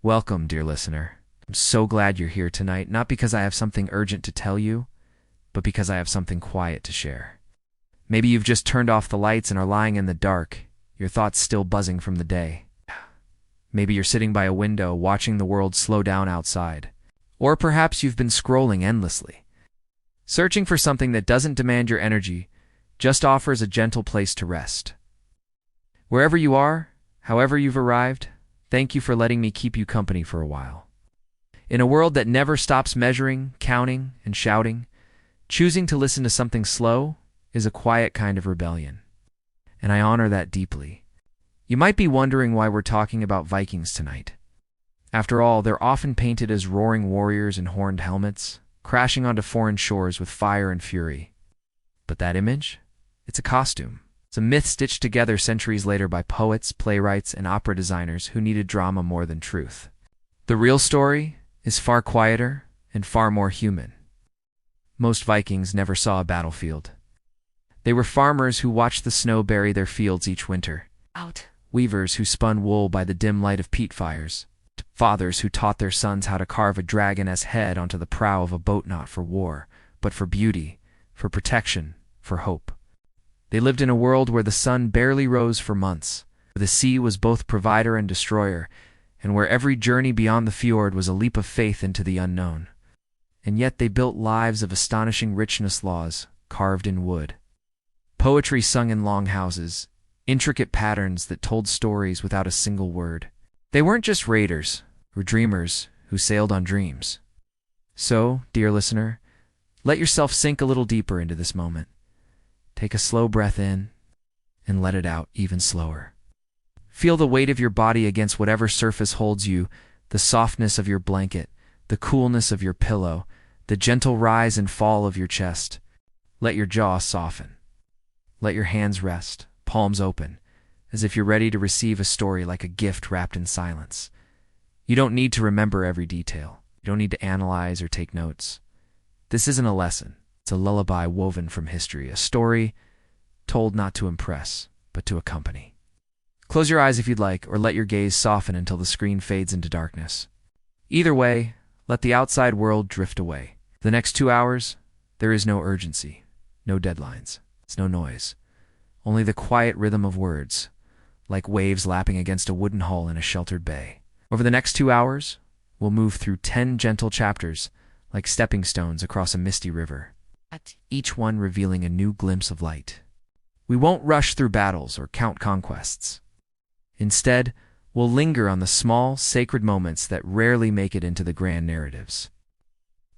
Welcome, dear listener. I'm so glad you're here tonight, not because I have something urgent to tell you, but because I have something quiet to share. Maybe you've just turned off the lights and are lying in the dark, your thoughts still buzzing from the day. Maybe you're sitting by a window watching the world slow down outside. Or perhaps you've been scrolling endlessly, searching for something that doesn't demand your energy, just offers a gentle place to rest. Wherever you are, however you've arrived, thank you for letting me keep you company for a while. In a world that never stops measuring, counting, and shouting, choosing to listen to something slow is a quiet kind of rebellion. And I honor that deeply. You might be wondering why we're talking about Vikings tonight. After all, they're often painted as roaring warriors in horned helmets, crashing onto foreign shores with fire and fury. But that image? It's a costume. It's a myth stitched together centuries later by poets, playwrights, and opera designers who needed drama more than truth. The real story is far quieter and far more human. Most Vikings never saw a battlefield. They were farmers who watched the snow bury their fields each winter. Weavers who spun wool by the dim light of peat fires. Fathers who taught their sons how to carve a dragoness head onto the prow of a boat not for war, but for beauty, for protection, for hope. They lived in a world where the sun barely rose for months, where the sea was both provider and destroyer, and where every journey beyond the fjord was a leap of faith into the unknown. And yet they built lives of astonishing richness, laws carved in wood, poetry sung in longhouses, intricate patterns that told stories without a single word. They weren't just raiders or dreamers who sailed on dreams. So, dear listener, let yourself sink a little deeper into this moment. Take a slow breath in and let it out even slower. Feel the weight of your body against whatever surface holds you, the softness of your blanket, the coolness of your pillow, the gentle rise and fall of your chest. Let your jaw soften. Let your hands rest, palms open, as if you're ready to receive a story like a gift wrapped in silence. You don't need to remember every detail. You don't need to analyze or take notes. This isn't a lesson. It's a lullaby woven from history, a story told not to impress, but to accompany. Close your eyes if you'd like, or let your gaze soften until the screen fades into darkness. Either way, let the outside world drift away. For the next 2 hours, there is no urgency, no deadlines, it's no noise. Only the quiet rhythm of words, like waves lapping against a wooden hull in a sheltered bay. Over the next 2 hours, we'll move through 10 gentle chapters, like stepping stones across a misty river, each one revealing a new glimpse of light. We won't rush through battles or count conquests. Instead, we'll linger on the small, sacred moments that rarely make it into the grand narratives.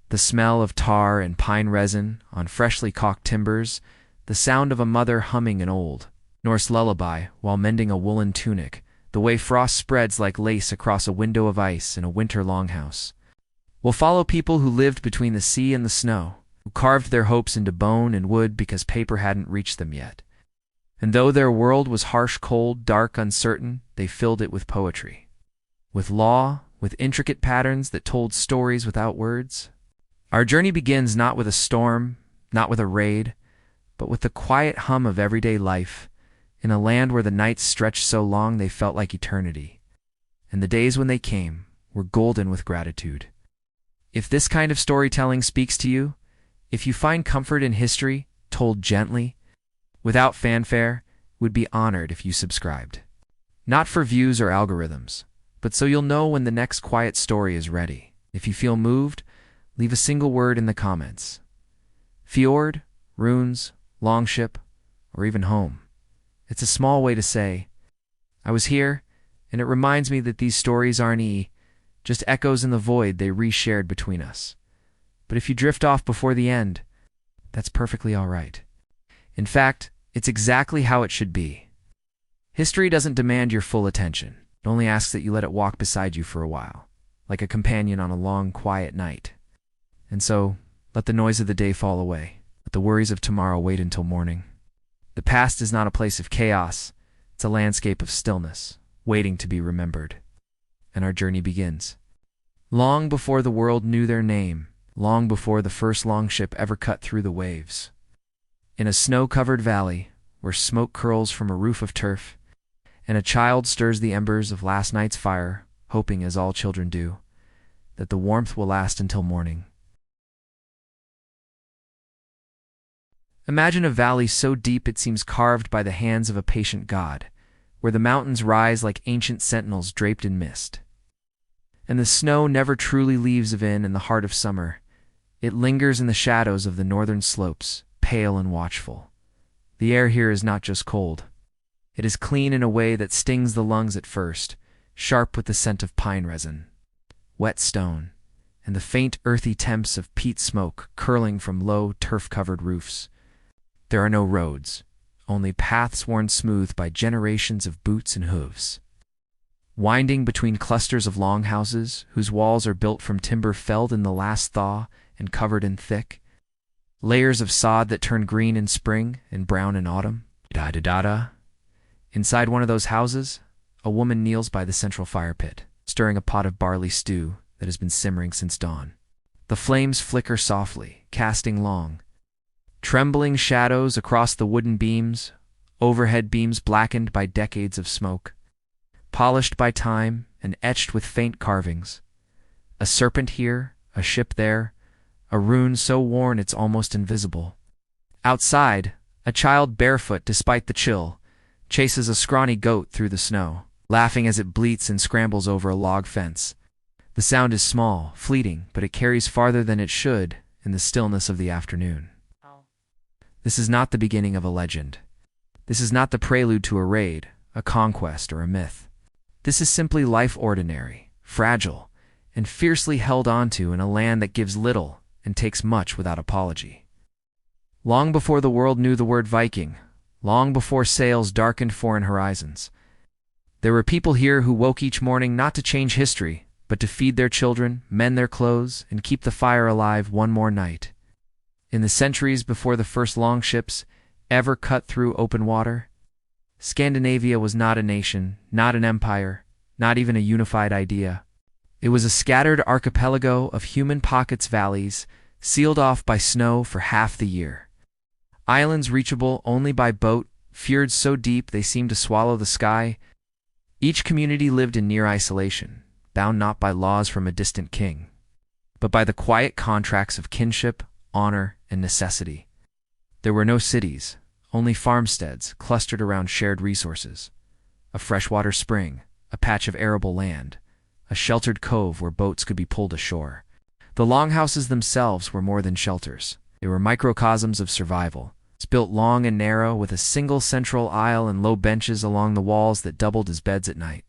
The smell of tar and pine resin on freshly caulked timbers, the sound of a mother humming an old Norse lullaby while mending a woolen tunic, the way frost spreads like lace across a window of ice in a winter longhouse. We'll follow people who lived between the sea and the snow, who carved their hopes into bone and wood because paper hadn't reached them yet. And though their world was harsh, cold, dark, uncertain, they filled it with poetry, with law, with intricate patterns that told stories without words. Our journey begins not with a storm, not with a raid, but with the quiet hum of everyday life, in a land where the nights stretched so long they felt like eternity, and the days when they came were golden with gratitude. If this kind of storytelling speaks to you, if you find comfort in history told gently, without fanfare, we'd be honored if you subscribed. Not for views or algorithms, but so you'll know when the next quiet story is ready. If you feel moved, leave a single word in the comments. Fjord, runes, longship, or even home. It's a small way to say, I was here, and it reminds me that these stories aren't just echoes in the void they reshared between us. But if you drift off before the end, that's perfectly all right. In fact, it's exactly how it should be. History doesn't demand your full attention. It only asks that you let it walk beside you for a while, like a companion on a long, quiet night. And so, let the noise of the day fall away. Let the worries of tomorrow wait until morning. The past is not a place of chaos. It's a landscape of stillness, waiting to be remembered. And our journey begins. Long before the world knew their name, long before the first longship ever cut through the waves. In a snow-covered valley, where smoke curls from a roof of turf, and a child stirs the embers of last night's fire, hoping, as all children do, that the warmth will last until morning. Imagine a valley so deep it seems carved by the hands of a patient god, where the mountains rise like ancient sentinels draped in mist. And the snow never truly leaves in the heart of summer. It lingers in the shadows of the northern slopes, pale and watchful. The air here is not just cold. It is clean in a way that stings the lungs at first, sharp with the scent of pine resin, wet stone, and the faint earthy temps of peat smoke curling from low, turf-covered roofs. There are no roads, only paths worn smooth by generations of boots and hooves. Winding between clusters of longhouses, whose walls are built from timber felled in the last thaw and covered in thick layers of sod that turn green in spring and brown in autumn. Da-da-da-da. Inside one of those houses, a woman kneels by the central fire pit, stirring a pot of barley stew that has been simmering since dawn. The flames flicker softly, casting long, trembling shadows across the wooden beams, overhead beams blackened by decades of smoke, polished by time and etched with faint carvings. A serpent here, a ship there, a rune so worn it's almost invisible. Outside, a child barefoot despite the chill chases a scrawny goat through the snow, laughing as it bleats and scrambles over a log fence. The sound is small, fleeting, but it carries farther than it should in the stillness of the afternoon. This is not the beginning of a legend. This is not the prelude to a raid, a conquest, or a myth. This is simply life, ordinary, fragile, and fiercely held onto in a land that gives little and takes much without apology. Long before the world knew the word Viking, long before sails darkened foreign horizons, there were people here who woke each morning not to change history, but to feed their children, mend their clothes, and keep the fire alive one more night. In the centuries before the first longships ever cut through open water, Scandinavia was not a nation, not an empire, not even a unified idea. It was a scattered archipelago of human pockets, valleys, sealed off by snow for half the year. Islands reachable only by boat, fjords so deep they seemed to swallow the sky. Each community lived in near isolation, bound not by laws from a distant king, but by the quiet contracts of kinship, honor, and necessity. There were no cities, only farmsteads clustered around shared resources: a freshwater spring, a patch of arable land, a sheltered cove where boats could be pulled ashore. The longhouses themselves were more than shelters. They were microcosms of survival, built long and narrow with a single central aisle and low benches along the walls that doubled as beds at night.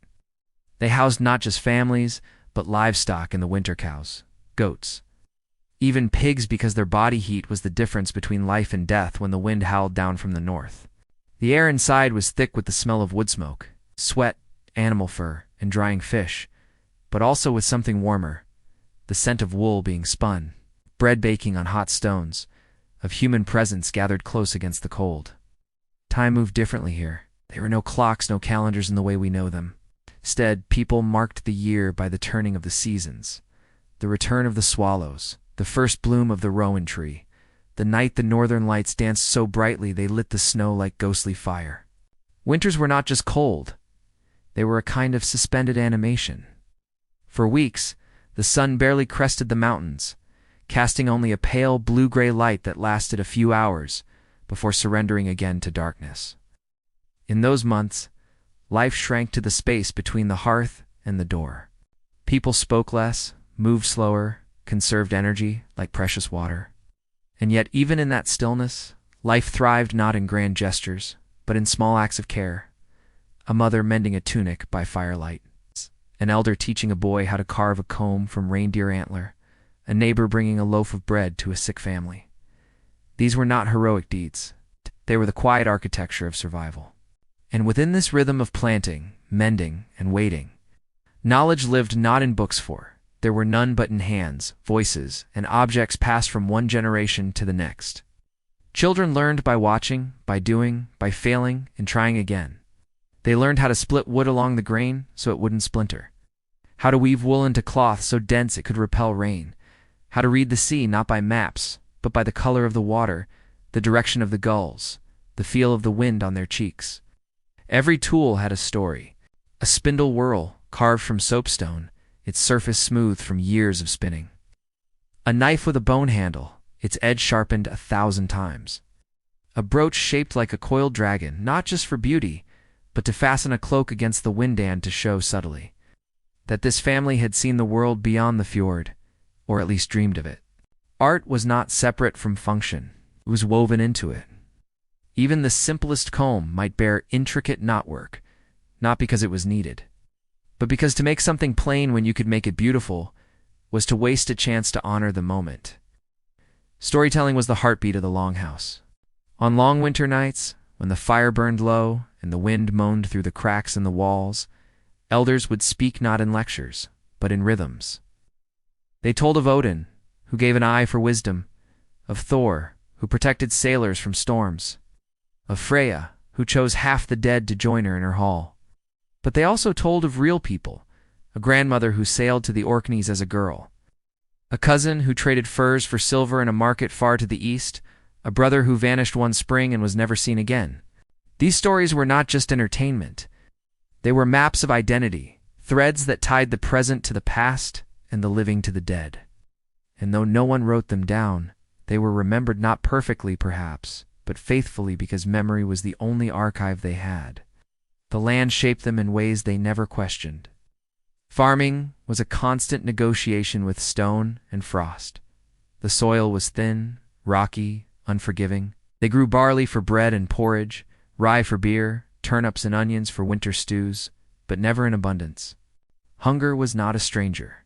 They housed not just families, but livestock in the winter: cows, goats, even pigs, because their body heat was the difference between life and death when the wind howled down from the north. The air inside was thick with the smell of wood smoke, sweat, animal fur, and drying fish, but also with something warmer: the scent of wool being spun, bread baking on hot stones, of human presence gathered close against the cold. Time moved differently here. There were no clocks, no calendars in the way we know them. Instead, people marked the year by the turning of the seasons, the return of the swallows, the first bloom of the rowan tree, the night the northern lights danced so brightly they lit the snow like ghostly fire. Winters were not just cold. They were a kind of suspended animation. For weeks, the sun barely crested the mountains, casting only a pale blue-gray light that lasted a few hours before surrendering again to darkness. In those months, life shrank to the space between the hearth and the door. People spoke less, moved slower, conserved energy like precious water. And yet, even in that stillness, life thrived not in grand gestures, but in small acts of care. A mother mending a tunic by firelight, an elder teaching a boy how to carve a comb from reindeer antler, a neighbor bringing a loaf of bread to a sick family. These were not heroic deeds. They were the quiet architecture of survival. And within this rhythm of planting, mending, and waiting, knowledge lived not in books there were none but in hands, voices, and objects passed from one generation to the next. Children learned by watching, by doing, by failing, and trying again. They learned how to split wood along the grain so it wouldn't splinter, how to weave wool into cloth so dense it could repel rain, how to read the sea not by maps, but by the color of the water, the direction of the gulls, the feel of the wind on their cheeks. Every tool had a story: a spindle whirl, carved from soapstone, its surface smooth from years of spinning. A knife with a bone handle, its edge sharpened 1,000 times. A brooch shaped like a coiled dragon, not just for beauty, but to fasten a cloak against the windand to show subtly that this family had seen the world beyond the fjord, or at least dreamed of it. Art was not separate from function. It was woven into it. Even the simplest comb might bear intricate knotwork, not because it was needed, but because to make something plain when you could make it beautiful was to waste a chance to honor the moment. Storytelling was the heartbeat of the longhouse. On long winter nights, when the fire burned low and the wind moaned through the cracks in the walls, elders would speak not in lectures, but in rhythms. They told of Odin, who gave an eye for wisdom, of Thor, who protected sailors from storms, of Freya, who chose half the dead to join her in her hall. But they also told of real people, a grandmother who sailed to the Orkneys as a girl, a cousin who traded furs for silver in a market far to the east, a brother who vanished one spring and was never seen again. These stories were not just entertainment. They were maps of identity, threads that tied the present to the past and the living to the dead. And though no one wrote them down, they were remembered not perfectly, perhaps, but faithfully because memory was the only archive they had. The land shaped them in ways they never questioned. Farming was a constant negotiation with stone and frost. The soil was thin, rocky, unforgiving. They grew barley for bread and porridge, rye for beer, turnips and onions for winter stews, but never in abundance. Hunger was not a stranger.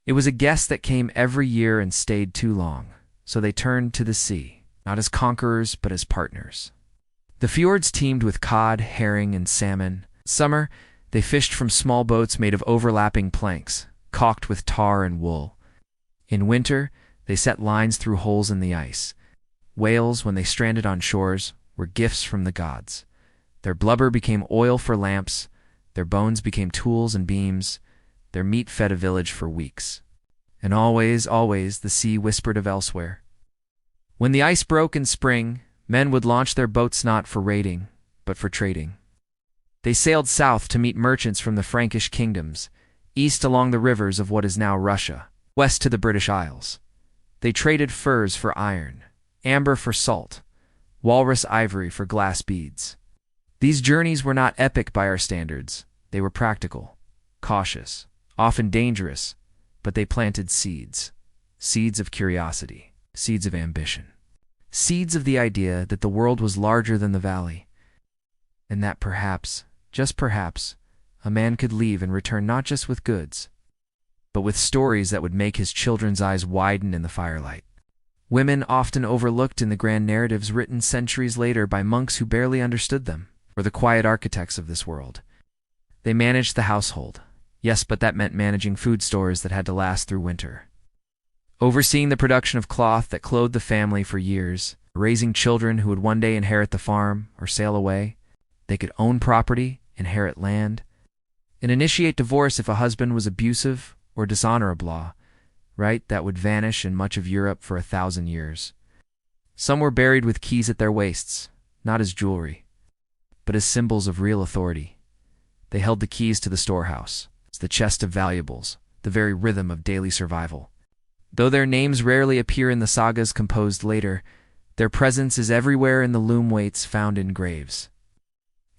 It was a guest that came every year and stayed too long, so they turned to the sea, not as conquerors but as partners. The fjords teemed with cod, herring, and salmon. Summer, they fished from small boats made of overlapping planks, caulked with tar and wool. In winter, they set lines through holes in the ice. Whales, when they stranded on shores, were gifts from the gods. Their blubber became oil for lamps, their bones became tools and beams, their meat fed a village for weeks. And always, always, the sea whispered of elsewhere. When the ice broke in spring, men would launch their boats not for raiding, but for trading. They sailed south to meet merchants from the Frankish kingdoms, east along the rivers of what is now Russia, west to the British Isles. They traded furs for iron, amber for salt, walrus ivory for glass beads. These journeys were not epic by our standards. They were practical, cautious, often dangerous, but they planted seeds. Seeds of curiosity, seeds of ambition, seeds of the idea that the world was larger than the valley, and that perhaps, just perhaps, a man could leave and return not just with goods, but with stories that would make his children's eyes widen in the firelight. Women often overlooked in the grand narratives written centuries later by monks who barely understood them, were the quiet architects of this world. They managed the household. Yes, but that meant managing food stores that had to last through winter. Overseeing the production of cloth that clothed the family for years, raising children who would one day inherit the farm or sail away. They could own property, inherit land, and initiate divorce if a husband was abusive or dishonorable, right? That would vanish in much of Europe for 1,000 years. Some were buried with keys at their waists, not as jewelry, but as symbols of real authority. They held the keys to the storehouse, the chest of valuables, the very rhythm of daily survival. Though their names rarely appear in the sagas composed later, their presence is everywhere in the loom weights found in graves,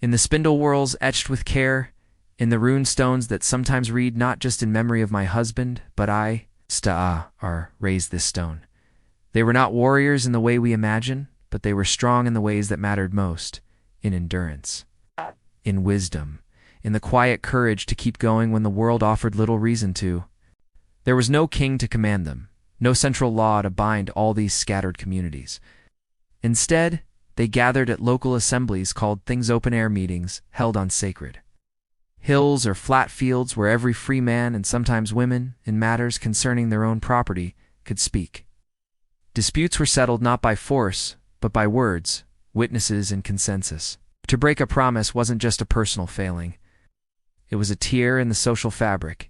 in the spindle whorls etched with care, in the rune stones that sometimes read not just in memory of my husband, but I, raised this stone. They were not warriors in the way we imagine, but they were strong in the ways that mattered most, in endurance, in wisdom, in the quiet courage to keep going when the world offered little reason to. There was no king to command them, no central law to bind all these scattered communities. Instead, they gathered at local assemblies called things open-air meetings held on sacred hills or flat fields where every free man and sometimes women, in matters concerning their own property, could speak. Disputes were settled not by force, but by words, witnesses, and consensus. To break a promise wasn't just a personal failing. It was a tear in the social fabric,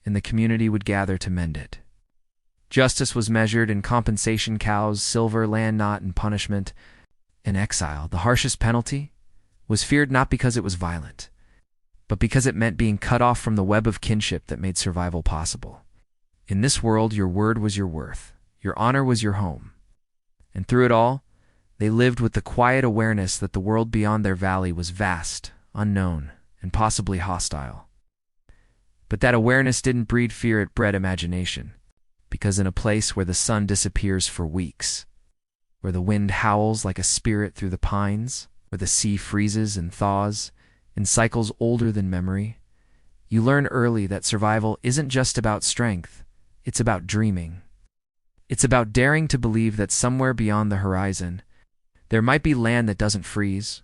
and the community would gather to mend it. Justice was measured in compensation cows, silver, land not, and punishment. In exile, the harshest penalty, was feared not because it was violent, but because it meant being cut off from the web of kinship that made survival possible. In this world, your word was your worth, your honor was your home. And through it all, they lived with the quiet awareness that the world beyond their valley was vast, unknown, and possibly hostile. But that awareness didn't breed fear, it bred imagination. Because in a place where the sun disappears for weeks, where the wind howls like a spirit through the pines, where the sea freezes and thaws in cycles older than memory, you learn early that survival isn't just about strength, it's about dreaming. It's about daring to believe that somewhere beyond the horizon, there might be land that doesn't freeze,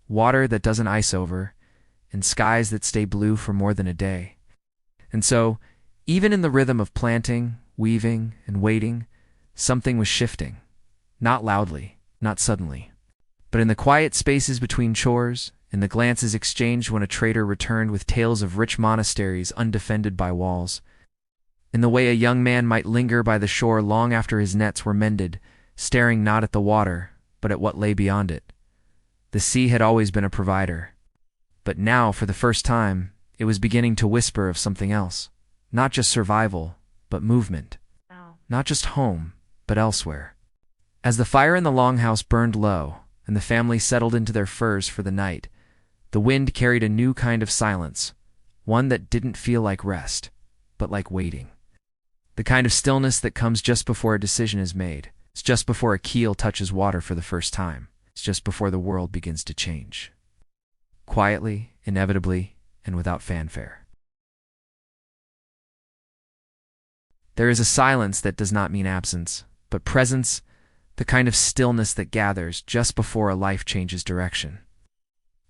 water that doesn't ice over, and skies that stay blue for more than a day. And so, even in the rhythm of planting, weaving, and waiting, something was shifting. Not loudly, not suddenly, but in the quiet spaces between chores, in the glances exchanged when a trader returned with tales of rich monasteries undefended by walls, in the way a young man might linger by the shore long after his nets were mended, staring not at the water, but at what lay beyond it. The sea had always been a provider, but now, for the first time, it was beginning to whisper of something else. Not just survival, but movement. Not just home, but elsewhere. As the fire in the longhouse burned low, and the family settled into their furs for the night, the wind carried a new kind of silence, one that didn't feel like rest, but like waiting. The kind of stillness that comes just before a decision is made. It's just before a keel touches water for the first time. It's just before the world begins to change. Quietly, inevitably, and without fanfare. There is a silence that does not mean absence, but presence, the kind of stillness that gathers just before a life changes direction.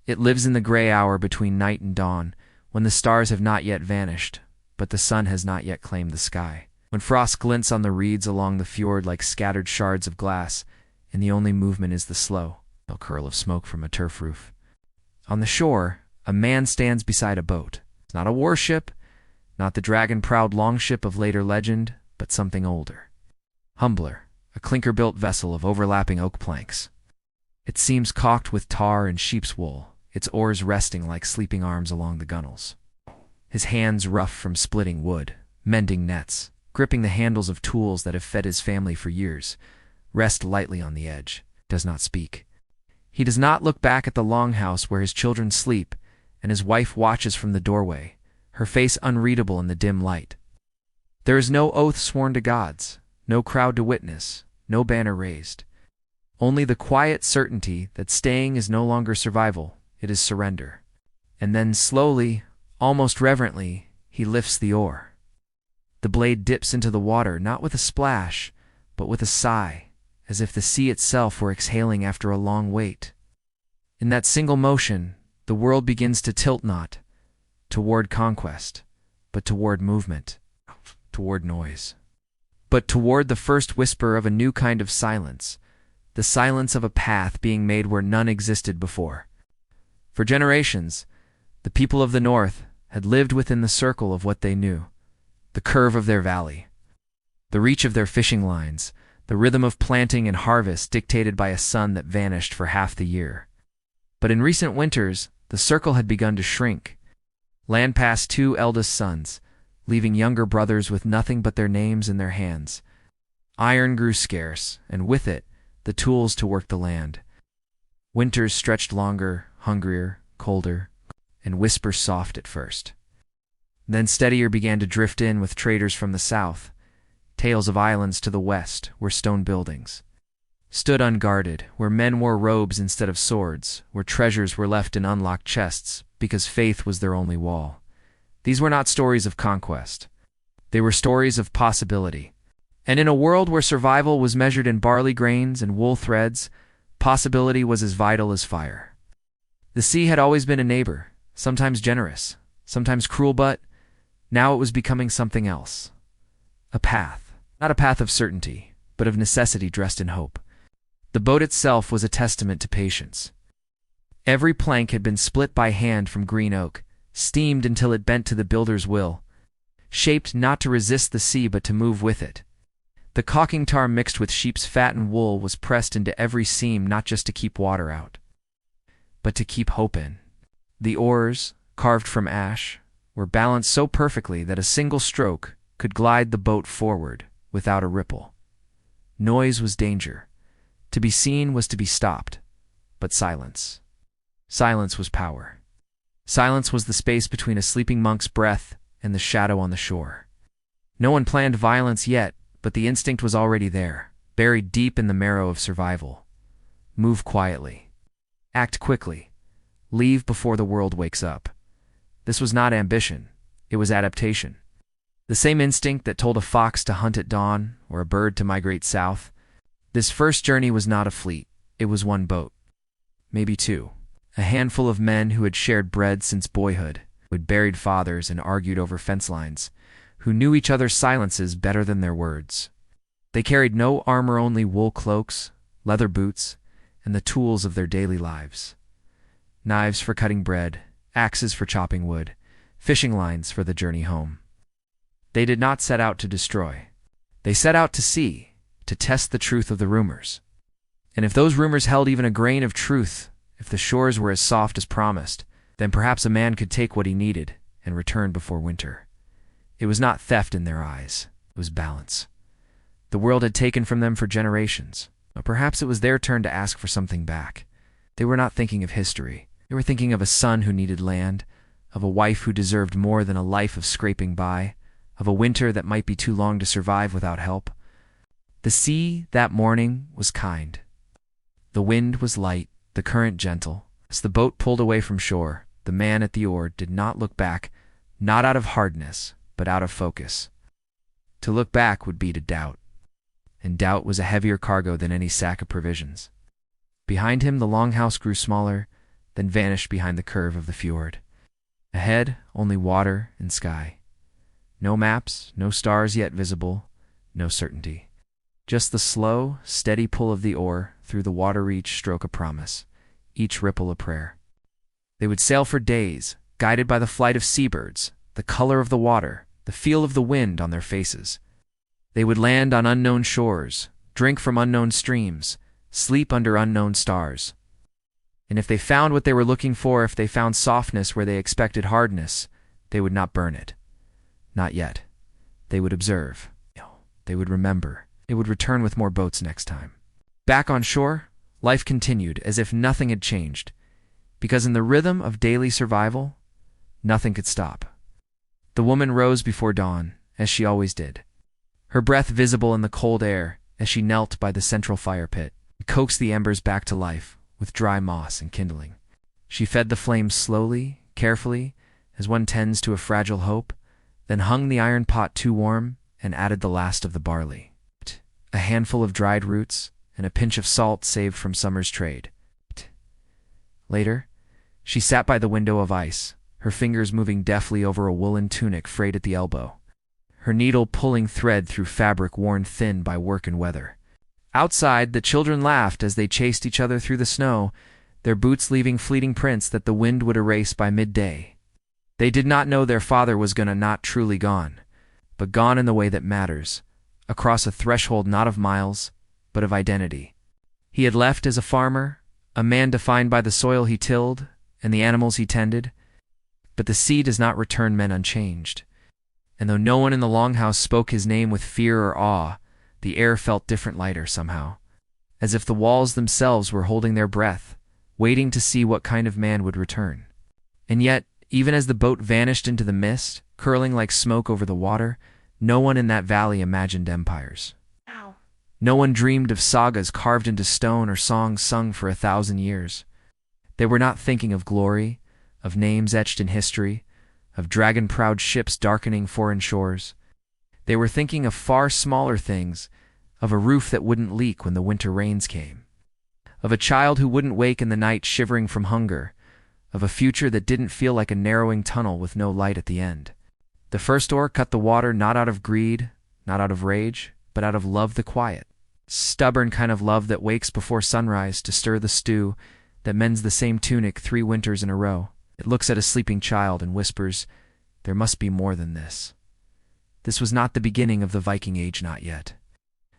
It lives in the gray hour between night and dawn, when the stars have not yet vanished, but the sun has not yet claimed the sky. When frost glints on the reeds along the fjord like scattered shards of glass, and the only movement is the slow curl of smoke from a turf roof. On the shore, a man stands beside a boat. It's not a warship, not the dragon-prowed longship of later legend, but something older. Humbler, a clinker-built vessel of overlapping oak planks. It seems caulked with tar and sheep's wool, its oars resting like sleeping arms along the gunwales. His hands rough from splitting wood, mending nets, gripping the handles of tools that have fed his family for years, rest lightly on the edge, does not speak. He does not look back at the longhouse where his children sleep, and his wife watches from the doorway, her face unreadable in the dim light. There is no oath sworn to gods, no crowd to witness, no banner raised. Only the quiet certainty that staying is no longer survival, it is surrender. And then slowly, almost reverently, he lifts the oar. The blade dips into the water, not with a splash, but with a sigh, as if the sea itself were exhaling after a long wait. In that single motion, the world begins to tilt not toward conquest, but toward movement, toward noise, but toward the first whisper of a new kind of silence, the silence of a path being made where none existed before. For generations, the people of the North had lived within the circle of what they knew, the curve of their valley, the reach of their fishing lines, the rhythm of planting and harvest dictated by a sun that vanished for half the year. But in recent winters, the circle had begun to shrink. Land passed 2 eldest sons, leaving younger brothers with nothing but their names in their hands. Iron grew scarce, and with it, the tools to work the land. Winters stretched longer, hungrier, colder, and whisper soft at first. Then steadier began to drift in with traders from the south, tales of islands to the west, where stone buildings stood unguarded, where men wore robes instead of swords, where treasures were left in unlocked chests because faith was their only wall. These were not stories of conquest. They were stories of possibility. And in a world where survival was measured in barley grains and wool threads, possibility was as vital as fire. The sea had always been a neighbor, sometimes generous, sometimes cruel, but now it was becoming something else. A path. Not a path of certainty, but of necessity dressed in hope. The boat itself was a testament to patience. Every plank had been split by hand from green oak, steamed until it bent to the builder's will, shaped not to resist the sea but to move with it. The caulking tar mixed with sheep's fat and wool was pressed into every seam not just to keep water out, but to keep hope in. The oars, carved from ash, were balanced so perfectly that a single stroke could glide the boat forward without a ripple. Noise was danger. To be seen was to be stopped. But silence. Silence was power. Silence was the space between a sleeping monk's breath and the shadow on the shore. No one planned violence yet, but the instinct was already there, buried deep in the marrow of survival. Move quietly. Act quickly. Leave before the world wakes up. This was not ambition. It was adaptation. The same instinct that told a fox to hunt at dawn or a bird to migrate south. This first journey was not a fleet. It was one boat. Maybe two. A handful of men who had shared bread since boyhood, who had buried fathers and argued over fence lines, who knew each other's silences better than their words. They carried no armor, only wool cloaks, leather boots, and the tools of their daily lives. Knives for cutting bread, axes for chopping wood, fishing lines for the journey home. They did not set out to destroy. They set out to see, to test the truth of the rumors. And if those rumors held even a grain of truth, if the shores were as soft as promised, then perhaps a man could take what he needed and return before winter. It was not theft in their eyes. It was balance. The world had taken from them for generations, but perhaps it was their turn to ask for something back. They were not thinking of history. They were thinking of a son who needed land, of a wife who deserved more than a life of scraping by, of a winter that might be too long to survive without help. The sea that morning was kind. The wind was light, the current gentle. As the boat pulled away from shore, the man at the oar did not look back, not out of hardness, but out of focus. To look back would be to doubt, and doubt was a heavier cargo than any sack of provisions. Behind him the longhouse grew smaller, then vanished behind the curve of the fjord. Ahead, only water and sky. No maps, no stars yet visible, no certainty. Just the slow, steady pull of the oar through the water, each stroke a promise, each ripple a prayer. They would sail for days, guided by the flight of seabirds, the color of the water, the feel of the wind on their faces. They would land on unknown shores, drink from unknown streams, sleep under unknown stars. And if they found what they were looking for, if they found softness where they expected hardness, they would not burn it. Not yet. They would observe. They would remember. It would return with more boats next time. Back on shore, life continued as if nothing had changed, because in the rhythm of daily survival, nothing could stop. The woman rose before dawn, as she always did, her breath visible in the cold air as she knelt by the central fire pit, and coaxed the embers back to life with dry moss and kindling. She fed the flames slowly, carefully, as one tends to a fragile hope, then hung the iron pot too warm and added the last of the barley. A handful of dried roots, and a pinch of salt saved from summer's trade. Later, she sat by the window of ice, her fingers moving deftly over a woolen tunic frayed at the elbow, her needle pulling thread through fabric worn thin by work and weather. Outside, the children laughed as they chased each other through the snow, their boots leaving fleeting prints that the wind would erase by midday. They did not know their father was not truly gone, but gone in the way that matters, across a threshold not of miles, but of identity. He had left as a farmer, a man defined by the soil he tilled and the animals he tended, but the sea does not return men unchanged. And though no one in the longhouse spoke his name with fear or awe, the air felt different, lighter somehow, as if the walls themselves were holding their breath, waiting to see what kind of man would return. And yet, even as the boat vanished into the mist, curling like smoke over the water, no one in that valley imagined empires. Ow. No one dreamed of sagas carved into stone or songs sung for 1,000 years. They were not thinking of glory, of names etched in history, of dragon-proud ships darkening foreign shores. They were thinking of far smaller things, of a roof that wouldn't leak when the winter rains came, of a child who wouldn't wake in the night shivering from hunger, of a future that didn't feel like a narrowing tunnel with no light at the end. The first oar cut the water not out of greed, not out of rage, but out of love the quiet. Stubborn kind of love that wakes before sunrise to stir the stew, that mends the same tunic 3 winters in a row. It looks at a sleeping child and whispers, "There must be more than this." This was not the beginning of the Viking Age, not yet.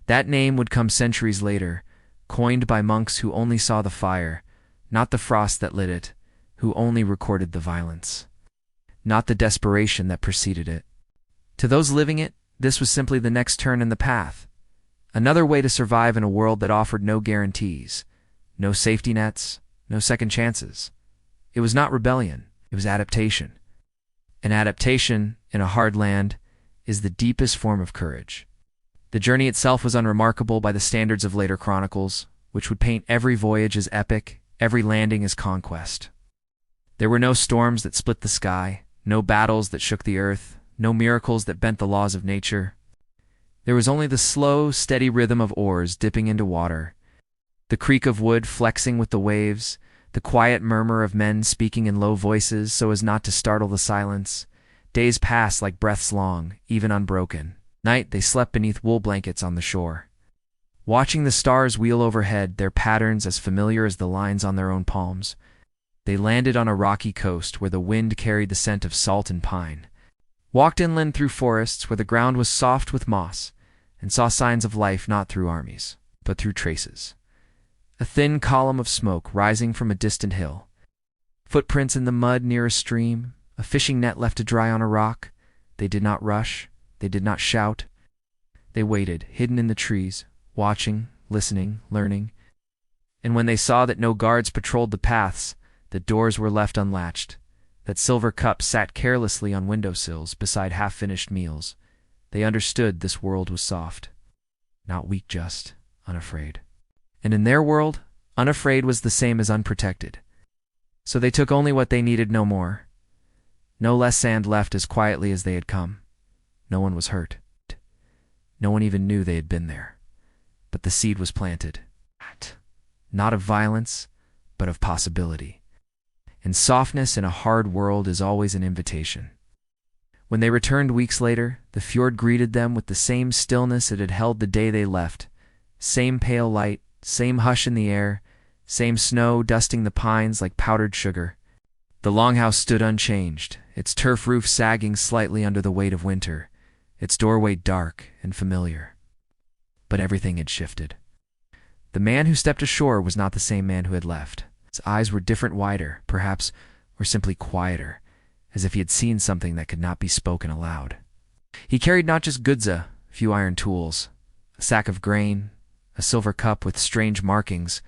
That name would come centuries later, coined by monks who only saw the fire, not the frost that lit it, who only recorded the violence. not the desperation that preceded it. To those living it, this was simply the next turn in the path. Another way to survive in a world that offered no guarantees, no safety nets, no second chances. It was not rebellion, it was adaptation. And adaptation, in a hard land, is the deepest form of courage. The journey itself was unremarkable by the standards of later chronicles, which would paint every voyage as epic, every landing as conquest. There were no storms that split the sky, no battles that shook the earth, no miracles that bent the laws of nature. There was only the slow, steady rhythm of oars dipping into water, the creak of wood flexing with the waves, the quiet murmur of men speaking in low voices so as not to startle the silence. Days passed like breaths long, even unbroken. Night they slept beneath wool blankets on the shore. Watching the stars wheel overhead, their patterns as familiar as the lines on their own palms. They landed on a rocky coast where the wind carried the scent of salt and pine. Walked inland through forests where the ground was soft with moss, and saw signs of life not through armies, but through traces. A thin column of smoke rising from a distant hill. Footprints in the mud near a stream, a fishing net left to dry on a rock. They did not rush, they did not shout. They waited, hidden in the trees, watching, listening, learning. And when they saw that no guards patrolled the paths, that doors were left unlatched, that silver cups sat carelessly on windowsills beside half-finished meals, they understood this world was soft, not weak, just unafraid. And in their world, unafraid was the same as unprotected. So they took only what they needed, no more. No less sand left as quietly as they had come. No one was hurt. No one even knew they had been there. But the seed was planted. Not of violence, but of possibility. And softness in a hard world is always an invitation. When they returned weeks later, the fjord greeted them with the same stillness it had held the day they left. Same pale light, same hush in the air, same snow dusting the pines like powdered sugar. The longhouse stood unchanged, its turf roof sagging slightly under the weight of winter, its doorway dark and familiar. But everything had shifted. The man who stepped ashore was not the same man who had left. His eyes were different, wider, perhaps, or simply quieter, as if he had seen something that could not be spoken aloud. He carried not just goods, a few iron tools, a sack of grain, a silver cup with strange markings,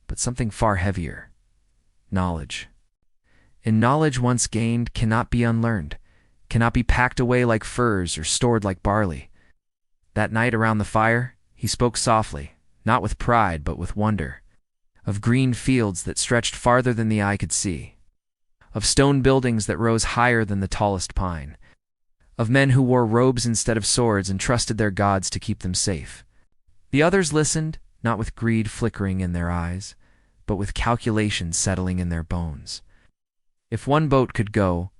but something far heavier: knowledge. And knowledge once gained cannot be unlearned, cannot be packed away like furs or stored like barley. That night around the fire, he spoke softly, not with pride but with wonder, of green fields that stretched farther than the eye could see, of stone buildings that rose higher than the tallest pine, of men who wore robes instead of swords and trusted their gods to keep them safe. The others listened, not with greed flickering in their eyes, but with calculation settling in their bones. If one boat could go,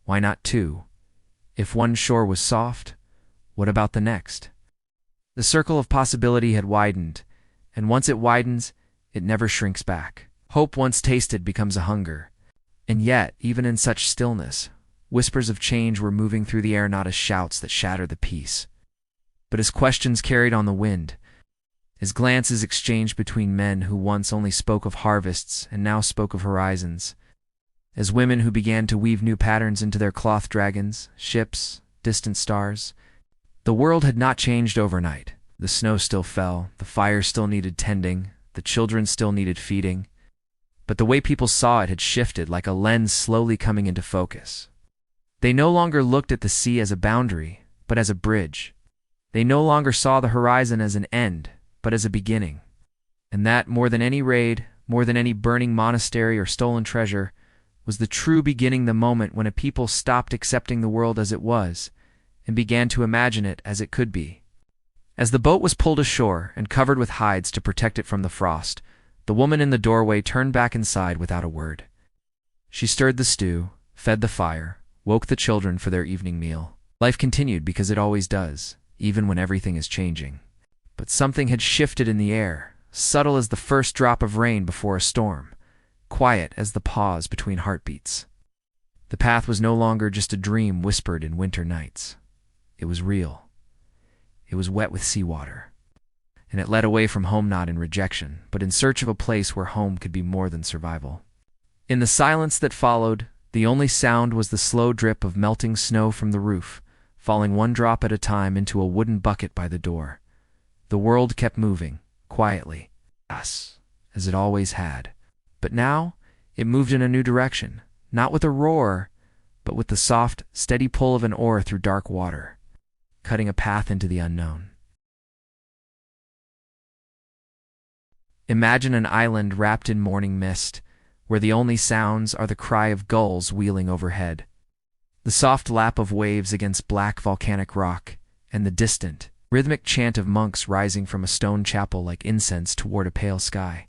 why not two? If one shore was soft, what about the next? The circle of possibility had widened, and once it widens, it never shrinks back. Hope once tasted becomes a hunger. And yet, even in such stillness, whispers of change were moving through the air, not as shouts that shatter the peace, but as questions carried on the wind, as glances exchanged between men who once only spoke of harvests and now spoke of horizons, as women who began to weave new patterns into their cloth dragons, ships, distant stars. The world had not changed overnight. The snow still fell, the fire still needed tending, the children still needed feeding. But the way people saw it had shifted, like a lens slowly coming into focus. They no longer looked at the sea as a boundary, but as a bridge. They no longer saw the horizon as an end, but as a beginning. And that, more than any raid, more than any burning monastery or stolen treasure, was the true beginning, the moment when a people stopped accepting the world as it was and began to imagine it as it could be. As the boat was pulled ashore and covered with hides to protect it from the frost, the woman in the doorway turned back inside without a word. She stirred the stew, fed the fire, woke the children for their evening meal. Life continued because it always does, even when everything is changing. But something had shifted in the air, subtle as the first drop of rain before a storm, quiet as the pause between heartbeats. The path was no longer just a dream whispered in winter nights. It was real. It was wet with seawater. And it led away from home, not in rejection, but in search of a place where home could be more than survival. In the silence that followed, The only sound was the slow drip of melting snow from the roof, falling one drop at a time into a wooden bucket by the door. The world kept moving, quietly, as it always had. But now, it moved in a new direction, not with a roar, but with the soft, steady pull of an oar through dark water, cutting a path into the unknown. Imagine an island wrapped in morning mist, where the only sounds are the cry of gulls wheeling overhead, the soft lap of waves against black volcanic rock, and the distant, rhythmic chant of monks rising from a stone chapel like incense toward a pale sky.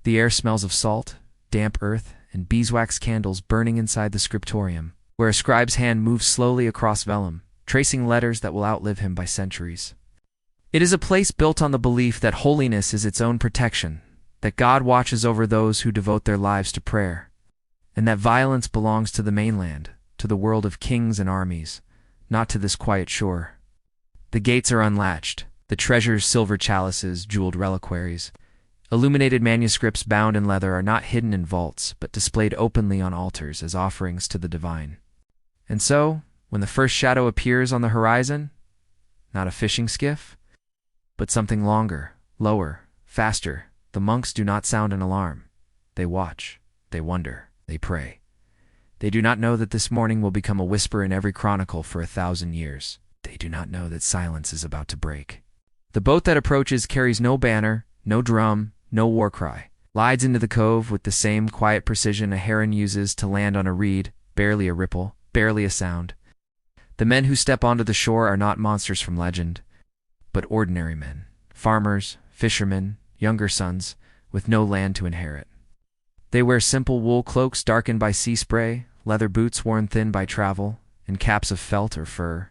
The air smells of salt, damp earth, and beeswax candles burning inside the scriptorium, where a scribe's hand moves slowly across vellum, tracing letters that will outlive him by centuries. It is a place built on the belief that holiness is its own protection, that God watches over those who devote their lives to prayer, and that violence belongs to the mainland, to the world of kings and armies, not to this quiet shore. The gates are unlatched, the treasures silver chalices, jeweled reliquaries. Illuminated manuscripts bound in leather are not hidden in vaults, but displayed openly on altars as offerings to the divine. And so, when the first shadow appears on the horizon, not a fishing skiff, but something longer, lower, faster, the monks do not sound an alarm. They watch, they wonder, they pray. They do not know that this morning will become a whisper in every chronicle for 1,000 years. They do not know that silence is about to break. The boat that approaches carries no banner, no drum, no war cry, glides into the cove with the same quiet precision a heron uses to land on a reed, barely a ripple, barely a sound. The men who step onto the shore are not monsters from legend, but ordinary men, farmers, fishermen, younger sons, with no land to inherit. They wear simple wool cloaks darkened by sea spray, leather boots worn thin by travel, and caps of felt or fur.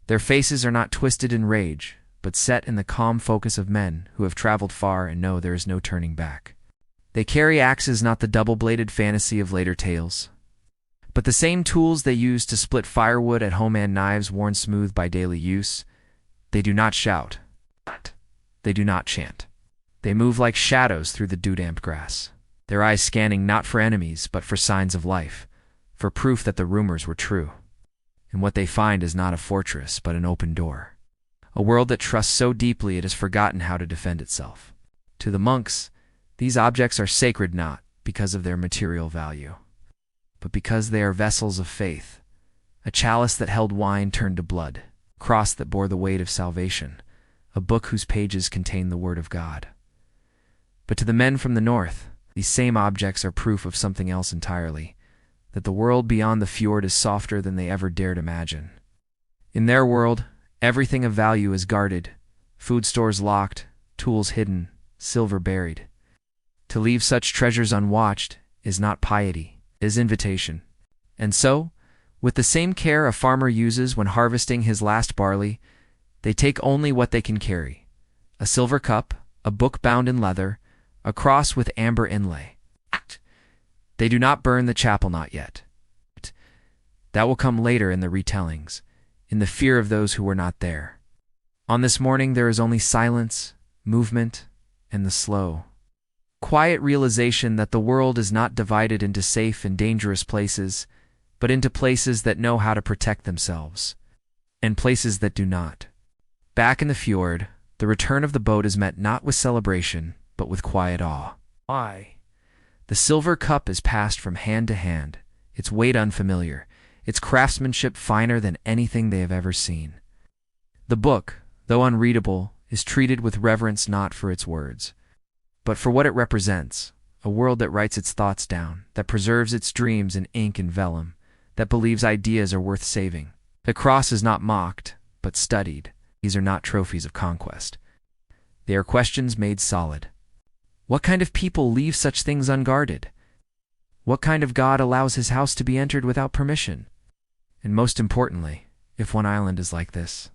Their faces are not twisted in rage, but set in the calm focus of men who have traveled far and know there is no turning back. They carry axes, not the double-bladed fantasy of later tales, but the same tools they use to split firewood at home and knives worn smooth by daily use. They do not shout. They do not chant. They move like shadows through the dew-damped grass, their eyes scanning not for enemies but for signs of life, for proof that the rumors were true. And what they find is not a fortress but an open door. A world that trusts so deeply it has forgotten how to defend itself. To the monks, these objects are sacred not because of their material value, but because they are vessels of faith, a chalice that held wine turned to blood, a cross that bore the weight of salvation, a book whose pages contain the word of God. But to the men from the north, these same objects are proof of something else entirely, that the world beyond the fjord is softer than they ever dared imagine. In their world, everything of value is guarded, food stores locked, tools hidden, silver buried. To leave such treasures unwatched is not piety, it is invitation. And so, with the same care a farmer uses when harvesting his last barley, they take only what they can carry: a silver cup, a book bound in leather, a cross with amber inlay. They do not burn the chapel, not yet. That will come later in the retellings, in the fear of those who were not there. On this morning there is only silence, movement, and the slow, quiet realization that the world is not divided into safe and dangerous places, but into places that know how to protect themselves, and places that do not. Back in the fjord, the return of the boat is met not with celebration, but with quiet awe. Why? The silver cup is passed from hand to hand, its weight unfamiliar, its craftsmanship finer than anything they have ever seen. The book, though unreadable, is treated with reverence not for its words, but for what it represents: a world that writes its thoughts down, that preserves its dreams in ink and vellum, that believes ideas are worth saving. The cross is not mocked, but studied. These are not trophies of conquest. They are questions made solid. What kind of people leave such things unguarded? What kind of God allows his house to be entered without permission? And most importantly, if one island is like this,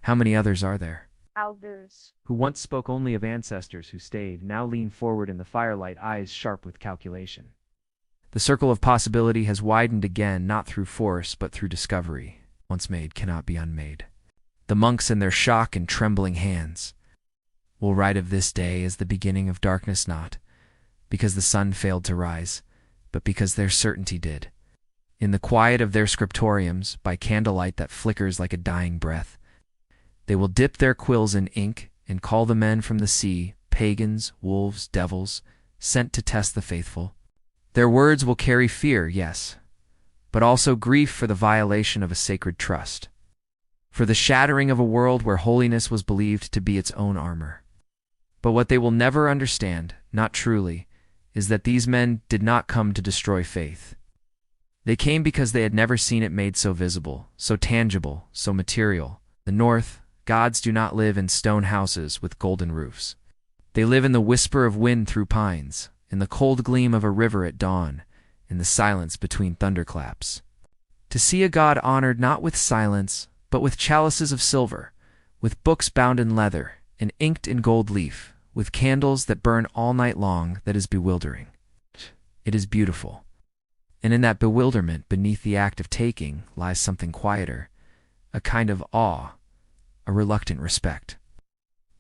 how many others are there? Elders Who once spoke only of ancestors who stayed, now lean forward in the firelight, eyes sharp with calculation. The circle of possibility has widened again, not through force, but through discovery. Once made cannot be unmade. The monks in their shock and trembling hands will write of this day as the beginning of darkness, not because the sun failed to rise, but because their certainty did. in the quiet of their scriptoriums, by candlelight that flickers like a dying breath. They will dip their quills in ink and call the men from the sea pagans, wolves, devils, sent to test the faithful. Their words will carry fear, yes, but also grief for the violation of a sacred trust, for the shattering of a world where holiness was believed to be its own armor. But what they will never understand, not truly, is that these men did not come to destroy faith. They came because they had never seen it made so visible, so tangible, so material. The North, gods do not live in stone houses with golden roofs. They live in the whisper of wind through pines, in the cold gleam of a river at dawn, in the silence between thunderclaps. To see a god honored not with silence, but with chalices of silver, with books bound in leather and inked in gold leaf, with candles that burn all night long, that is bewildering. It is beautiful. And in that bewilderment, beneath the act of taking, lies something quieter, a kind of awe, a reluctant respect.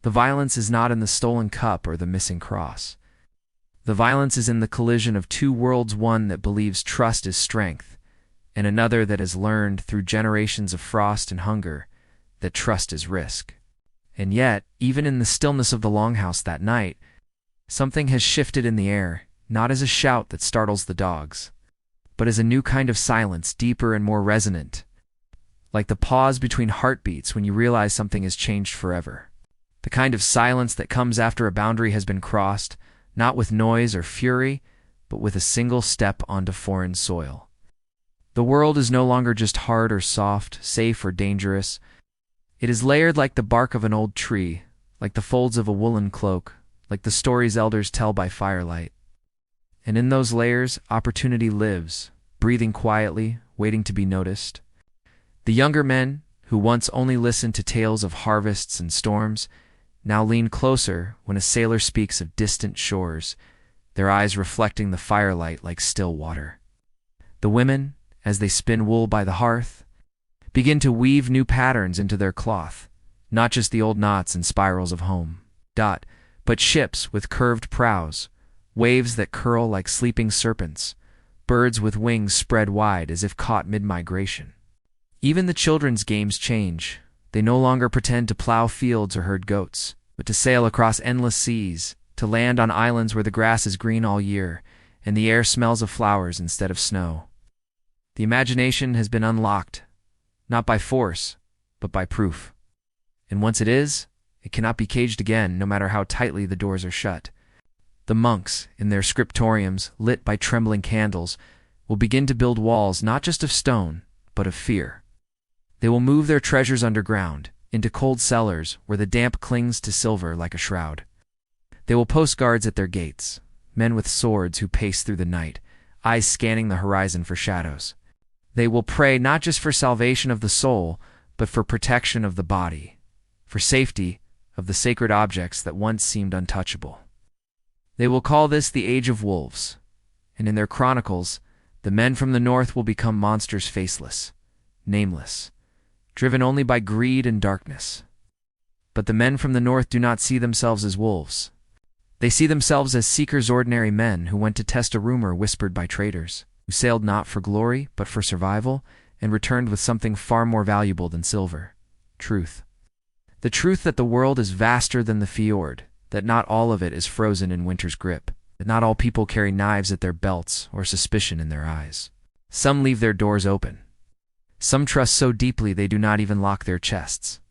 The violence is not in the stolen cup or the missing cross. The violence is in the collision of two worlds, one that believes trust is strength, and another that has learned through generations of frost and hunger that trust is risk. And yet, even in the stillness of the longhouse that night, something has shifted in the air, not as a shout that startles the dogs, but as a new kind of silence, deeper and more resonant, like the pause between heartbeats when you realize something has changed forever. The kind of silence that comes after a boundary has been crossed, not with noise or fury, but with a single step onto foreign soil. The world is no longer just hard or soft, safe or dangerous. It is layered like the bark of an old tree, like the folds of a woolen cloak, like the stories elders tell by firelight. And in those layers, opportunity lives, breathing quietly, waiting to be noticed. The younger men, who once only listened to tales of harvests and storms, now lean closer when a sailor speaks of distant shores, their eyes reflecting the firelight like still water. The women, as they spin wool by the hearth, begin to weave new patterns into their cloth, not just the old knots and spirals of home, but ships with curved prows, waves that curl like sleeping serpents, birds with wings spread wide as if caught mid-migration. Even the children's games change. They no longer pretend to plow fields or herd goats, but to sail across endless seas, to land on islands where the grass is green all year and the air smells of flowers instead of snow. The imagination has been unlocked, not by force, but by proof. And once it is, it cannot be caged again, no matter how tightly the doors are shut. The monks, in their scriptoriums, lit by trembling candles, will begin to build walls not just of stone, but of fear. They will move their treasures underground, into cold cellars where the damp clings to silver like a shroud. They will post guards at their gates, men with swords who pace through the night, eyes scanning the horizon for shadows. They will pray not just for salvation of the soul, but for protection of the body, for safety of the sacred objects that once seemed untouchable. They will call this the Age of Wolves, and in their chronicles, the men from the north will become monsters faceless, nameless, driven only by greed and darkness. But the men from the north do not see themselves as wolves. They see themselves as seekers, ordinary men who went to test a rumor whispered by traders, who sailed not for glory but for survival, and returned with something far more valuable than silver: truth. The truth that the world is vaster than the fjord, that not all of it is frozen in winter's grip, that not all people carry knives at their belts or suspicion in their eyes. Some leave their doors open. Some trust so deeply they do not even lock their chests.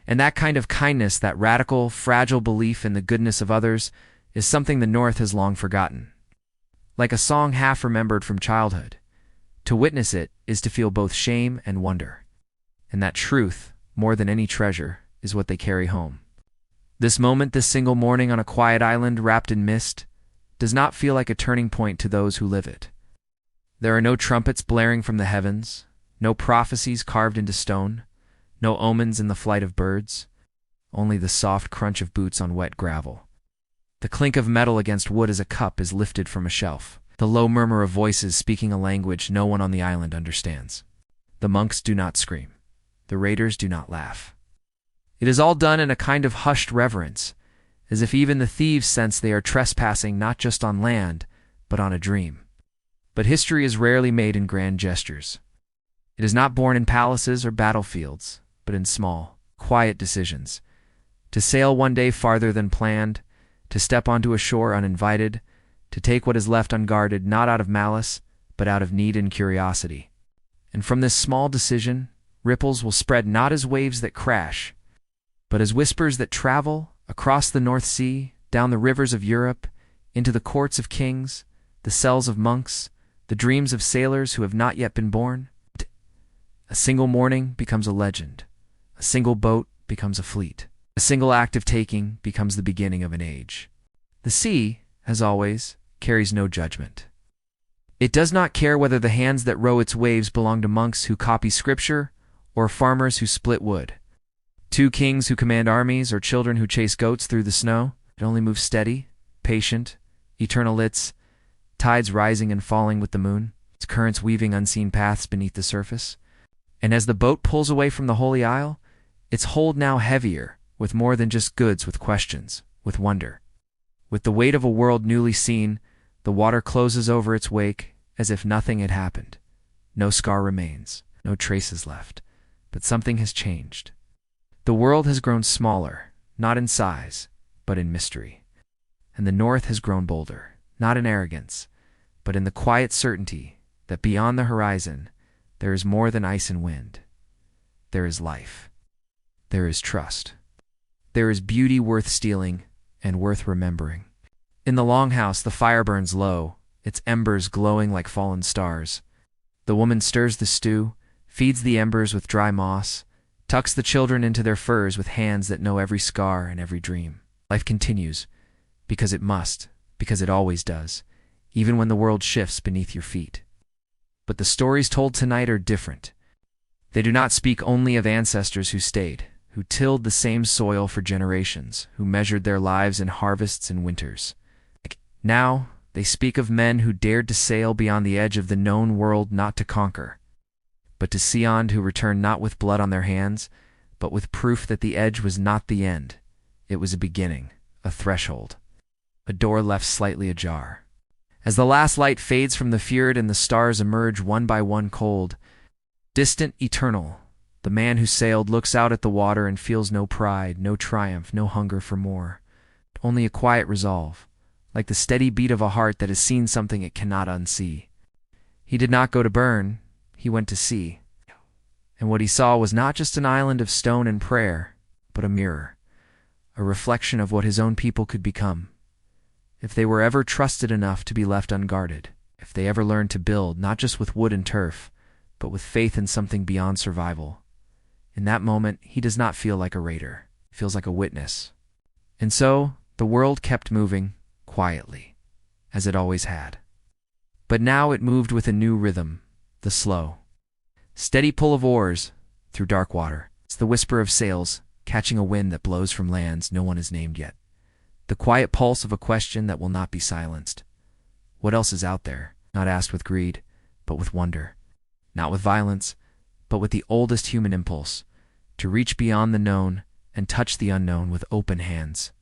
And that kind of kindness, that radical, fragile belief in the goodness of others, is something the North has long forgotten. Like a song half remembered from childhood, to witness it is to feel both shame and wonder. And that truth, more than any treasure, is what they carry home. This moment, this single morning on a quiet island wrapped in mist, does not feel like a turning point to those who live it. There are no trumpets blaring from the heavens, no prophecies carved into stone, no omens in the flight of birds, only the soft crunch of boots on wet gravel. The clink of metal against wood as a cup is lifted from a shelf, the low murmur of voices speaking a language no one on the island understands. The monks do not scream. The raiders do not laugh. It is all done in a kind of hushed reverence, as if even the thieves sense they are trespassing not just on land, but on a dream. But history is rarely made in grand gestures. It is not born in palaces or battlefields, but in small, quiet decisions. To sail one day farther than planned, to step onto a shore uninvited, to take what is left unguarded not out of malice, but out of need and curiosity. And from this small decision, ripples will spread not as waves that crash, but as whispers that travel across the North Sea, down the rivers of Europe, into the courts of kings, the cells of monks, the dreams of sailors who have not yet been born. A single morning becomes a legend. A single boat becomes a fleet. A single act of taking becomes the beginning of an age. The sea, as always, carries no judgment. It does not care whether the hands that row its waves belong to monks who copy scripture or farmers who split wood, 2 kings who command armies or children who chase goats through the snow. It only moves steady, patient, eternal, its tides rising and falling with the moon, its currents weaving unseen paths beneath the surface. And as the boat pulls away from the Holy Isle, its hold now heavier, with more than just goods, with questions, with wonder. With the weight of a world newly seen, the water closes over its wake as if nothing had happened. No scar remains, no traces left, but something has changed. The world has grown smaller, not in size, but in mystery. And the North has grown bolder, not in arrogance, but in the quiet certainty that beyond the horizon there is more than ice and wind. There is life. There is trust. There is beauty worth stealing and worth remembering. In the longhouse, the fire burns low, its embers glowing like fallen stars. The woman stirs the stew, feeds the embers with dry moss, tucks the children into their furs with hands that know every scar and every dream. Life continues, because it must, because it always does, even when the world shifts beneath your feet. But the stories told tonight are different. They do not speak only of ancestors who stayed, who tilled the same soil for generations, who measured their lives in harvests and winters. Now, they speak of men who dared to sail beyond the edge of the known world, not to conquer, but to see on, who returned not with blood on their hands, but with proof that the edge was not the end. It was a beginning, a threshold, a door left slightly ajar. As the last light fades from the fjord and the stars emerge one by one cold, distant, eternal, the man who sailed looks out at the water and feels no pride, no triumph, no hunger for more, only a quiet resolve, like the steady beat of a heart that has seen something it cannot unsee. He did not go to burn, he went to see. And what he saw was not just an island of stone and prayer, but a mirror, a reflection of what his own people could become, if they were ever trusted enough to be left unguarded, if they ever learned to build not just with wood and turf, but with faith in something beyond survival. In that moment, he does not feel like a raider, he feels like a witness. And so, the world kept moving, quietly, as it always had. But now it moved with a new rhythm, the slow, steady pull of oars through dark water. It's the whisper of sails catching a wind that blows from lands no one has named yet. The quiet pulse of a question that will not be silenced. What else is out there? Not asked with greed, but with wonder. Not with violence, but with the oldest human impulse, to reach beyond the known and touch the unknown with open hands.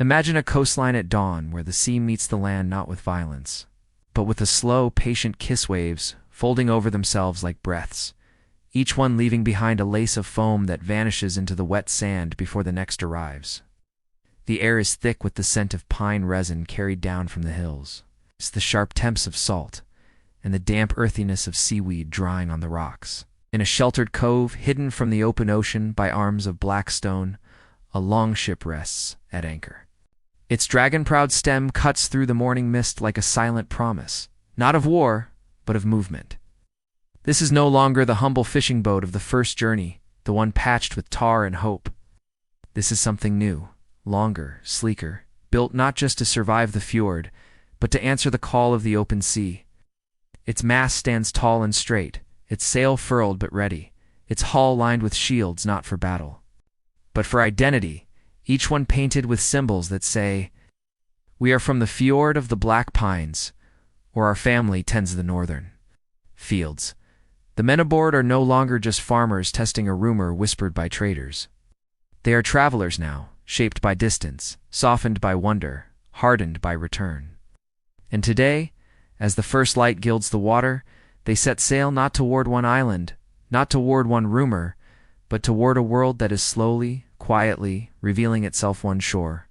Imagine a coastline at dawn where the sea meets the land not with violence, but with the slow, patient kiss waves folding over themselves like breaths, each one leaving behind a lace of foam that vanishes into the wet sand before the next arrives. The air is thick with the scent of pine resin carried down from the hills. It's the sharp temps of salt and the damp earthiness of seaweed drying on the rocks. In a sheltered cove hidden from the open ocean by arms of black stone, a longship rests at anchor. Its dragon-proud stem cuts through the morning mist like a silent promise, not of war, but of movement. This is no longer the humble fishing boat of the first journey, the one patched with tar and hope. This is something new, longer, sleeker, built not just to survive the fjord, but to answer the call of the open sea. Its mast stands tall and straight, its sail furled but ready, its hull lined with shields not for battle, but for identity, each one painted with symbols that say, "We are from the fjord of the black pines," or "Our family tends the northern fields." The men aboard are no longer just farmers testing a rumor whispered by traders. They are travelers now, shaped by distance, softened by wonder, hardened by return. And today, as the first light gilds the water, they set sail not toward one island, not toward one rumor, but toward a world that is slowly, quietly, revealing itself one shore,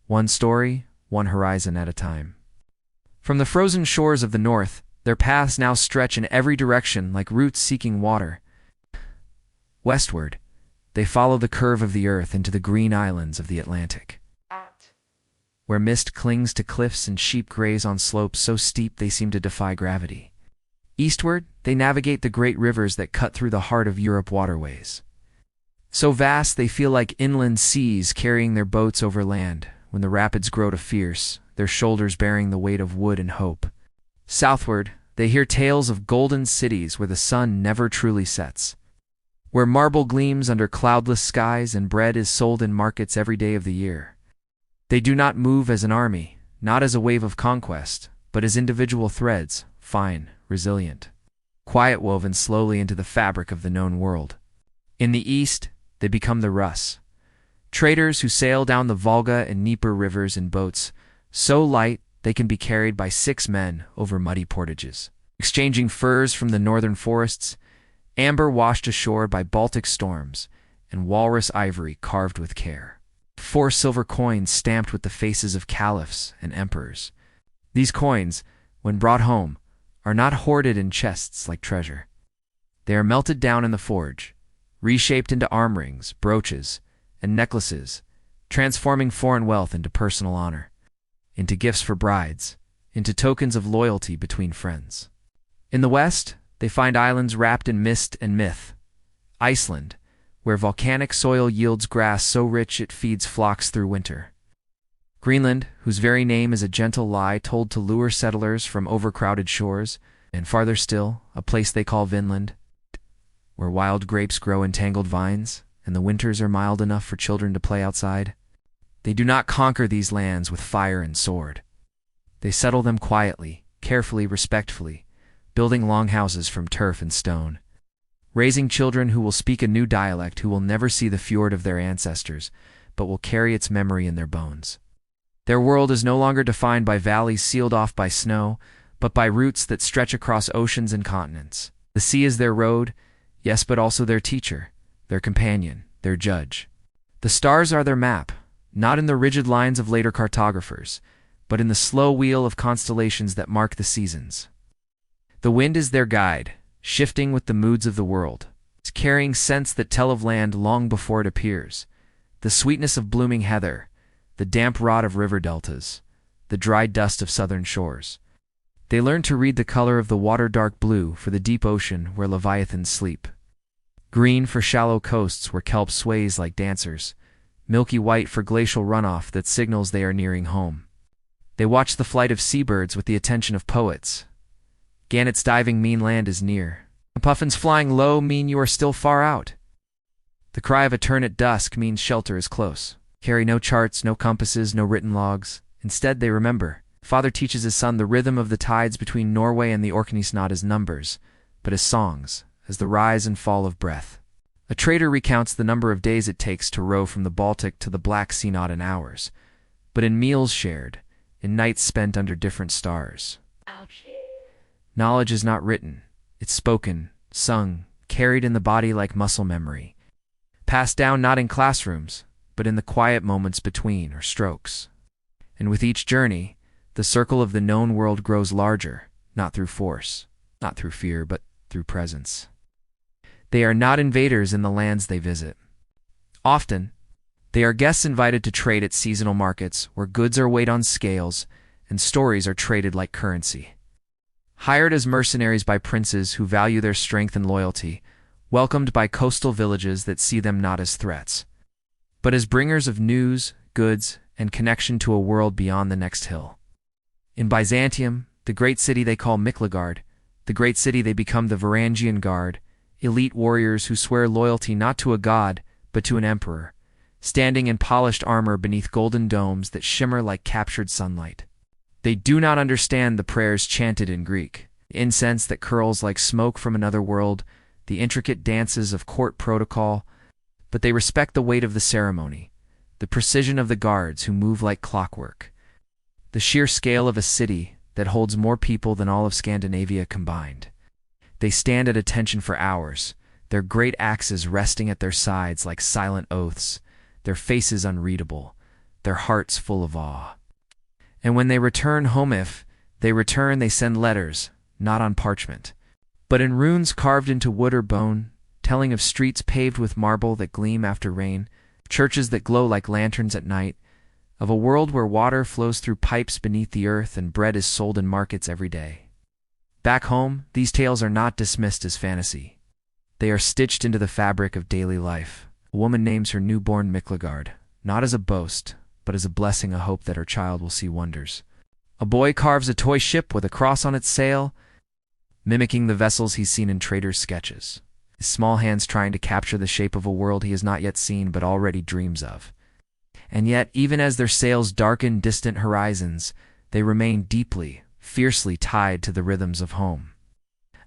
one story, one horizon at a time. From the frozen shores of the north, their paths now stretch in every direction like roots seeking water. Westward, they follow the curve of the earth into the green islands of the Atlantic, where mist clings to cliffs and sheep graze on slopes so steep they seem to defy gravity. Eastward, they navigate the great rivers that cut through the heart of Europe waterways. So vast they feel like inland seas carrying their boats over land, when the rapids grow to fierce, their shoulders bearing the weight of wood and hope. Southward, they hear tales of golden cities where the sun never truly sets, where marble gleams under cloudless skies and bread is sold in markets every day of the year. They do not move as an army, not as a wave of conquest, but as individual threads, fine, resilient, quiet, woven slowly into the fabric of the known world. In the east, they become the Rus, traders who sail down the Volga and Dnieper rivers in boats so light they can be carried by 6 men over muddy portages, exchanging furs from the northern forests, amber washed ashore by Baltic storms, and walrus ivory carved with care. 4 silver coins stamped with the faces of caliphs and emperors. These coins, when brought home, are not hoarded in chests like treasure. They are melted down in the forge, reshaped into arm rings, brooches, and necklaces, transforming foreign wealth into personal honor, into gifts for brides, into tokens of loyalty between friends. In the west, they find islands wrapped in mist and myth. Iceland, where volcanic soil yields grass so rich it feeds flocks through winter. Greenland, whose very name is a gentle lie told to lure settlers from overcrowded shores, and farther still, a place they call Vinland, where wild grapes grow in tangled vines, and the winters are mild enough for children to play outside. They do not conquer these lands with fire and sword. They settle them quietly, carefully, respectfully, building longhouses from turf and stone, raising children who will speak a new dialect, who will never see the fjord of their ancestors, but will carry its memory in their bones. Their world is no longer defined by valleys sealed off by snow, but by roots that stretch across oceans and continents. The sea is their road, yes, but also their teacher, their companion, their judge. The stars are their map, not in the rigid lines of later cartographers, but in the slow wheel of constellations that mark the seasons. The wind is their guide, shifting with the moods of the world, carrying scents that tell of land long before it appears, the sweetness of blooming heather, the damp rot of river deltas, the dry dust of southern shores. They learn to read the color of the water dark blue for the deep ocean where leviathans sleep, green for shallow coasts where kelp sways like dancers, milky white for glacial runoff that signals they are nearing home. They watch the flight of seabirds with the attention of poets. Gannets diving mean land is near. Puffins flying low mean you are still far out. The cry of a tern at dusk means shelter is close. Carry no charts, no compasses, no written logs. Instead, they remember. Father teaches his son the rhythm of the tides between Norway and the Orkneys not as numbers, but as songs, as the rise and fall of breath. A trader recounts the number of days it takes to row from the Baltic to the Black Sea not in hours, but in meals shared, in nights spent under different stars. Ouch. Knowledge is not written, it's spoken, sung, carried in the body like muscle memory, passed down not in classrooms, but in the quiet moments between or strokes. And with each journey, the circle of the known world grows larger, not through force, not through fear, but through presence. They are not invaders in the lands they visit. Often, they are guests invited to trade at seasonal markets where goods are weighed on scales and stories are traded like currency. Hired as mercenaries by princes who value their strength and loyalty, welcomed by coastal villages that see them not as threats, but as bringers of news, goods, and connection to a world beyond the next hill. In Byzantium, the great city they call Miklagard, the great city they become the Varangian Guard, elite warriors who swear loyalty not to a god, but to an emperor, standing in polished armor beneath golden domes that shimmer like captured sunlight. They do not understand the prayers chanted in Greek, the incense that curls like smoke from another world, the intricate dances of court protocol, but they respect the weight of the ceremony, the precision of the guards who move like clockwork, the sheer scale of a city that holds more people than all of Scandinavia combined. They stand at attention for hours, their great axes resting at their sides like silent oaths, their faces unreadable, their hearts full of awe. And when they return home, if they return, they send letters, not on parchment, but in runes carved into wood or bone, telling of streets paved with marble that gleam after rain, churches that glow like lanterns at night, of a world where water flows through pipes beneath the earth and bread is sold in markets every day. Back home, these tales are not dismissed as fantasy. They are stitched into the fabric of daily life. A woman names her newborn Miklagard, not as a boast, but as a blessing, a hope that her child will see wonders. A boy carves a toy ship with a cross on its sail, mimicking the vessels he's seen in traders' sketches, his small hands trying to capture the shape of a world he has not yet seen but already dreams of. And yet, even as their sails darken distant horizons, they remain deeply, fiercely tied to the rhythms of home.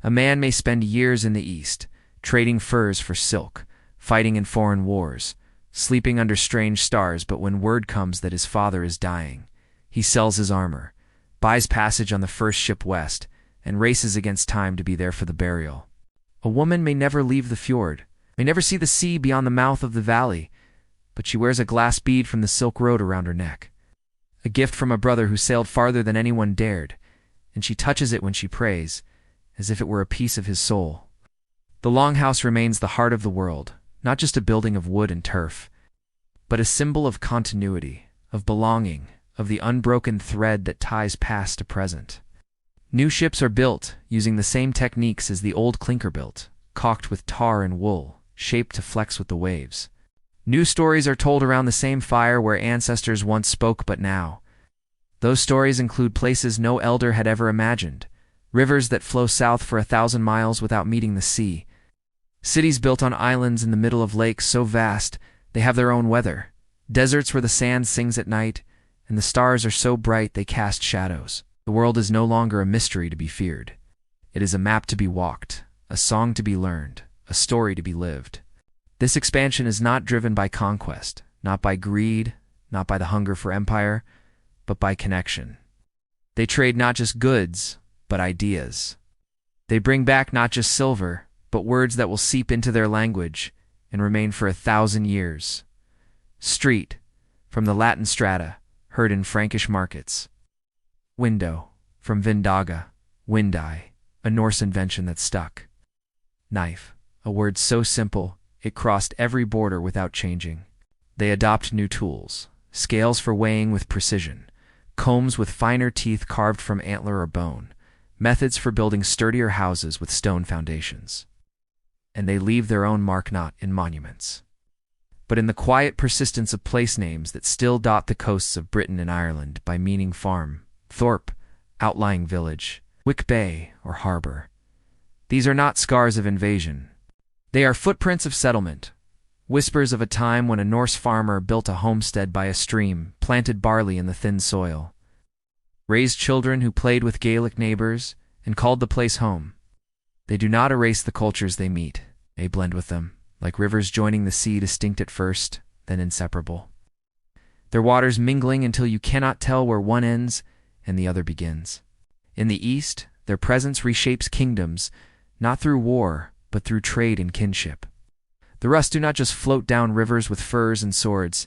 A man may spend years in the East, trading furs for silk, fighting in foreign wars, sleeping under strange stars, but when word comes that his father is dying, he sells his armor, buys passage on the first ship west, and races against time to be there for the burial. A woman may never leave the fjord, may never see the sea beyond the mouth of the valley, but she wears a glass bead from the Silk Road around her neck, a gift from a brother who sailed farther than anyone dared, and she touches it when she prays, as if it were a piece of his soul. The longhouse remains the heart of the world, not just a building of wood and turf, but a symbol of continuity, of belonging, of the unbroken thread that ties past to present. New ships are built using the same techniques as the old clinker built, caulked with tar and wool, shaped to flex with the waves. New stories are told around the same fire where ancestors once spoke, but now. Those stories include places no elder had ever imagined, rivers that flow south for 1,000 miles without meeting the sea, cities built on islands in the middle of lakes so vast they have their own weather, deserts where the sand sings at night, and the stars are so bright they cast shadows. The world is no longer a mystery to be feared. It is a map to be walked, a song to be learned, a story to be lived. This expansion is not driven by conquest, not by greed, not by the hunger for empire, but by connection. They trade not just goods, but ideas. They bring back not just silver, but words that will seep into their language and remain for 1,000 years. Street, from the Latin strata, heard in Frankish markets. Window, from Vindaga, windeye, a Norse invention that stuck. Knife, a word so simple, it crossed every border without changing. They adopt new tools, scales for weighing with precision, combs with finer teeth carved from antler or bone, methods for building sturdier houses with stone foundations. And they leave their own mark not in monuments, but in the quiet persistence of place names that still dot the coasts of Britain and Ireland by meaning farm, thorpe, outlying village, Wick Bay, or harbor. These are not scars of invasion. They are footprints of settlement, whispers of a time when a Norse farmer built a homestead by a stream, planted barley in the thin soil, raised children who played with Gaelic neighbors, and called the place home. They do not erase the cultures they meet. They blend with them, like rivers joining the sea, distinct at first, then inseparable. Their waters mingling until you cannot tell where one ends and the other begins. In the east, their presence reshapes kingdoms, not through war, but through trade and kinship. The Rus do not just float down rivers with furs and swords.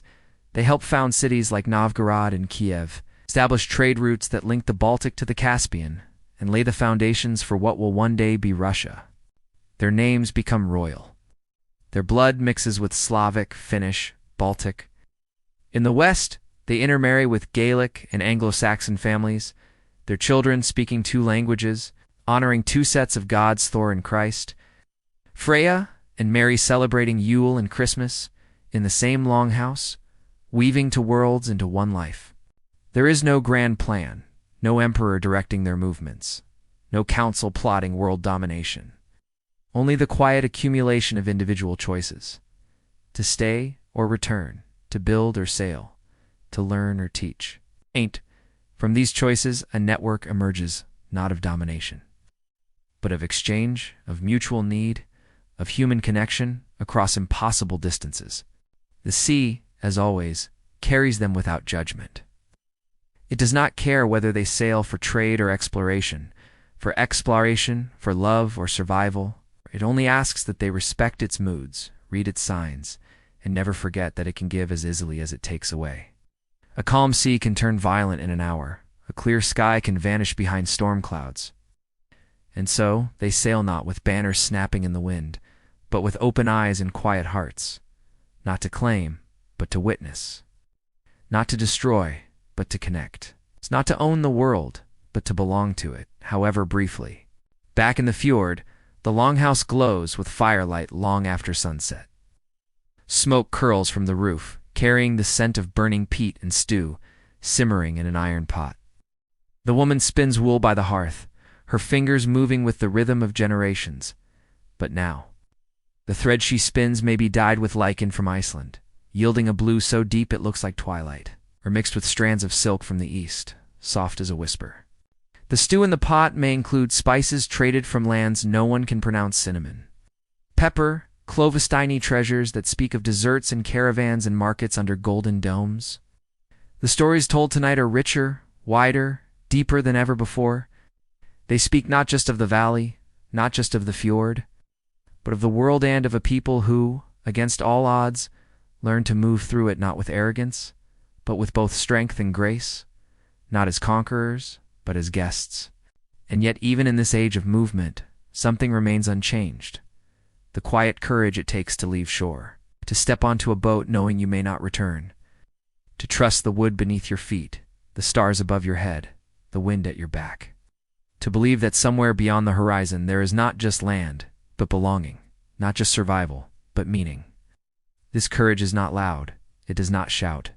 They help found cities like Novgorod and Kiev, establish trade routes that link the Baltic to the Caspian, and lay the foundations for what will one day be Russia. Their names become royal. Their blood mixes with Slavic, Finnish, Baltic. In the west, they intermarry with Gaelic and Anglo-Saxon families, their children speaking 2 languages, honoring 2 sets of gods, Thor and Christ. Freya and Mary celebrating Yule and Christmas in the same longhouse, weaving 2 worlds into one life. There is no grand plan, no emperor directing their movements, no council plotting world domination. Only the quiet accumulation of individual choices. To stay or return, to build or sail, to learn or teach. From these choices, a network emerges, not of domination, but of exchange, of mutual need, of human connection across impossible distances. The sea, as always, carries them without judgment. It does not care whether they sail for trade or exploration, for love or survival. It only asks that they respect its moods, read its signs, and never forget that it can give as easily as it takes away. A calm sea can turn violent in an hour. A clear sky can vanish behind storm clouds. And so they sail not with banners snapping in the wind, but with open eyes and quiet hearts, not to claim, but to witness, not to destroy, but to connect. It's not to own the world, but to belong to it, however briefly. Back in the fjord, the longhouse glows with firelight long after sunset. Smoke curls from the roof, carrying the scent of burning peat and stew, simmering in an iron pot. The woman spins wool by the hearth, her fingers moving with the rhythm of generations. But now, the thread she spins may be dyed with lichen from Iceland, yielding a blue so deep it looks like twilight, or mixed with strands of silk from the east, soft as a whisper. The stew in the pot may include spices traded from lands no one can pronounce: cinnamon, pepper, clandestine treasures that speak of deserts and caravans and markets under golden domes. The stories told tonight are richer, wider, deeper than ever before. They speak not just of the valley, not just of the fjord, but of the world and of a people who, against all odds, learned to move through it not with arrogance, but with both strength and grace, not as conquerors, but as guests. And yet even in this age of movement, something remains unchanged: the quiet courage it takes to leave shore, to step onto a boat knowing you may not return, to trust the wood beneath your feet, the stars above your head, the wind at your back, to believe that somewhere beyond the horizon there is not just land, but belonging, not just survival, but meaning. This courage is not loud, it does not shout.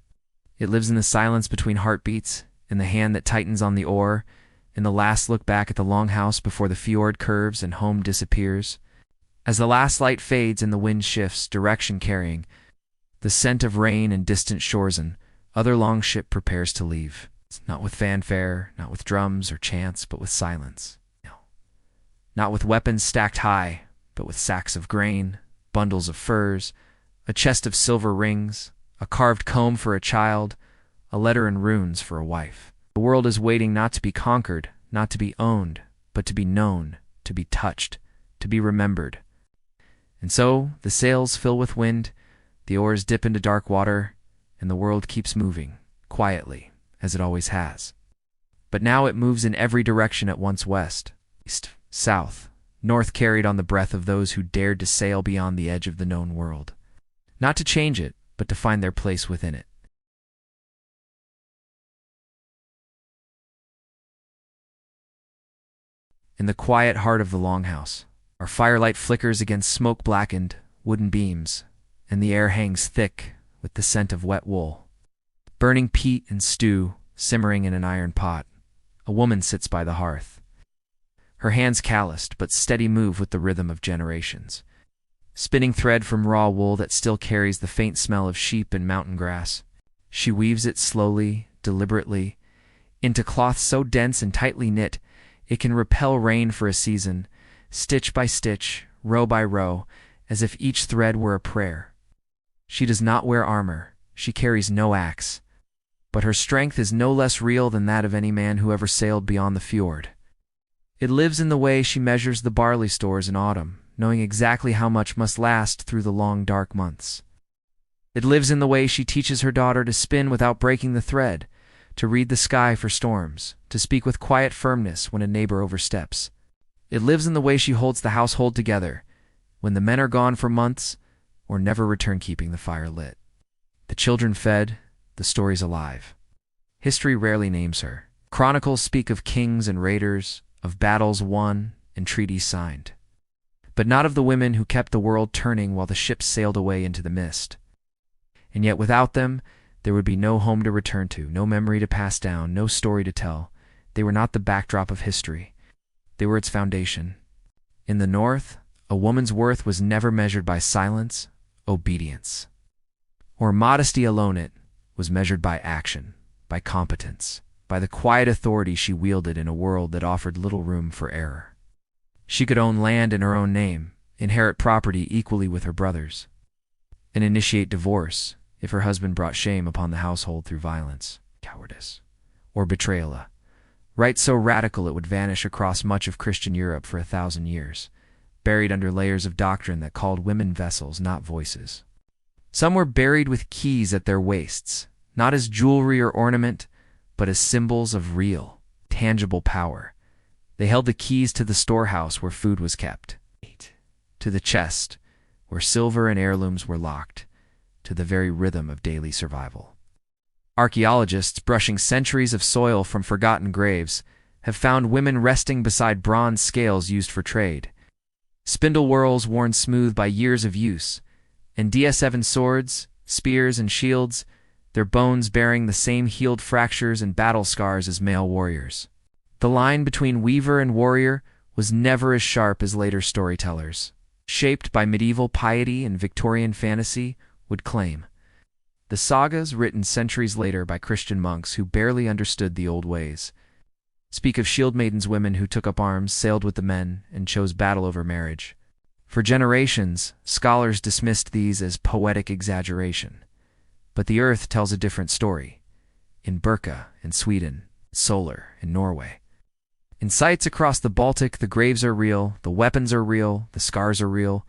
It lives in the silence between heartbeats, in the hand that tightens on the oar, in the last look back at the longhouse before the fjord curves and home disappears. As the last light fades and the wind shifts, direction carrying the scent of rain and distant shores, and other longship prepares to leave. Not with fanfare, not with drums or chants, but with silence. No. Not with weapons stacked high, but with sacks of grain, bundles of furs, a chest of silver rings, a carved comb for a child, a letter in runes for a wife. The world is waiting not to be conquered, not to be owned, but to be known, to be touched, to be remembered. And so the sails fill with wind, the oars dip into dark water, and the world keeps moving, quietly, as it always has. But now it moves in every direction at once: west, east, south, north, carried on the breath of those who dared to sail beyond the edge of the known world. Not to change it, but to find their place within it. In the quiet heart of the longhouse, our firelight flickers against smoke-blackened wooden beams, and the air hangs thick with the scent of wet wool. Burning peat and stew, simmering in an iron pot. A woman sits by the hearth. Her hands calloused, but steady move with the rhythm of generations. Spinning thread from raw wool that still carries the faint smell of sheep and mountain grass. She weaves it slowly, deliberately, into cloth so dense and tightly knit it can repel rain for a season, stitch by stitch, row by row, as if each thread were a prayer. She does not wear armor, she carries no axe, but her strength is no less real than that of any man who ever sailed beyond the fjord. It lives in the way she measures the barley stores in autumn, knowing exactly how much must last through the long dark months. It lives in the way she teaches her daughter to spin without breaking the thread, to read the sky for storms, to speak with quiet firmness when a neighbor oversteps. It lives in the way she holds the household together, when the men are gone for months or never return, keeping the fire lit. The children fed, the stories alive. History rarely names her. Chronicles speak of kings and raiders, of battles won and treaties signed, but not of the women who kept the world turning while the ships sailed away into the mist. And yet without them, there would be no home to return to, no memory to pass down, no story to tell. They were not the backdrop of history. They were its foundation. In the North, a woman's worth was never measured by silence, obedience, or modesty alone. It was measured by action, by competence, by the quiet authority she wielded in a world that offered little room for error. She could own land in her own name, inherit property equally with her brothers, and initiate divorce if her husband brought shame upon the household through violence, cowardice, or betrayal. Right so radical it would vanish across much of Christian Europe for 1,000 years, buried under layers of doctrine that called women vessels, not voices. Some were buried with keys at their waists, not as jewelry or ornament, but as symbols of real, tangible power. They held the keys to the storehouse where food was kept, to the chest where silver and heirlooms were locked, to the very rhythm of daily survival. Archaeologists, brushing centuries of soil from forgotten graves, have found women resting beside bronze scales used for trade, spindle whorls worn smooth by years of use, and DS7 swords, spears, and shields, their bones bearing the same healed fractures and battle scars as male warriors. The line between weaver and warrior was never as sharp as later storytellers, shaped by medieval piety and Victorian fantasy, would claim. The sagas, written centuries later by Christian monks who barely understood the old ways, speak of shield maidens, women who took up arms, sailed with the men, and chose battle over marriage. For generations, scholars dismissed these as poetic exaggeration. But the earth tells a different story. In Burka, in Sweden, Solar, in Norway. In sites across the Baltic, the graves are real, the weapons are real, the scars are real.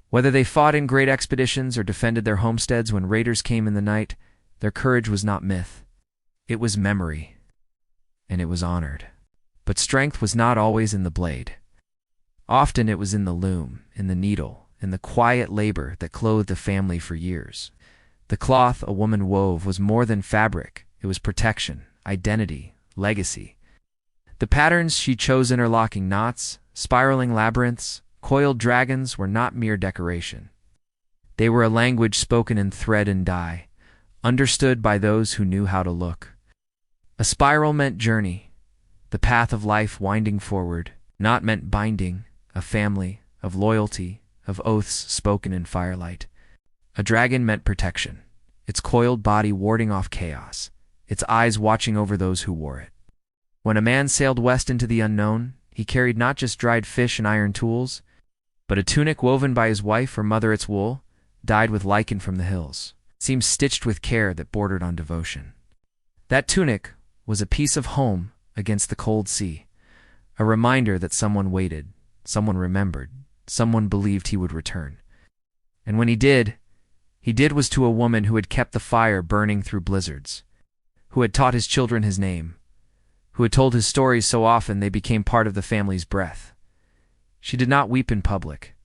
Whether they fought in great expeditions or defended their homesteads when raiders came in the night, their courage was not myth. It was memory, and it was honored. But strength was not always in the blade. Often it was in the loom, in the needle, in the quiet labor that clothed a family for years. The cloth a woman wove was more than fabric. It was protection, identity, legacy. The patterns she chose, interlocking knots, spiraling labyrinths, coiled dragons, were not mere decoration. They were a language spoken in thread and dye, understood by those who knew how to look. A spiral meant journey, the path of life winding forward. Knot meant binding, a family, of loyalty, of oaths spoken in firelight. A dragon meant protection, its coiled body warding off chaos, its eyes watching over those who wore it. When a man sailed west into the unknown, he carried not just dried fish and iron tools, but a tunic woven by his wife or mother, its wool, dyed with lichen from the hills, seemed stitched with care that bordered on devotion. That tunic was a piece of home against the cold sea, a reminder that someone waited, someone remembered, someone believed he would return. And when he did was to a woman who had kept the fire burning through blizzards, who had taught his children his name, who had told his stories so often they became part of the family's breath. She did not weep in public.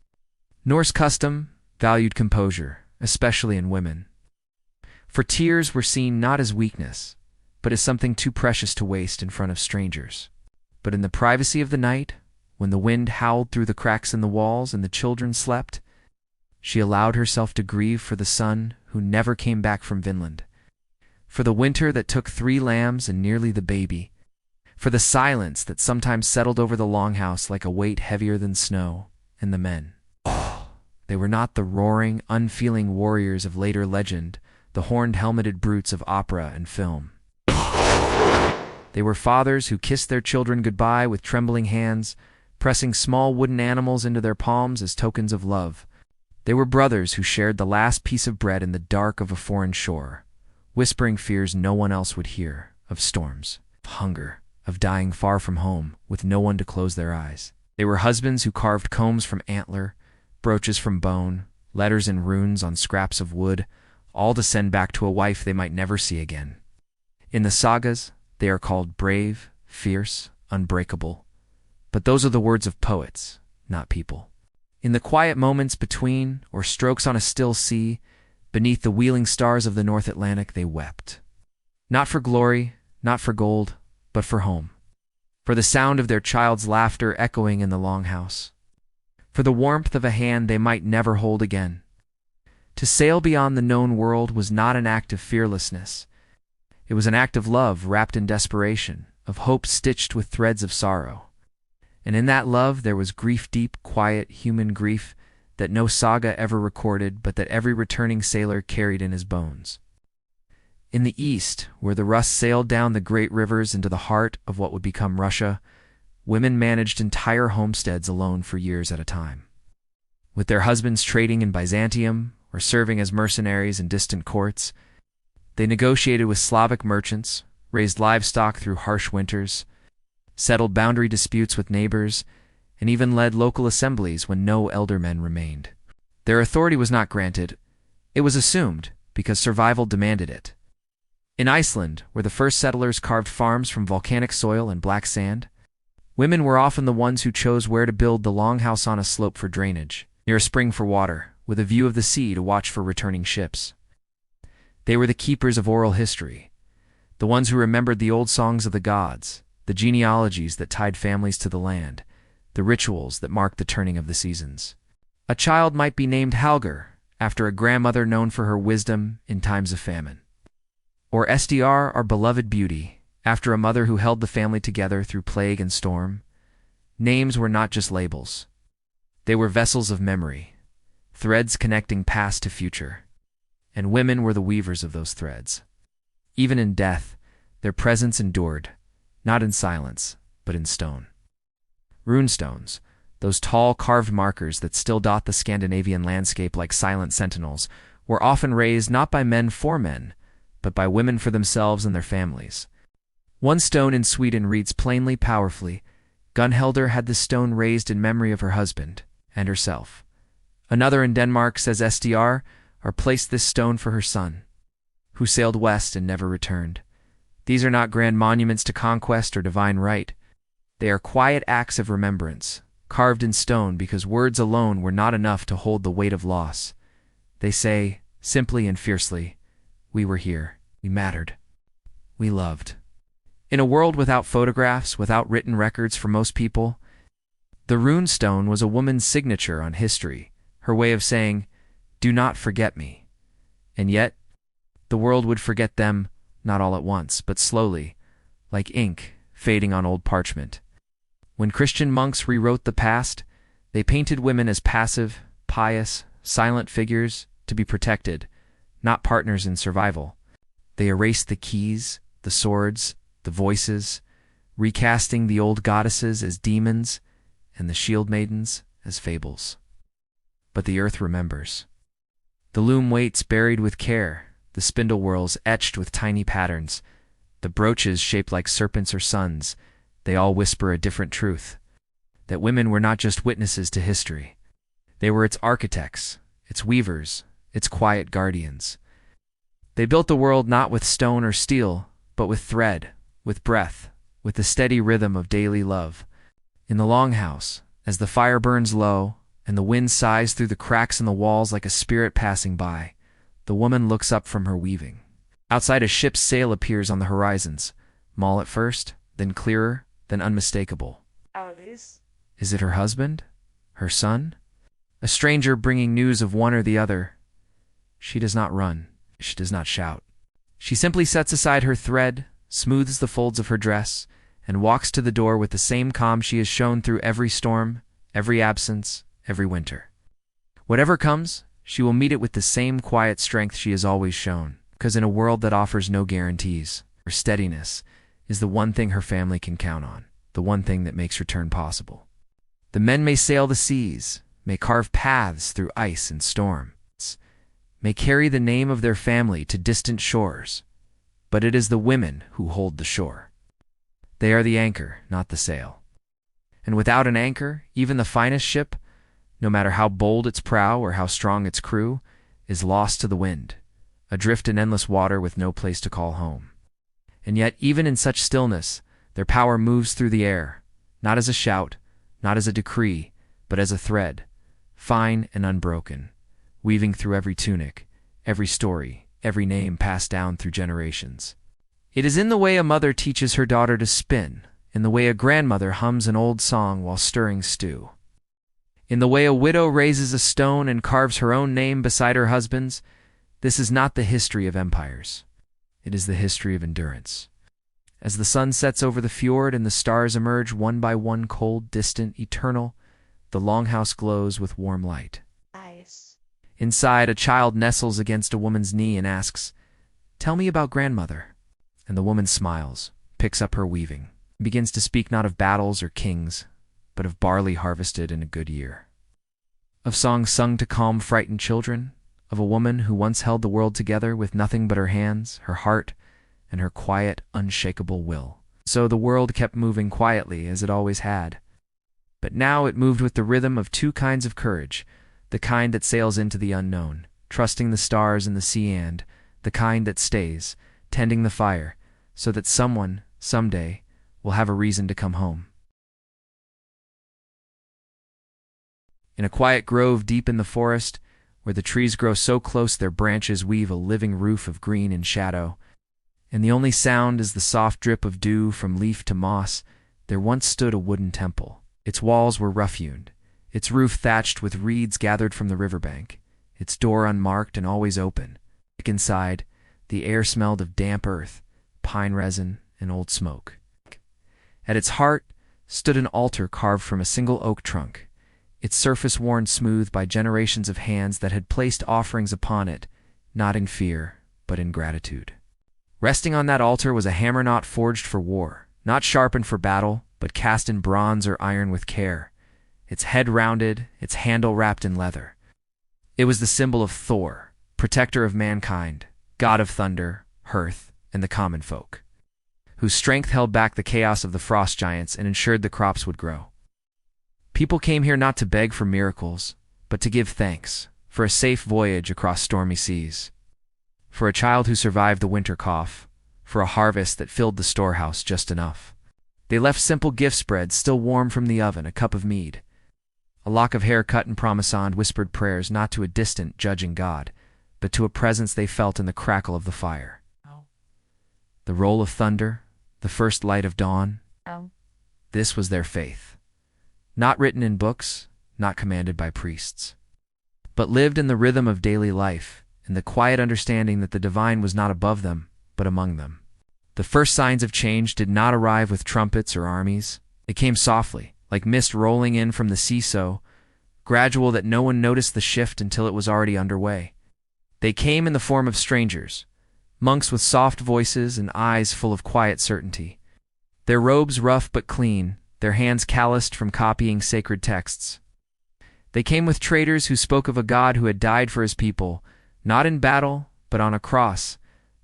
Norse custom valued composure, especially in women. For tears were seen not as weakness, but as something too precious to waste in front of strangers. But in the privacy of the night, when the wind howled through the cracks in the walls and the children slept, she allowed herself to grieve for the son who never came back from Vinland, for the winter that took 3 lambs and nearly the baby, for the silence that sometimes settled over the longhouse like a weight heavier than snow, and the men. Oh, they were not the roaring, unfeeling warriors of later legend, the horned helmeted brutes of opera and film. They were fathers who kissed their children goodbye with trembling hands, pressing small wooden animals into their palms as tokens of love. They were brothers who shared the last piece of bread in the dark of a foreign shore, whispering fears no one else would hear, of storms, of hunger, of dying far from home, with no one to close their eyes. They were husbands who carved combs from antler, brooches from bone, letters and runes on scraps of wood, all to send back to a wife they might never see again. In the sagas, they are called brave, fierce, unbreakable. But those are the words of poets, not people. In the quiet moments between, or strokes on a still sea, beneath the wheeling stars of the North Atlantic, they wept. Not for glory, not for gold, but for home. For the sound of their child's laughter echoing in the longhouse. For the warmth of a hand they might never hold again. To sail beyond the known world was not an act of fearlessness. It was an act of love wrapped in desperation, of hope stitched with threads of sorrow. And in that love there was grief-deep, quiet, human grief that no saga ever recorded, but that every returning sailor carried in his bones. In the east, where the Rus sailed down the great rivers into the heart of what would become Russia, women managed entire homesteads alone for years at a time. With their husbands trading in Byzantium or serving as mercenaries in distant courts, they negotiated with Slavic merchants, raised livestock through harsh winters, settled boundary disputes with neighbors, and even led local assemblies when no elder men remained. Their authority was not granted, it was assumed because survival demanded it. In Iceland, where the first settlers carved farms from volcanic soil and black sand, women were often the ones who chose where to build the longhouse on a slope for drainage, near a spring for water, with a view of the sea to watch for returning ships. They were the keepers of oral history, the ones who remembered the old songs of the gods, the genealogies that tied families to the land, the rituals that marked the turning of the seasons. A child might be named Halger, after a grandmother known for her wisdom in times of famine. Or SDR, our beloved beauty, after a mother who held the family together through plague and storm. Names were not just labels. They were vessels of memory, threads connecting past to future. And women were the weavers of those threads. Even in death, their presence endured, not in silence, but in stone. Runestones, those tall carved markers that still dot the Scandinavian landscape like silent sentinels, were often raised not by men for men, but by women for themselves and their families. One stone in Sweden reads plainly, powerfully, Gunhildur had this stone raised in memory of her husband and herself. Another in Denmark says SDR, or placed this stone for her son, who sailed west and never returned. These are not grand monuments to conquest or divine right. They are quiet acts of remembrance, carved in stone because words alone were not enough to hold the weight of loss. They say, simply and fiercely, we were here, we mattered, we loved. In a world without photographs, without written records for most people, the rune stone was a woman's signature on history, her way of saying, do not forget me. And yet, the world would forget them, not all at once, but slowly, like ink fading on old parchment. When Christian monks rewrote the past, they painted women as passive, pious, silent figures to be protected, not partners in survival. They erased the keys, the swords, the voices, recasting the old goddesses as demons and the shield maidens as fables. But the earth remembers. The loom weights buried with care, the spindle whorls etched with tiny patterns, the brooches shaped like serpents or suns, they all whisper a different truth, that women were not just witnesses to history. They were its architects, its weavers, its quiet guardians. They built the world not with stone or steel, but with thread, with breath, with the steady rhythm of daily love. In the longhouse, as the fire burns low, and the wind sighs through the cracks in the walls like a spirit passing by, the woman looks up from her weaving. Outside, a ship's sail appears on the horizons, small at first, then clearer, then unmistakable. Is it her husband? Her son? A stranger bringing news of one or the other? She does not run. She does not shout. She simply sets aside her thread, smooths the folds of her dress, and walks to the door with the same calm she has shown through every storm, every absence, every winter. Whatever comes, she will meet it with the same quiet strength she has always shown, because in a world that offers no guarantees, her steadiness is the one thing her family can count on, the one thing that makes return possible. The men may sail the seas, may carve paths through ice and storms, may carry the name of their family to distant shores, but it is the women who hold the shore. They are the anchor, not the sail. And without an anchor, even the finest ship, no matter how bold its prow or how strong its crew, is lost to the wind, adrift in endless water with no place to call home. And yet, even in such stillness, their power moves through the air, not as a shout, not as a decree, but as a thread, fine and unbroken, weaving through every tunic, every story, every name passed down through generations. It is in the way a mother teaches her daughter to spin, in the way a grandmother hums an old song while stirring stew, in the way a widow raises a stone and carves her own name beside her husband's. This is not the history of empires. It is the history of endurance. As the sun sets over the fjord and the stars emerge one by one, cold, distant, eternal, the longhouse glows with warm light. Nice. Inside, a child nestles against a woman's knee and asks, "Tell me about grandmother." And the woman smiles, picks up her weaving, and begins to speak not of battles or kings, but of barley harvested in a good year. Of songs sung to calm frightened children, of a woman who once held the world together with nothing but her hands, her heart, and her quiet, unshakable will. So the world kept moving quietly, as it always had. But now it moved with the rhythm of two kinds of courage, the kind that sails into the unknown, trusting the stars and the sea, and the kind that stays, tending the fire, so that someone, someday, will have a reason to come home. In a quiet grove deep in the forest, where the trees grow so close their branches weave a living roof of green and shadow, and the only sound is the soft drip of dew from leaf to moss, there once stood a wooden temple. Its walls were rough-hewn, its roof thatched with reeds gathered from the riverbank, its door unmarked and always open. Inside, the air smelled of damp earth, pine resin, and old smoke. At its heart stood an altar carved from a single oak trunk, its surface worn smooth by generations of hands that had placed offerings upon it, not in fear, but in gratitude. Resting on that altar was a hammer not forged for war, not sharpened for battle, but cast in bronze or iron with care, its head rounded, its handle wrapped in leather. It was the symbol of Thor, protector of mankind, god of thunder, hearth, and the common folk, whose strength held back the chaos of the frost giants and ensured the crops would grow. People came here not to beg for miracles, but to give thanks for a safe voyage across stormy seas, for a child who survived the winter cough, for a harvest that filled the storehouse just enough. They left simple gift spreads still warm from the oven, a cup of mead, a lock of hair cut in promisand whispered prayers not to a distant, judging God, but to a presence they felt in the crackle of the fire. The roll of thunder, the first light of dawn. This was their faith. Not written in books, not commanded by priests, but lived in the rhythm of daily life, in the quiet understanding that the divine was not above them, but among them. The first signs of change did not arrive with trumpets or armies. They came softly, like mist rolling in from the sea, so gradual that no one noticed the shift until it was already underway. They came in the form of strangers, monks with soft voices and eyes full of quiet certainty, their robes rough but clean, their hands calloused from copying sacred texts. They came with traders who spoke of a God who had died for his people, not in battle, but on a cross,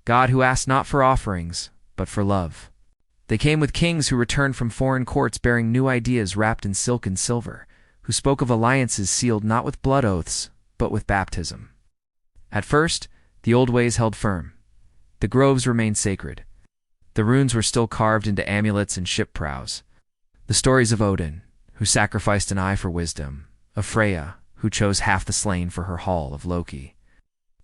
God who asked not for offerings, but for love. They came with kings who returned from foreign courts bearing new ideas wrapped in silk and silver, who spoke of alliances sealed not with blood oaths, but with baptism. At first, the old ways held firm. The groves remained sacred. The runes were still carved into amulets and ship prows. The stories of Odin, who sacrificed an eye for wisdom, of Freya, who chose half the slain for her haul, of Loki,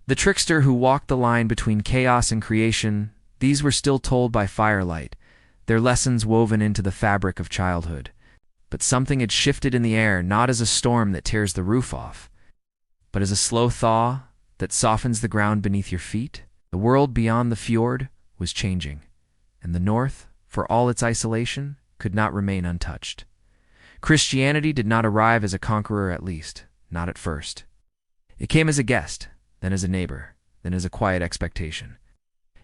the trickster who walked the line between chaos and creation, these were still told by firelight, their lessons woven into the fabric of childhood. But something had shifted in the air, not as a storm that tears the roof off, but as a slow thaw that softens the ground beneath your feet. The world beyond the fjord was changing, and the north, for all its isolation, could not remain untouched. Christianity did not arrive as a conqueror, at least, not at first. It came as a guest, then as a neighbor, then as a quiet expectation.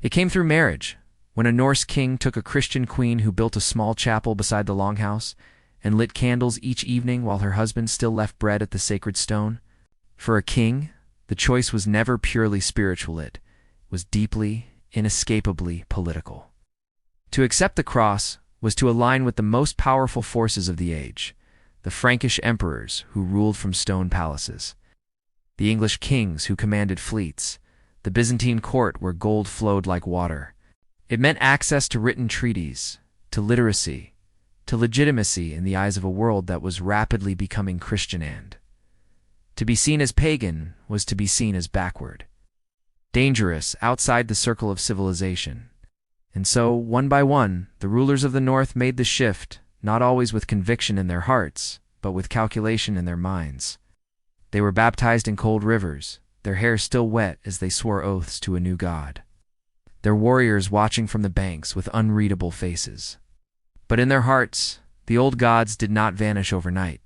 It came through marriage, when a Norse king took a Christian queen who built a small chapel beside the longhouse and lit candles each evening while her husband still left bread at the sacred stone. For a king, the choice was never purely spiritual, it was deeply, inescapably political. To accept the cross was to align with the most powerful forces of the age, the Frankish emperors who ruled from stone palaces, the English kings who commanded fleets, the Byzantine court where gold flowed like water. It meant access to written treaties, to literacy, to legitimacy in the eyes of a world that was rapidly becoming Christian, and to be seen as pagan was to be seen as backward, dangerous, outside the circle of civilization. And so, one by one, the rulers of the North made the shift, not always with conviction in their hearts, but with calculation in their minds. They were baptized in cold rivers, their hair still wet as they swore oaths to a new god, their warriors watching from the banks with unreadable faces. But in their hearts, the old gods did not vanish overnight.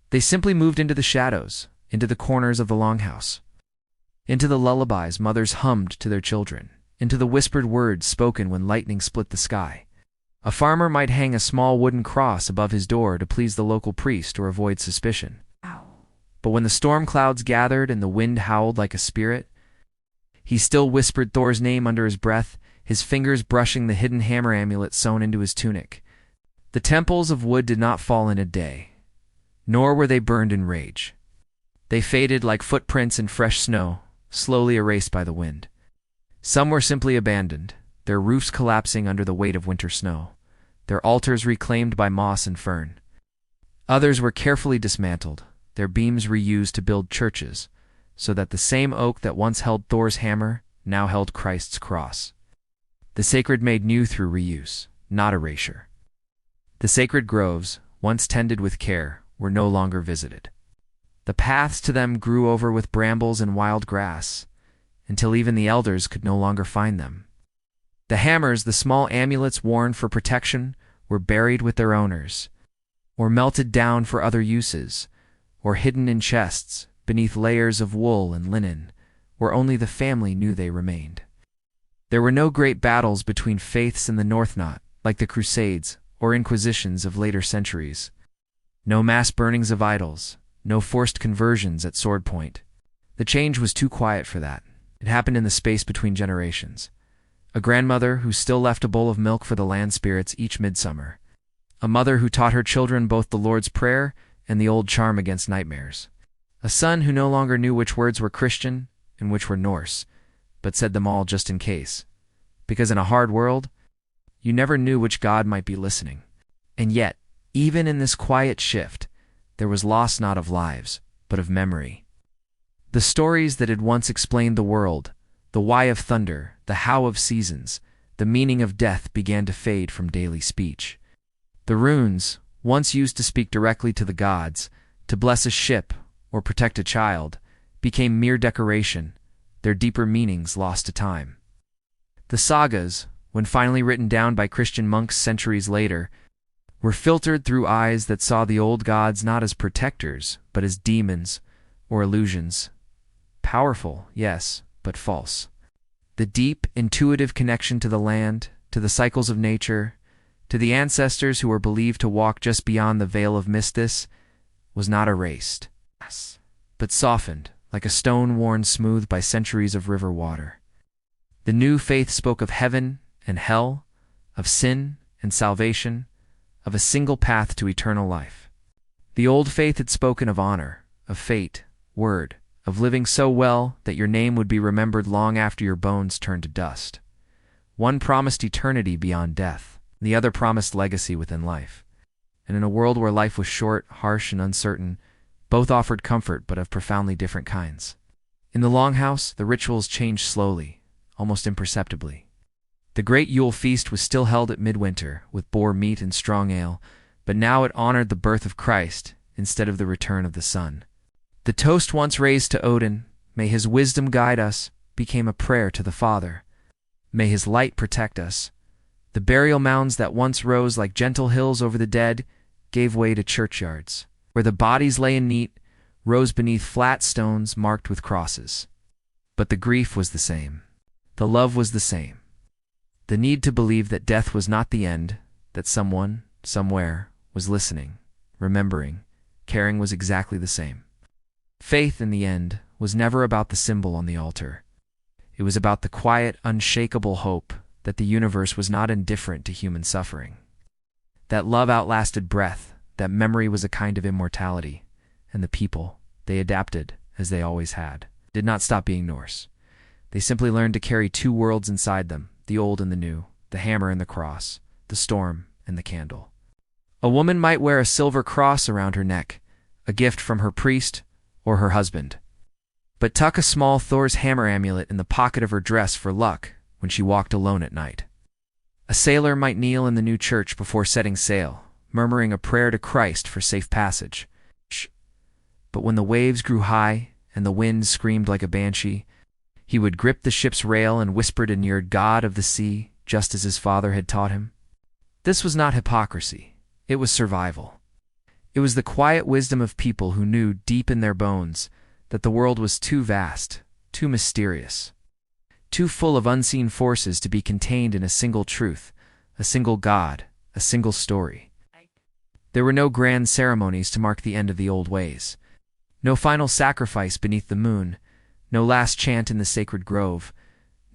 They simply moved into the shadows, into the corners of the longhouse, into the lullabies mothers hummed to their children, into the whispered words spoken when lightning split the sky. A farmer might hang a small wooden cross above his door to please the local priest or avoid suspicion. But when the storm clouds gathered and the wind howled like a spirit, he still whispered Thor's name under his breath, his fingers brushing the hidden hammer amulet sewn into his tunic. The temples of wood did not fall in a day, nor were they burned in rage. They faded like footprints in fresh snow, slowly erased by the wind. Some were simply abandoned, their roofs collapsing under the weight of winter snow, their altars reclaimed by moss and fern. Others were carefully dismantled, their beams reused to build churches, so that the same oak that once held Thor's hammer now held Christ's cross. The sacred made new through reuse, not erasure. The sacred groves, once tended with care, were no longer visited. The paths to them grew over with brambles and wild grass, until even the elders could no longer find them. The hammers, the small amulets worn for protection, were buried with their owners, or melted down for other uses, or hidden in chests beneath layers of wool and linen, where only the family knew they remained. There were no great battles between faiths in the North Knot, like the Crusades or Inquisitions of later centuries. No mass burnings of idols, no forced conversions at sword point. The change was too quiet for that. It happened in the space between generations. A grandmother who still left a bowl of milk for the land spirits each midsummer. A mother who taught her children both the Lord's Prayer and the old charm against nightmares. A son who no longer knew which words were Christian and which were Norse, but said them all just in case. Because in a hard world, you never knew which God might be listening. And yet, even in this quiet shift, there was loss not of lives, but of memory. The stories that had once explained the world, the why of thunder, the how of seasons, the meaning of death began to fade from daily speech. The runes, once used to speak directly to the gods, to bless a ship or protect a child, became mere decoration, their deeper meanings lost to time. The sagas, when finally written down by Christian monks centuries later, were filtered through eyes that saw the old gods not as protectors, but as demons or illusions. Powerful, yes, but false. The deep, intuitive connection to the land, to the cycles of nature, to the ancestors who were believed to walk just beyond the veil of Mystis, was not erased, but softened, like a stone worn smooth by centuries of river water. The new faith spoke of heaven and hell, of sin and salvation, of a single path to eternal life. The old faith had spoken of honor, of fate, word, of living so well that your name would be remembered long after your bones turned to dust. One promised eternity beyond death, the other promised legacy within life. And in a world where life was short, harsh, and uncertain, both offered comfort but of profoundly different kinds. In the Longhouse, the rituals changed slowly, almost imperceptibly. The great Yule feast was still held at midwinter, with boar meat and strong ale, but now it honored the birth of Christ instead of the return of the sun. The toast once raised to Odin, "May his wisdom guide us," became a prayer to the Father. "May his light protect us." The burial mounds that once rose like gentle hills over the dead gave way to churchyards, where the bodies lay in neat, rows beneath flat stones marked with crosses. But the grief was the same. The love was the same. The need to believe that death was not the end, that someone, somewhere, was listening, remembering, caring was exactly the same. Faith, in the end, was never about the symbol on the altar. It was about the quiet, unshakable hope that the universe was not indifferent to human suffering. That love outlasted breath, that memory was a kind of immortality, and the people, they adapted, as they always had, did not stop being Norse. They simply learned to carry two worlds inside them, the old and the new, the hammer and the cross, the storm and the candle. A woman might wear a silver cross around her neck, a gift from her priest or her husband, but tuck a small Thor's hammer amulet in the pocket of her dress for luck when she walked alone at night. A sailor might kneel in the new church before setting sail, murmuring a prayer to Christ for safe passage. But when the waves grew high and the wind screamed like a banshee, he would grip the ship's rail and whisper to near God of the sea, just as his father had taught him. This was not hypocrisy. It was survival. It was the quiet wisdom of people who knew deep in their bones that the world was too vast, too mysterious, too full of unseen forces to be contained in a single truth, a single God, a single story. There were no grand ceremonies to mark the end of the old ways. No final sacrifice beneath the moon, no last chant in the sacred grove,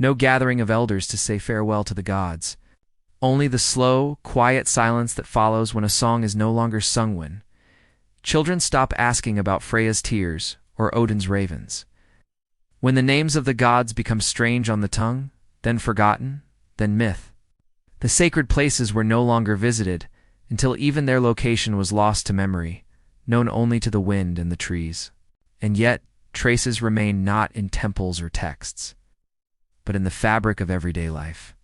No gathering of elders to say farewell to the gods. Only the slow, quiet silence that follows when a song is no longer sung. When children stop asking about Freya's tears or Odin's ravens. When the names of the gods become strange on the tongue, then forgotten, then myth. The sacred places were no longer visited until even their location was lost to memory, known only to the wind and the trees. And yet, traces remain not in temples or texts, but in the fabric of everyday life.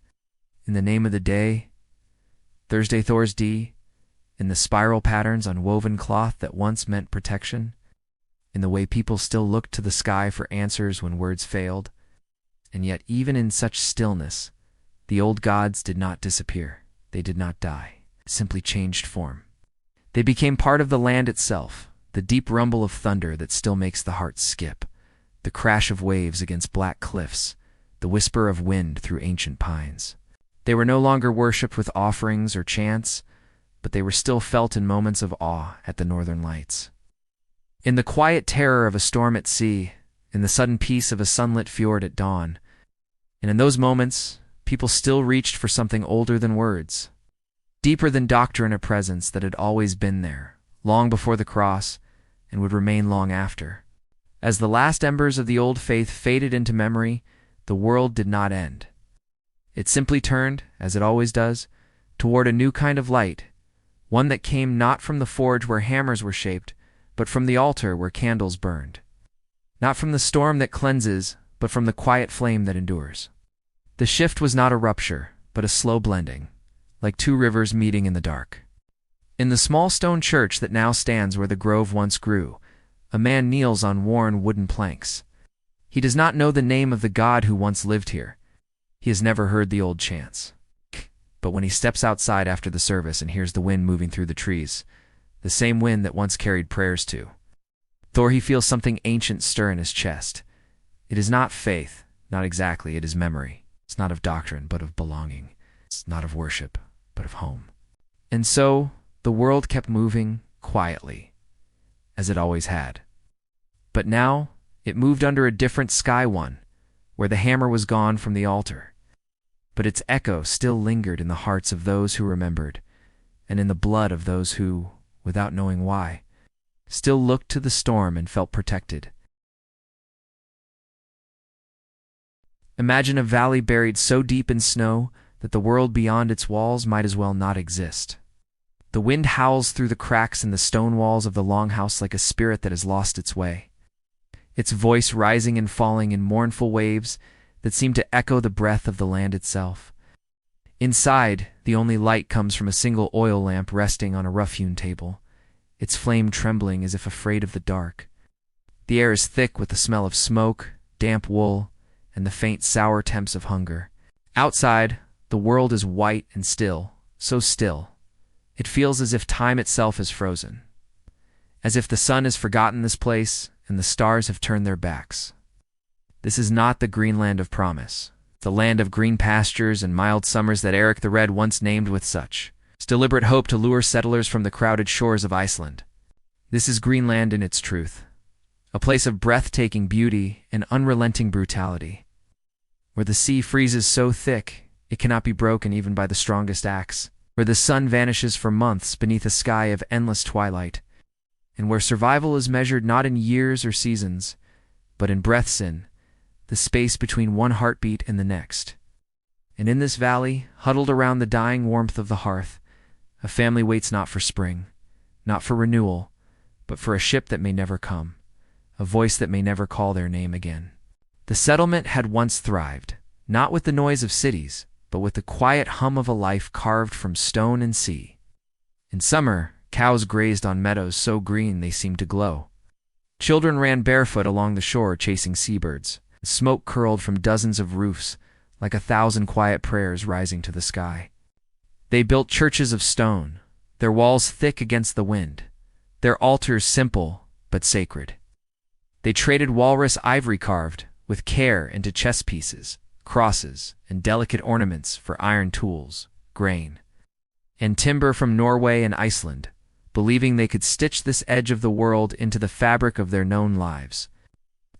In the name of the day, Thursday Thorsday, in the spiral patterns on woven cloth that once meant protection, in the way people still looked to the sky for answers when words failed. And yet even in such stillness, the old gods did not disappear. They did not die, simply changed form. They became part of the land itself, the deep rumble of thunder that still makes the heart skip, the crash of waves against black cliffs, the whisper of wind through ancient pines. They were no longer worshipped with offerings or chants, but they were still felt in moments of awe at the northern lights. In the quiet terror of a storm at sea, in the sudden peace of a sunlit fjord at dawn, and in those moments, people still reached for something older than words, deeper than doctrine, a presence that had always been there, long before the cross, and would remain long after. As the last embers of the old faith faded into memory, the world did not end. It simply turned, as it always does, toward a new kind of light, one that came not from the forge where hammers were shaped, but from the altar where candles burned. Not from the storm that cleanses, but from the quiet flame that endures. The shift was not a rupture, but a slow blending, like two rivers meeting in the dark. In the small stone church that now stands where the grove once grew, a man kneels on worn wooden planks. He does not know the name of the god who once lived here. He has never heard the old chants. But when he steps outside after the service and hears the wind moving through the trees, the same wind that once carried prayers to Thor, he feels something ancient stir in his chest. It is not faith, not exactly, it is memory. It's not of doctrine, but of belonging. It's not of worship, but of home. And so, the world kept moving quietly, as it always had. But now, it moved under a different sky, one, where the hammer was gone from the altar. But its echo still lingered in the hearts of those who remembered, and in the blood of those who, without knowing why, still looked to the storm and felt protected. Imagine a valley buried so deep in snow that the world beyond its walls might as well not exist. The wind howls through the cracks in the stone walls of the longhouse like a spirit that has lost its way, its voice rising and falling in mournful waves that seem to echo the breath of the land itself. Inside, the only light comes from a single oil lamp resting on a rough-hewn table, its flame trembling as if afraid of the dark. The air is thick with the smell of smoke, damp wool, and the faint sour temps of hunger. Outside, the world is white and still, so still. It feels as if time itself is frozen, as if the sun has forgotten this place and the stars have turned their backs. This is not the Greenland of promise, the land of green pastures and mild summers that Eric the Red once named with such deliberate hope to lure settlers from the crowded shores of Iceland. This is Greenland in its truth, a place of breathtaking beauty and unrelenting brutality, where the sea freezes so thick it cannot be broken even by the strongest axe, where the sun vanishes for months beneath a sky of endless twilight, and where survival is measured not in years or seasons, but in breaths, in the space between one heartbeat and the next. And in this valley, huddled around the dying warmth of the hearth, a family waits not for spring, not for renewal, but for a ship that may never come, a voice that may never call their name again. The settlement had once thrived, not with the noise of cities, but with the quiet hum of a life carved from stone and sea. In summer, cows grazed on meadows so green they seemed to glow. Children ran barefoot along the shore chasing seabirds. Smoke curled from dozens of roofs like 1,000 quiet prayers rising to the sky. They built churches of stone, their walls thick against the wind, their altars simple but sacred. They traded walrus ivory carved with care into chess pieces, crosses, and delicate ornaments for iron tools, grain, and timber from Norway and Iceland, believing they could stitch this edge of the world into the fabric of their known lives.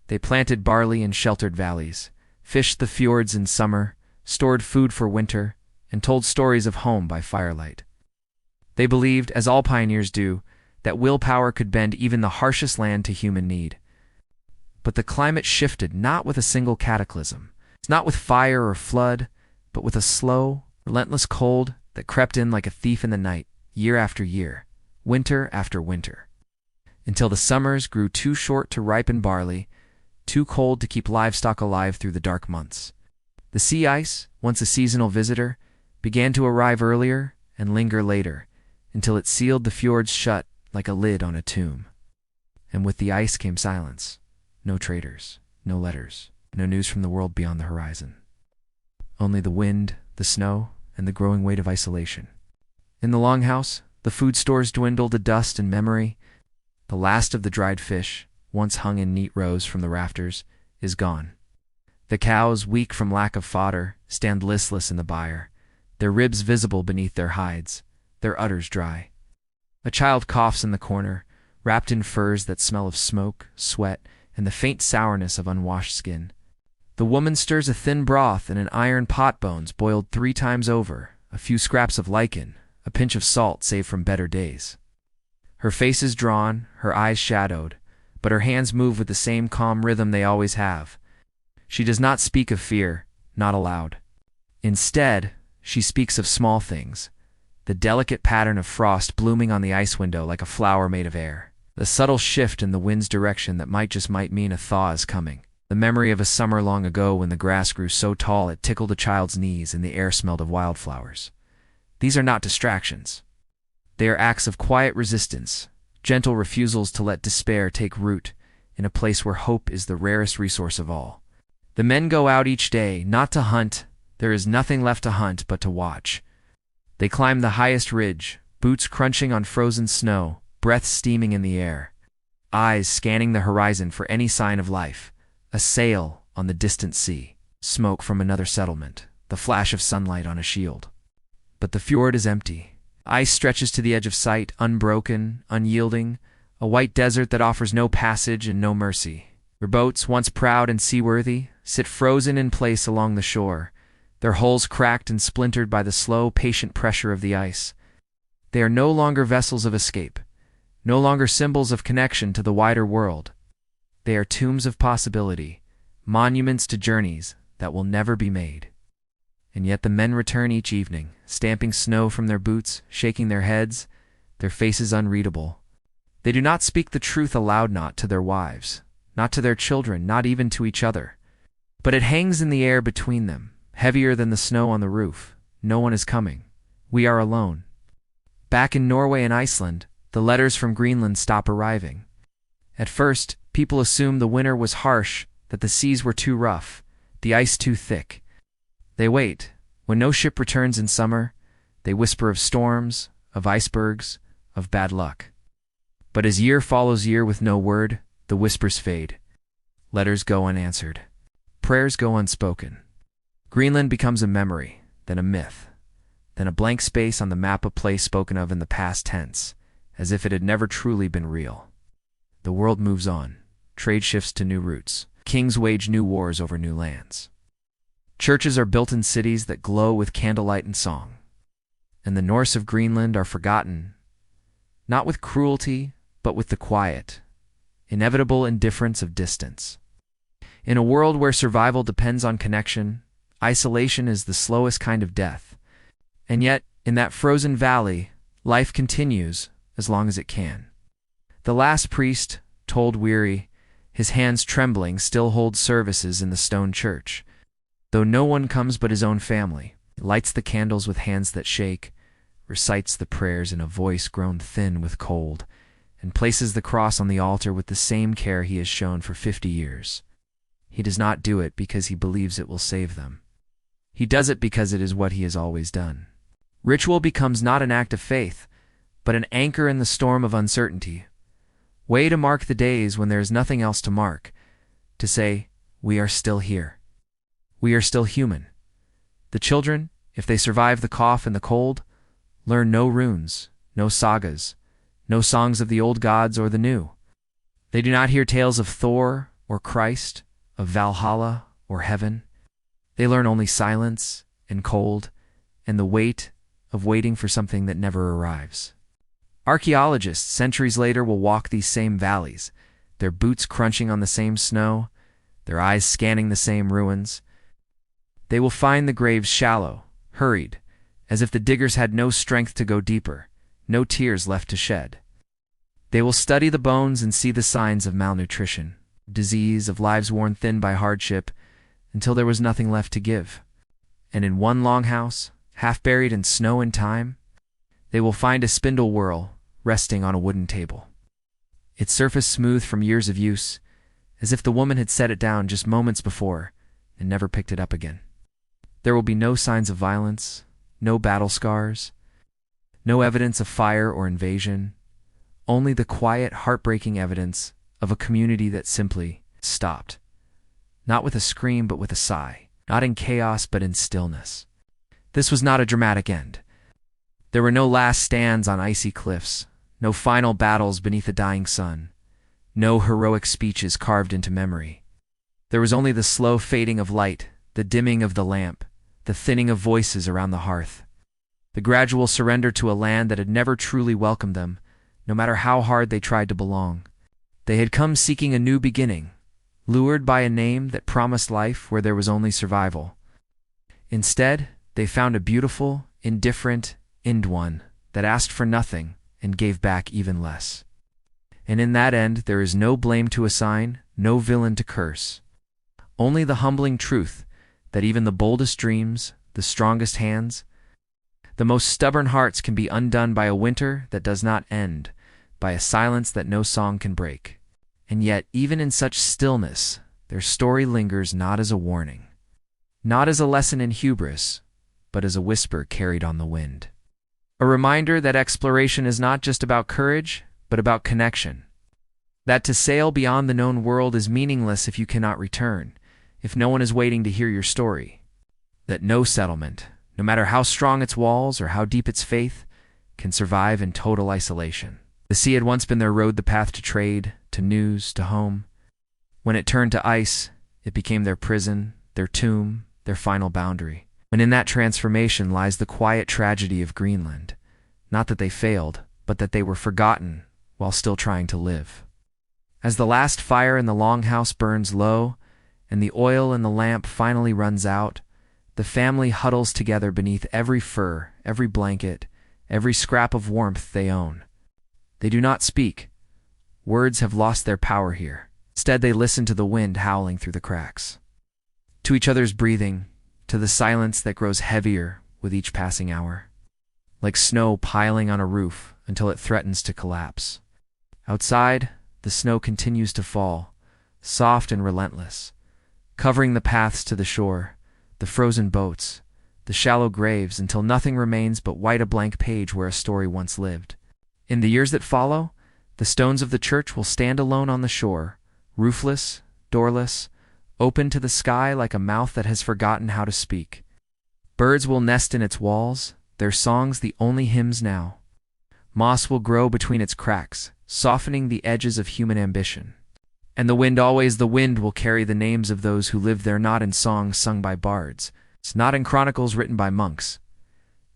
They planted barley in sheltered valleys, fished the fjords in summer, stored food for winter, and told stories of home by firelight. They believed, as all pioneers do, that willpower could bend even the harshest land to human need. But the climate shifted not with a single cataclysm, not with fire or flood, but with a slow, relentless cold that crept in like a thief in the night, year after year, winter after winter, until the summers grew too short to ripen barley, too cold to keep livestock alive through the dark months. The sea ice, once a seasonal visitor, began to arrive earlier and linger later, until it sealed the fjords shut like a lid on a tomb. And with the ice came silence. No traders, no letters, no news from the world beyond the horizon. Only the wind, the snow, and the growing weight of isolation. In the longhouse, the food stores dwindled to dust and memory. The last of the dried fish, once hung in neat rows from the rafters, is gone. The cows, weak from lack of fodder, stand listless in the byre, their ribs visible beneath their hides, their udders dry. A child coughs in the corner, wrapped in furs that smell of smoke, sweat, and the faint sourness of unwashed skin. The woman stirs a thin broth in an iron pot, bones boiled 3 times over, a few scraps of lichen, a pinch of salt saved from better days. Her face is drawn, her eyes shadowed, but her hands move with the same calm rhythm they always have. She does not speak of fear, not aloud. Instead, she speaks of small things, the delicate pattern of frost blooming on the ice window like a flower made of air, the subtle shift in the wind's direction that might mean a thaw is coming, the memory of a summer long ago when the grass grew so tall it tickled a child's knees and the air smelled of wildflowers. These are not distractions. They are acts of quiet resistance, gentle refusals to let despair take root in a place where hope is the rarest resource of all. The men go out each day, not to hunt. There is nothing left to hunt but to watch. They climb the highest ridge, boots crunching on frozen snow, breath steaming in the air, eyes scanning the horizon for any sign of life, a sail on the distant sea, smoke from another settlement, the flash of sunlight on a shield. But the fjord is empty. Ice stretches to the edge of sight, unbroken, unyielding, a white desert that offers no passage and no mercy. Their boats, once proud and seaworthy, sit frozen in place along the shore, their hulls cracked and splintered by the slow, patient pressure of the ice. They are no longer vessels of escape, no longer symbols of connection to the wider world. They are tombs of possibility, monuments to journeys that will never be made. And yet the men return each evening, stamping snow from their boots, shaking their heads, their faces unreadable. They do not speak the truth aloud, not to their wives, not to their children, not even to each other. But it hangs in the air between them, heavier than the snow on the roof. No one is coming. We are alone. Back in Norway and Iceland, the letters from Greenland stop arriving. At first, people assumed the winter was harsh, that the seas were too rough, the ice too thick. They wait. When no ship returns in summer, they whisper of storms, of icebergs, of bad luck. But as year follows year with no word, the whispers fade. Letters go unanswered. Prayers go unspoken. Greenland becomes a memory, then a myth, then a blank space on the map, a place spoken of in the past tense, as if it had never truly been real. The world moves on. Trade shifts to new routes. Kings wage new wars over new lands. Churches are built in cities that glow with candlelight and song. And the Norse of Greenland are forgotten, not with cruelty, but with the quiet, inevitable indifference of distance. In a world where survival depends on connection, isolation is the slowest kind of death. And yet, in that frozen valley, life continues as long as it can. The last priest, told weary, his hands trembling, still holds services in the stone church. Though no one comes but his own family, he lights the candles with hands that shake, recites the prayers in a voice grown thin with cold, and places the cross on the altar with the same care he has shown for 50 years. He does not do it because he believes it will save them. He does it because it is what he has always done. Ritual becomes not an act of faith, but an anchor in the storm of uncertainty. Way to mark the days when there is nothing else to mark, to say, we are still here. We are still human. The children, if they survive the cough and the cold, learn no runes, no sagas, no songs of the old gods or the new. They do not hear tales of Thor or Christ, of Valhalla or heaven. They learn only silence and cold and the weight of waiting for something that never arrives. Archaeologists centuries later will walk these same valleys, their boots crunching on the same snow, their eyes scanning the same ruins. They will find the graves shallow, hurried, as if the diggers had no strength to go deeper, no tears left to shed. They will study the bones and see the signs of malnutrition, disease, of lives worn thin by hardship, until there was nothing left to give. And in one longhouse, half buried in snow and time, they will find a spindle whorl resting on a wooden table, its surface smooth from years of use, as if the woman had set it down just moments before and never picked it up again. There will be no signs of violence, no battle scars, no evidence of fire or invasion, only the quiet, heartbreaking evidence of a community that simply stopped. Not with a scream, but with a sigh. Not in chaos, but in stillness. This was not a dramatic end. There were no last stands on icy cliffs, no final battles beneath a dying sun, no heroic speeches carved into memory. There was only the slow fading of light, the dimming of the lamp, the thinning of voices around the hearth, the gradual surrender to a land that had never truly welcomed them, no matter how hard they tried to belong. They had come seeking a new beginning, lured by a name that promised life where there was only survival. Instead, they found a beautiful, indifferent, one that asked for nothing and gave back even less. And in that end, there is no blame to assign, no villain to curse. Only the humbling truth that even the boldest dreams, the strongest hands, the most stubborn hearts can be undone by a winter that does not end, by a silence that no song can break. And yet, even in such stillness, their story lingers not as a warning, not as a lesson in hubris, but as a whisper carried on the wind. A reminder that exploration is not just about courage, but about connection. That to sail beyond the known world is meaningless if you cannot return, if no one is waiting to hear your story. That no settlement, no matter how strong its walls or how deep its faith, can survive in total isolation. The sea had once been their road, the path to trade, to news, to home. When it turned to ice, it became their prison, their tomb, their final boundary. And in that transformation lies the quiet tragedy of Greenland. Not that they failed, but that they were forgotten while still trying to live. As the last fire in the longhouse burns low, and the oil in the lamp finally runs out, the family huddles together beneath every fur, every blanket, every scrap of warmth they own. They do not speak. Words have lost their power here. Instead, they listen to the wind howling through the cracks, to each other's breathing, to the silence that grows heavier with each passing hour, like snow piling on a roof until it threatens to collapse. Outside, the snow continues to fall, soft and relentless, covering the paths to the shore, the frozen boats, the shallow graves, until nothing remains but white, a blank page where a story once lived. In the years that follow, the stones of the church will stand alone on the shore, roofless, doorless, open to the sky like a mouth that has forgotten how to speak. Birds will nest in its walls, their songs the only hymns now. Moss will grow between its cracks, softening the edges of human ambition. And the wind, always the wind, will carry the names of those who lived there, not in songs sung by bards, not in chronicles written by monks,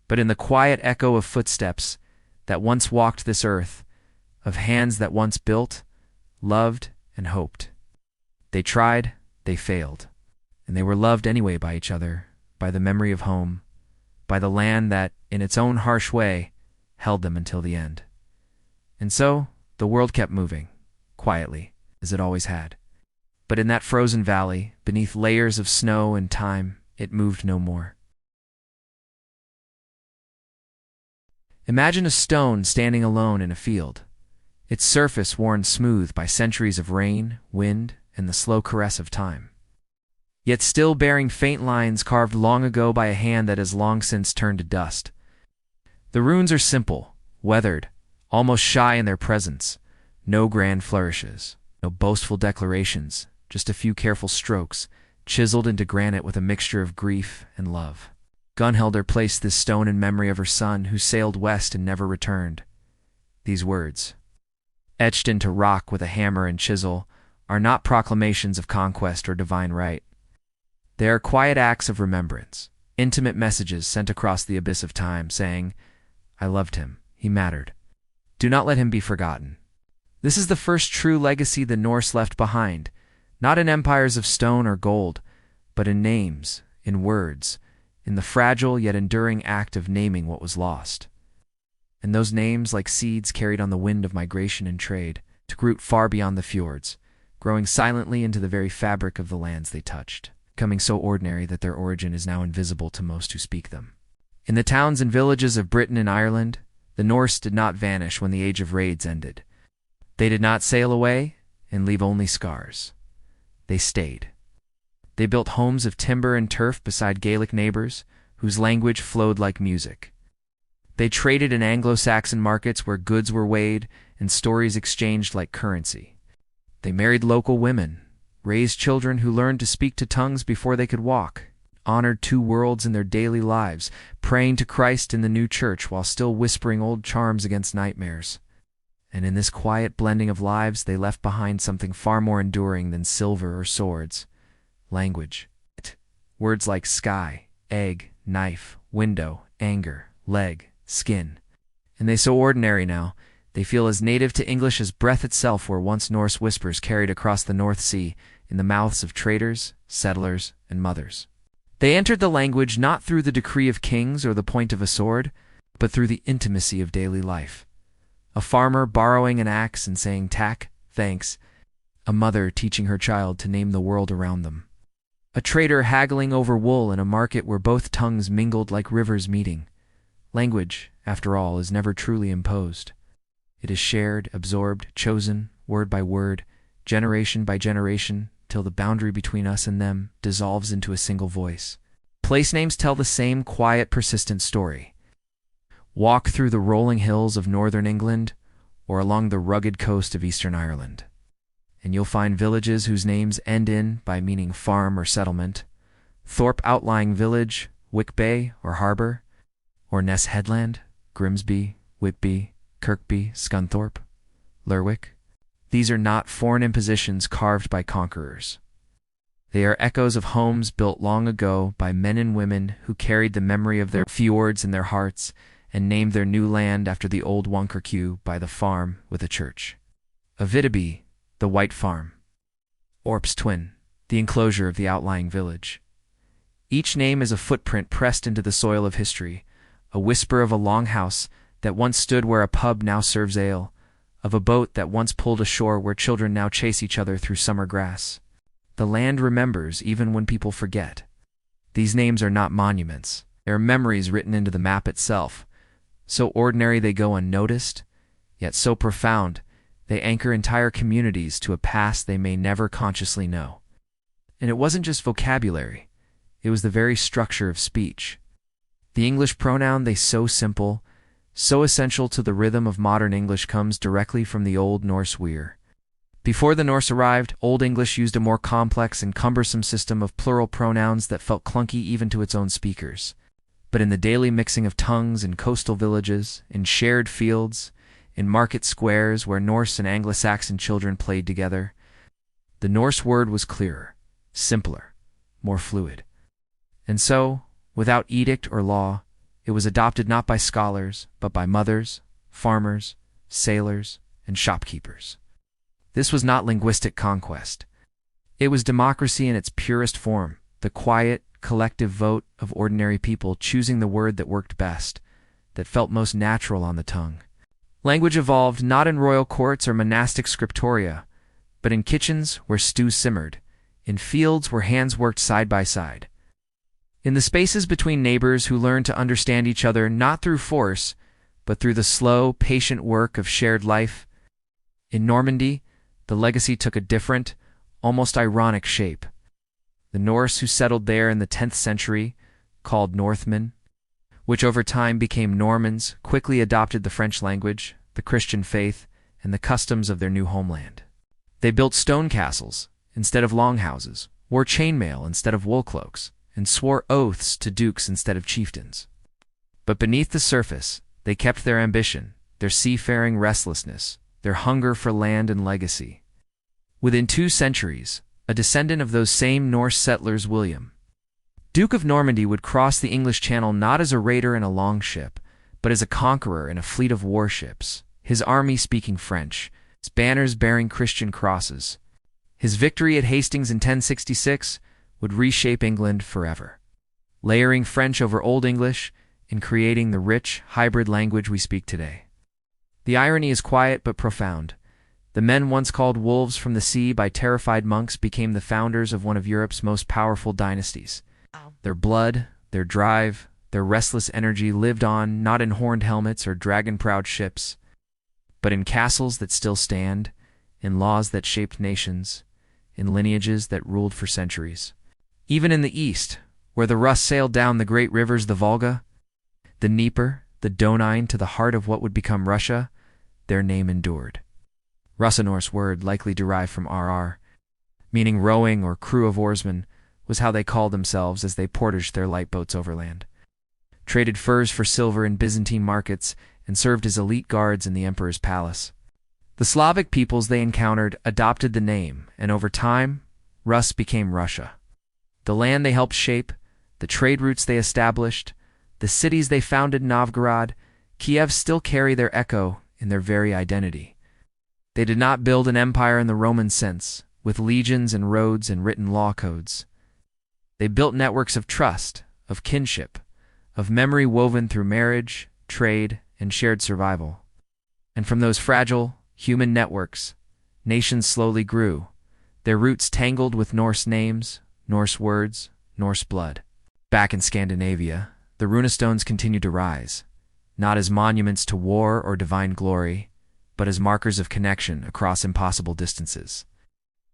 but in the quiet echo of footsteps that once walked this earth, of hands that once built, loved, and hoped. They tried, they failed, and they were loved anyway by each other, by the memory of home, by the land that, in its own harsh way, held them until the end. And so, the world kept moving, quietly, as it always had. But in that frozen valley, beneath layers of snow and time, it moved no more. Imagine a stone standing alone in a field, its surface worn smooth by centuries of rain, wind, and the slow caress of time, yet still bearing faint lines carved long ago by a hand that has long since turned to dust. The runes are simple, weathered, almost shy in their presence. No grand flourishes, no boastful declarations, just a few careful strokes, chiseled into granite with a mixture of grief and love. Gunhildur placed this stone in memory of her son who sailed west and never returned. These words, etched into rock with a hammer and chisel, are not proclamations of conquest or divine right. They are quiet acts of remembrance, intimate messages sent across the abyss of time, saying, "I loved him, he mattered. Do not let him be forgotten." This is the first true legacy the Norse left behind, not in empires of stone or gold, but in names, in words, in the fragile yet enduring act of naming what was lost. And those names, like seeds carried on the wind of migration and trade, took root far beyond the fjords, growing silently into the very fabric of the lands they touched, becoming so ordinary that their origin is now invisible to most who speak them. In the towns and villages of Britain and Ireland, the Norse did not vanish when the age of raids ended. They did not sail away and leave only scars. They stayed. They built homes of timber and turf beside Gaelic neighbors, whose language flowed like music. They traded in Anglo-Saxon markets where goods were weighed and stories exchanged like currency. They married local women, raised children who learned to speak to tongues before they could walk, honored two worlds in their daily lives, praying to Christ in the new church while still whispering old charms against nightmares. And in this quiet blending of lives, they left behind something far more enduring than silver or swords: language. Words like sky, egg, knife, window, anger, leg, skin. And they so ordinary now, they feel as native to English as breath itself were once Norse whispers carried across the North Sea in the mouths of traders, settlers, and mothers. They entered the language not through the decree of kings or the point of a sword, but through the intimacy of daily life. A farmer borrowing an axe and saying "tack, thanks," a mother teaching her child to name the world around them. A trader haggling over wool in a market where both tongues mingled like rivers meeting. Language, after all, is never truly imposed. It is shared, absorbed, chosen, word by word, generation by generation, till the boundary between us and them dissolves into a single voice. Place names tell the same quiet, persistent story. Walk through the rolling hills of northern England or along the rugged coast of eastern Ireland, and you'll find villages whose names end in by meaning farm or settlement: Thorpe Outlying Village, Wickbay or Harbour, or Ness Headland, Grimsby, Whitby, Kirkby, Scunthorpe, Lerwick. These are not foreign impositions carved by conquerors. They are echoes of homes built long ago by men and women who carried the memory of their fjords in their hearts and named their new land after the old Wonkerque by the farm with a church. Avideby, the White Farm. Orp's Twin, the enclosure of the outlying village. Each name is a footprint pressed into the soil of history, a whisper of a longhouse that once stood where a pub now serves ale, of a boat that once pulled ashore where children now chase each other through summer grass. The land remembers even when people forget. These names are not monuments. They are memories written into the map itself. So ordinary they go unnoticed, yet so profound they anchor entire communities to a past they may never consciously know. And it wasn't just vocabulary. It was the very structure of speech. The English pronoun, they so simple, so essential to the rhythm of modern English, comes directly from the Old Norse wir. Before the Norse arrived, Old English used a more complex and cumbersome system of plural pronouns that felt clunky even to its own speakers. But in the daily mixing of tongues in coastal villages, in shared fields, in market squares where Norse and Anglo-Saxon children played together, the Norse word was clearer, simpler, more fluid. And so, without edict or law, it was adopted not by scholars, but by mothers, farmers, sailors, and shopkeepers. This was not linguistic conquest. It was democracy in its purest form, the quiet, collective vote of ordinary people choosing the word that worked best, that felt most natural on the tongue. Language evolved not in royal courts or monastic scriptoria, but in kitchens where stews simmered, in fields where hands worked side by side, in the spaces between neighbors who learned to understand each other not through force, but through the slow, patient work of shared life. In Normandy, the legacy took a different, almost ironic shape. The Norse who settled there in the 10th century, called Northmen, which over time became Normans, quickly adopted the French language, the Christian faith, and the customs of their new homeland. They built stone castles instead of longhouses, wore chainmail instead of wool cloaks, and swore oaths to dukes instead of chieftains. But beneath the surface, they kept their ambition, their seafaring restlessness, their hunger for land and legacy. Within 2 centuries, a descendant of those same Norse settlers, William, Duke of Normandy would cross the English Channel not as a raider in a longship, but as a conqueror in a fleet of warships, his army speaking French, his banners bearing Christian crosses. His victory at Hastings in 1066 would reshape England forever, layering French over Old English and creating the rich, hybrid language we speak today. The irony is quiet but profound. The men once called wolves from the sea by terrified monks became the founders of one of Europe's most powerful dynasties. Their blood, their drive, their restless energy lived on not in horned helmets or dragon-proud ships, but in castles that still stand, in laws that shaped nations, in lineages that ruled for centuries. Even in the east, where the Rus sailed down the great rivers the Volga, the Dnieper, the Donine to the heart of what would become Russia, their name endured. Russia-Norse word likely derived from RR, meaning rowing or crew of oarsmen, was how they called themselves as they portaged their light boats overland, traded furs for silver in Byzantine markets, and served as elite guards in the emperor's palace. The Slavic peoples they encountered adopted the name, and over time, Rus became Russia. The land they helped shape, the trade routes they established, the cities they founded in Novgorod, Kiev still carry their echo in their very identity. They did not build an empire in the Roman sense, with legions and roads and written law codes. They built networks of trust, of kinship, of memory woven through marriage, trade, and shared survival. And from those fragile, human networks, nations slowly grew, their roots tangled with Norse names, Norse words, Norse blood. Back in Scandinavia, the runestones continued to rise, not as monuments to war or divine glory, but as markers of connection across impossible distances.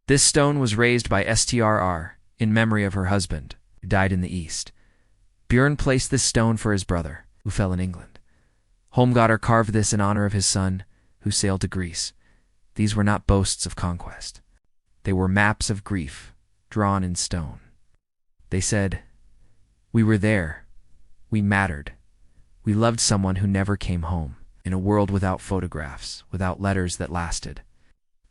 This stone was raised by Strr in memory of her husband, who died in the east. Björn placed this stone for his brother, who fell in England. Holmgardr carved this in honor of his son, who sailed to Greece. These were not boasts of conquest. They were maps of grief, drawn in stone. They said, "We were there. We mattered. We loved someone who never came home, in a world without photographs, without letters that lasted.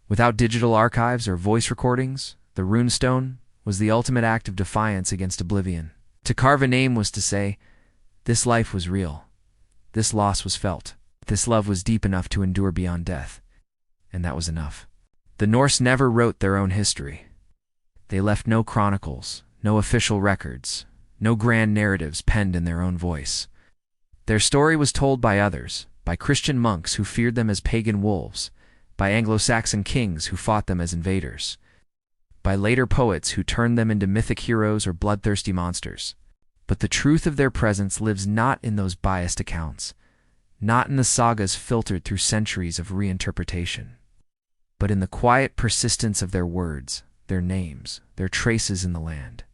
Without digital archives or voice recordings, the runestone was the ultimate act of defiance against oblivion. To carve a name was to say, this life was real. This loss was felt. This love was deep enough to endure beyond death. And that was enough." The Norse never wrote their own history. They left no chronicles, no official records, no grand narratives penned in their own voice. Their story was told by others, by Christian monks who feared them as pagan wolves, by Anglo-Saxon kings who fought them as invaders, by later poets who turned them into mythic heroes or bloodthirsty monsters. But the truth of their presence lives not in those biased accounts, not in the sagas filtered through centuries of reinterpretation, but in the quiet persistence of their words, their names, their traces in the land.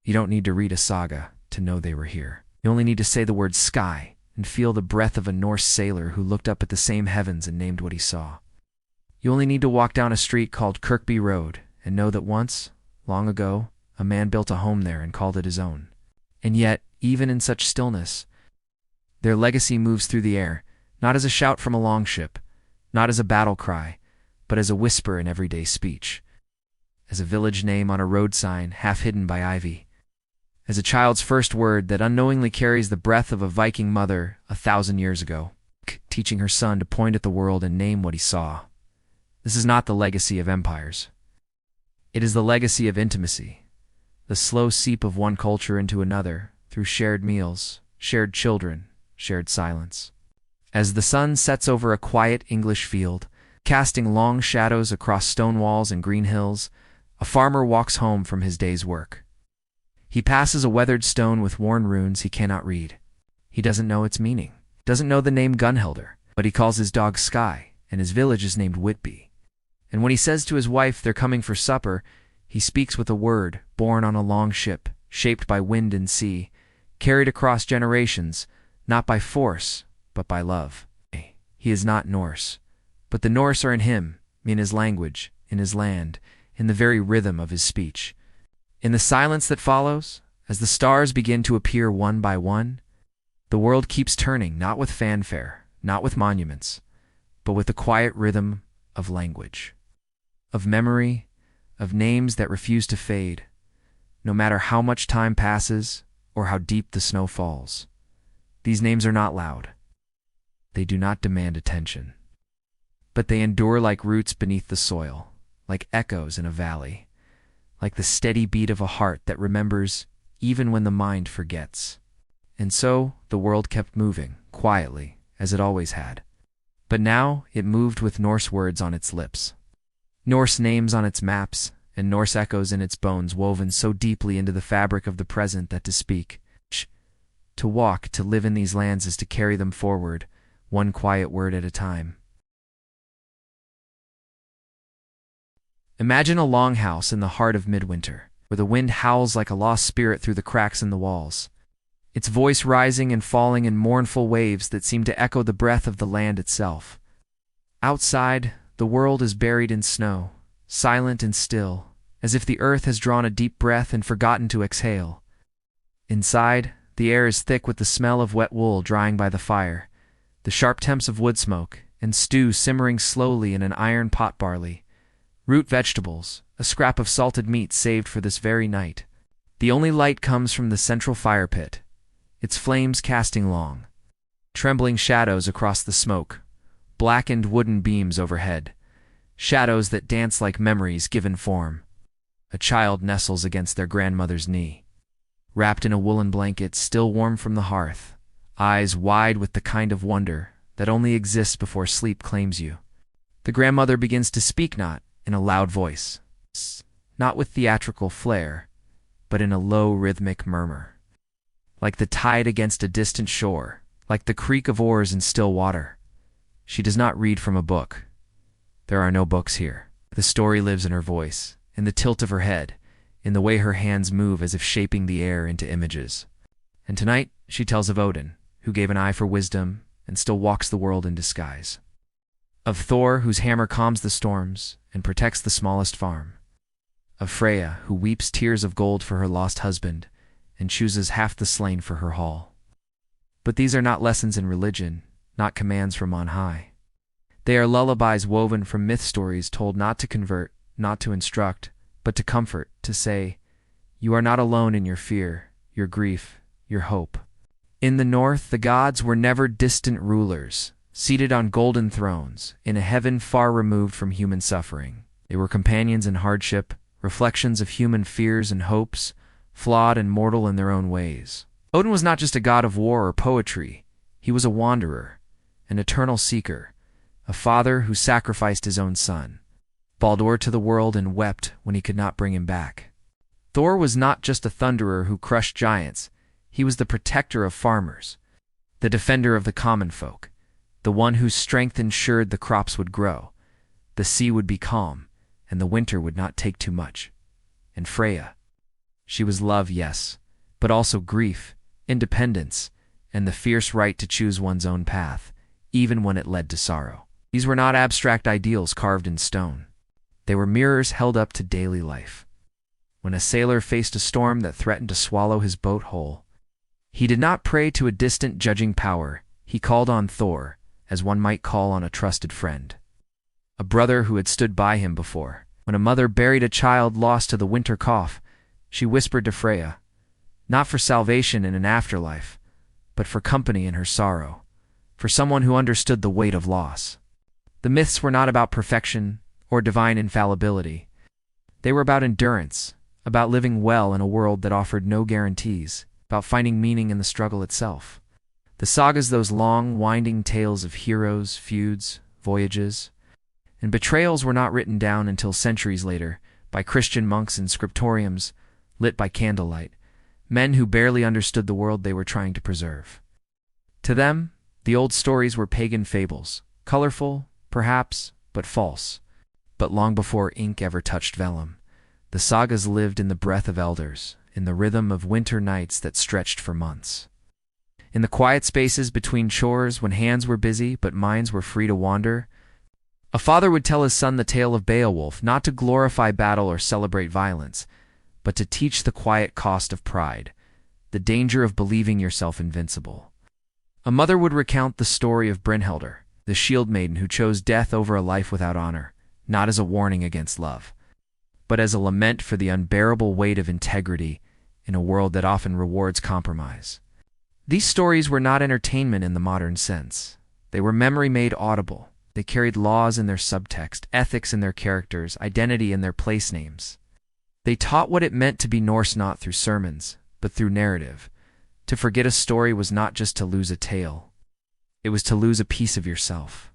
You don't need to read a saga to know they were here. You only need to say the word sky and feel the breath of a Norse sailor who looked up at the same heavens and named what he saw. You only need to walk down a street called Kirkby Road and know that once, long ago, a man built a home there and called it his own. And yet, even in such stillness, their legacy moves through the air, not as a shout from a longship, not as a battle cry, but as a whisper in everyday speech, as a village name on a road sign half hidden by ivy, as a child's first word that unknowingly carries the breath of a Viking mother 1,000 years ago, teaching her son to point at the world and name what he saw. This is not the legacy of empires. It is the legacy of intimacy, the slow seep of one culture into another through shared meals, shared children, shared silence. As the sun sets over a quiet English field, casting long shadows across stone walls and green hills, a farmer walks home from his day's work. He passes a weathered stone with worn runes he cannot read. He doesn't know its meaning, doesn't know the name Gunhilder, but he calls his dog Sky, and his village is named Whitby. And when he says to his wife they're coming for supper, he speaks with a word born on a long ship, shaped by wind and sea, carried across generations, not by force, but by love. He is not Norse, but the Norse are in him, in his language, in his land, in the very rhythm of his speech. In the silence that follows, as the stars begin to appear one by one, the world keeps turning, not with fanfare, not with monuments, but with the quiet rhythm of language, of memory, of names that refuse to fade, no matter how much time passes or how deep the snow falls. These names are not loud. They do not demand attention. But they endure like roots beneath the soil, like echoes in a valley, like the steady beat of a heart that remembers even when the mind forgets. And so the world kept moving, quietly, as it always had. But now it moved with Norse words on its lips, Norse names on its maps, and Norse echoes in its bones, woven so deeply into the fabric of the present that to speak, to walk, to live in these lands is to carry them forward, one quiet word at a time. Imagine a longhouse in the heart of midwinter, where the wind howls like a lost spirit through the cracks in the walls, its voice rising and falling in mournful waves that seem to echo the breath of the land itself. Outside, the world is buried in snow, silent and still, as if the earth has drawn a deep breath and forgotten to exhale. Inside, the air is thick with the smell of wet wool drying by the fire, the sharp temps of wood smoke, and stew simmering slowly in an iron pot barley, root vegetables, a scrap of salted meat saved for this very night. The only light comes from the central fire pit, its flames casting long, trembling shadows across the smoke, blackened wooden beams overhead, shadows that dance like memories given form. A child nestles against their grandmother's knee, wrapped in a woolen blanket still warm from the hearth, eyes wide with the kind of wonder that only exists before sleep claims you. The grandmother begins to speak, not in a loud voice, not with theatrical flair, but in a low rhythmic murmur, like the tide against a distant shore, like the creak of oars in still water. She does not read from a book. There are no books here. The story lives in her voice, in the tilt of her head, in the way her hands move as if shaping the air into images. And tonight she tells of Odin, who gave an eye for wisdom and still walks the world in disguise. Of Thor, whose hammer calms the storms and protects the smallest farm. Of Freya, who weeps tears of gold for her lost husband and chooses half the slain for her hall. But these are not lessons in religion, not commands from on high. They are lullabies woven from myth stories told not to convert, not to instruct, but to comfort, to say, you are not alone in your fear, your grief, your hope. In the north, the gods were never distant rulers, seated on golden thrones, in a heaven far removed from human suffering. They were companions in hardship, reflections of human fears and hopes, flawed and mortal in their own ways. Odin was not just a god of war or poetry. He was a wanderer, an eternal seeker, a father who sacrificed his own son, Baldur to the world and wept when he could not bring him back. Thor was not just a thunderer who crushed giants. He was the protector of farmers, the defender of the common folk, the one whose strength ensured the crops would grow, the sea would be calm, and the winter would not take too much. And Freya, she was love, yes, but also grief, independence, and the fierce right to choose one's own path, even when it led to sorrow. These were not abstract ideals carved in stone. They were mirrors held up to daily life. When a sailor faced a storm that threatened to swallow his boat whole, he did not pray to a distant judging power. He called on Thor, as one might call on a trusted friend, a brother who had stood by him before. When a mother buried a child lost to the winter cough, she whispered to Freya, not for salvation in an afterlife, but for company in her sorrow, for someone who understood the weight of loss. The myths were not about perfection or divine infallibility. They were about endurance, about living well in a world that offered no guarantees, about finding meaning in the struggle itself. The sagas, those long, winding tales of heroes, feuds, voyages, and betrayals were not written down until centuries later by Christian monks in scriptoriums lit by candlelight, men who barely understood the world they were trying to preserve. To them, the old stories were pagan fables, colorful, perhaps, but false. But long before ink ever touched vellum, the sagas lived in the breath of elders, in the rhythm of winter nights that stretched for months. In the quiet spaces between chores when hands were busy but minds were free to wander, a father would tell his son the tale of Beowulf, not to glorify battle or celebrate violence, but to teach the quiet cost of pride, the danger of believing yourself invincible. A mother would recount the story of Brynhildr, the shield maiden who chose death over a life without honor, not as a warning against love, but as a lament for the unbearable weight of integrity in a world that often rewards compromise. These stories were not entertainment in the modern sense. They were memory made audible. They carried laws in their subtext, ethics in their characters, identity in their place names. They taught what it meant to be Norse not through sermons, but through narrative. To forget a story was not just to lose a tale. It was to lose a piece of yourself,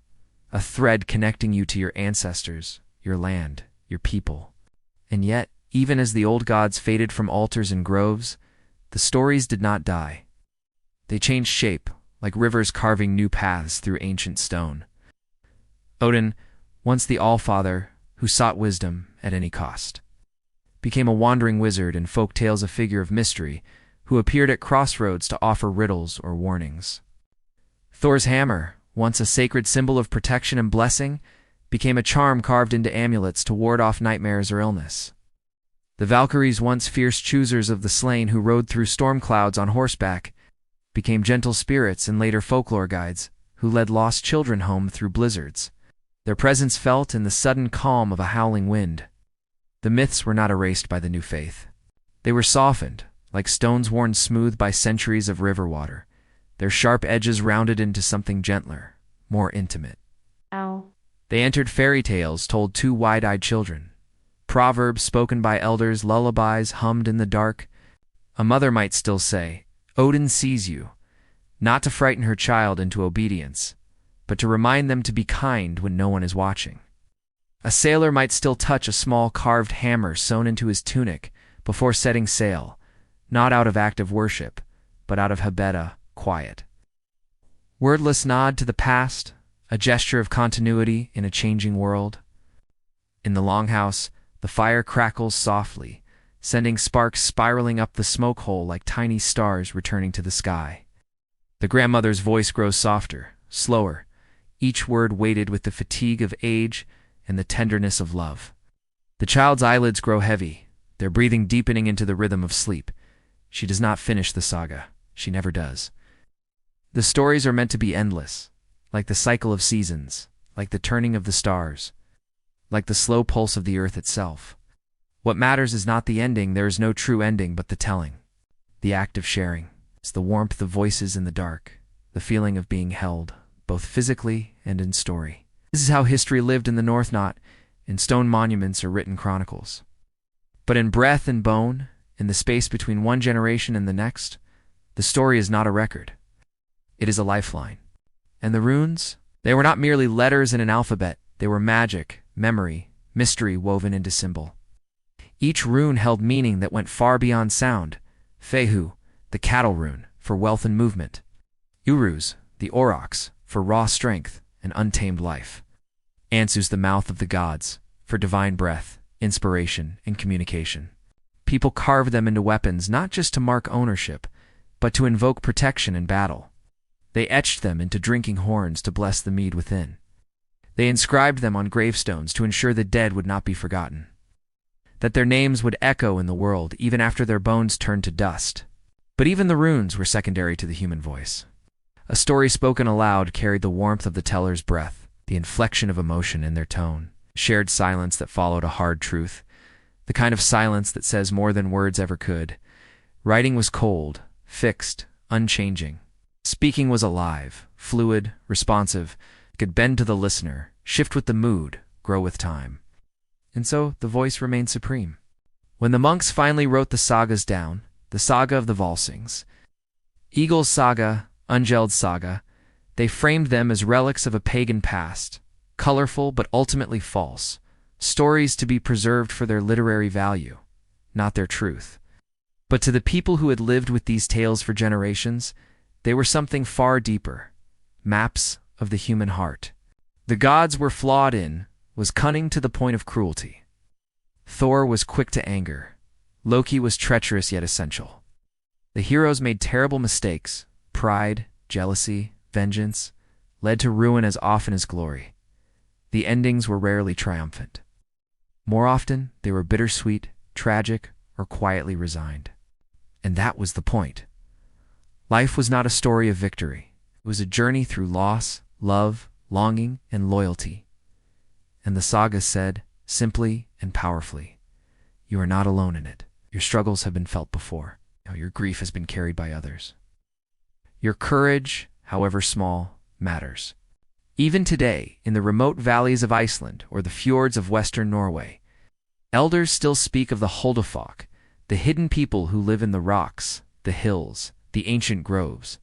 a thread connecting you to your ancestors, your land, your people. And yet, even as the old gods faded from altars and groves, the stories did not die. They changed shape, like rivers carving new paths through ancient stone. Odin, once the Allfather who sought wisdom at any cost, became a wandering wizard in folk tales, a figure of mystery who appeared at crossroads to offer riddles or warnings. Thor's hammer, once a sacred symbol of protection and blessing, became a charm carved into amulets to ward off nightmares or illness. The Valkyries, once fierce choosers of the slain who rode through storm clouds on horseback, became gentle spirits and later folklore guides who led lost children home through blizzards, their presence felt in the sudden calm of a howling wind. The myths were not erased by the new faith. They were softened, like stones worn smooth by centuries of river water, their sharp edges rounded into something gentler, more intimate. Ow. They entered fairy tales told to wide-eyed children, proverbs spoken by elders, lullabies hummed in the dark. A mother might still say, "Odin sees you," not to frighten her child into obedience, but to remind them to be kind when no one is watching. A sailor might still touch a small carved hammer sewn into his tunic before setting sail, not out of active worship, but out of habeta, quiet. Wordless nod to the past, a gesture of continuity in a changing world. In the longhouse, the fire crackles softly, sending sparks spiraling up the smoke hole like tiny stars returning to the sky. The grandmother's voice grows softer, slower, each word weighted with the fatigue of age and the tenderness of love. The child's eyelids grow heavy, their breathing deepening into the rhythm of sleep. She does not finish the saga. She never does. The stories are meant to be endless, like the cycle of seasons, like the turning of the stars, like the slow pulse of the earth itself. What matters is not the ending. There is no true ending but the telling, the act of sharing. It's the warmth of voices in the dark, the feeling of being held, both physically and in story. This is how history lived in the North, not in stone monuments or written chronicles, but in breath and bone, in the space between one generation and the next. The story is not a record. It is a lifeline. And the runes? They were not merely letters in an alphabet. They were magic, memory, mystery woven into symbol. Each rune held meaning that went far beyond sound. Fehu, the cattle rune, for wealth and movement. Uruz, the aurochs, for raw strength and untamed life. Ansus, the mouth of the gods, for divine breath, inspiration, and communication. People carved them into weapons not just to mark ownership, but to invoke protection in battle. They etched them into drinking horns to bless the mead within. They inscribed them on gravestones to ensure the dead would not be forgotten, that their names would echo in the world even after their bones turned to dust. But even the runes were secondary to the human voice. A story spoken aloud carried the warmth of the teller's breath, the inflection of emotion in their tone, shared silence that followed a hard truth, the kind of silence that says more than words ever could. Writing was cold, fixed, unchanging. Speaking was alive, fluid, responsive, could bend to the listener, shift with the mood, grow with time. And so the voice remained supreme. When the monks finally wrote the sagas down, the saga of the Volsungs, Eagle's saga, Ungeld's saga, they framed them as relics of a pagan past, colorful but ultimately false, stories to be preserved for their literary value, not their truth. But to the people who had lived with these tales for generations, they were something far deeper, maps of the human heart. The gods were flawed in, was cunning to the point of cruelty. Thor was quick to anger. Loki was treacherous yet essential. The heroes made terrible mistakes. Pride, jealousy, vengeance led to ruin as often as glory. The endings were rarely triumphant. More often, they were bittersweet, tragic, or quietly resigned. And that was the point. Life was not a story of victory. It was a journey through loss, love, longing, and loyalty. And the sagas said, simply and powerfully, You are not alone in it. Your struggles have been felt before. Your grief has been carried by others. Your courage, however small, matters. Even today, in the remote valleys of Iceland or the fjords of western Norway, elders still speak of the Huldafolk, the hidden people who live in the rocks, the hills, the ancient groves.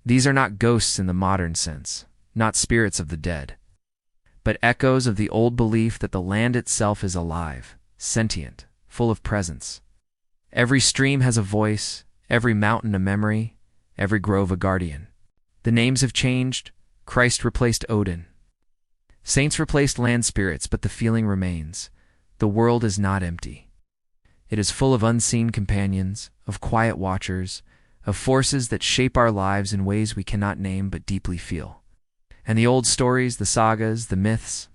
These are not ghosts in the modern sense, not spirits of the dead, but echoes of the old belief that the land itself is alive, sentient, full of presence. Every stream has a voice, every mountain a memory, every grove a guardian. The names have changed. Christ replaced Odin. Saints replaced land spirits, but the feeling remains. The world is not empty. It is full of unseen companions, of quiet watchers, of forces that shape our lives in ways we cannot name but deeply feel. And the old stories, the sagas, the myths,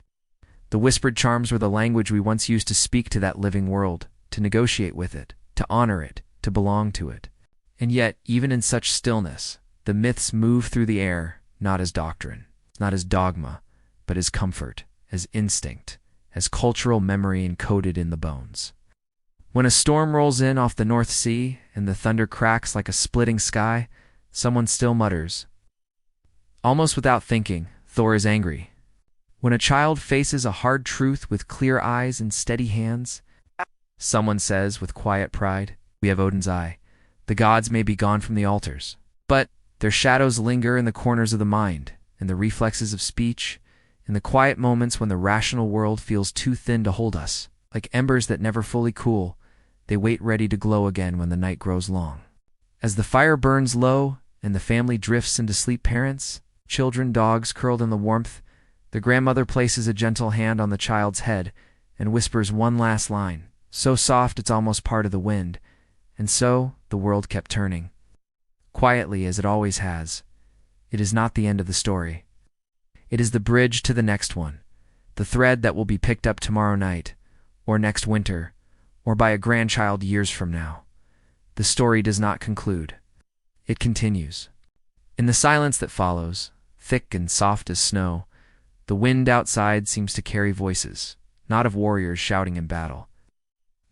the whispered charms were the language we once used to speak to that living world, to negotiate with it, to honor it, to belong to it. And yet, even in such stillness, the myths move through the air, not as doctrine, not as dogma, but as comfort, as instinct, as cultural memory encoded in the bones. When a storm rolls in off the North Sea and the thunder cracks like a splitting sky, someone still mutters. Almost without thinking, Thor is angry. When a child faces a hard truth with clear eyes and steady hands, someone says with quiet pride, we have Odin's eye. The gods may be gone from the altars, but their shadows linger in the corners of the mind, in the reflexes of speech, in the quiet moments when the rational world feels too thin to hold us. Like embers that never fully cool, they wait ready to glow again when the night grows long. As the fire burns low and the family drifts into sleep, parents, children, dogs curled in the warmth, the grandmother places a gentle hand on the child's head and whispers one last line, so soft it's almost part of the wind. And so the world kept turning. Quietly, as it always has. It is not the end of the story. It is the bridge to the next one, the thread that will be picked up tomorrow night, or next winter, or by a grandchild years from now. The story does not conclude. It continues. In the silence that follows, thick and soft as snow, the wind outside seems to carry voices, not of warriors shouting in battle,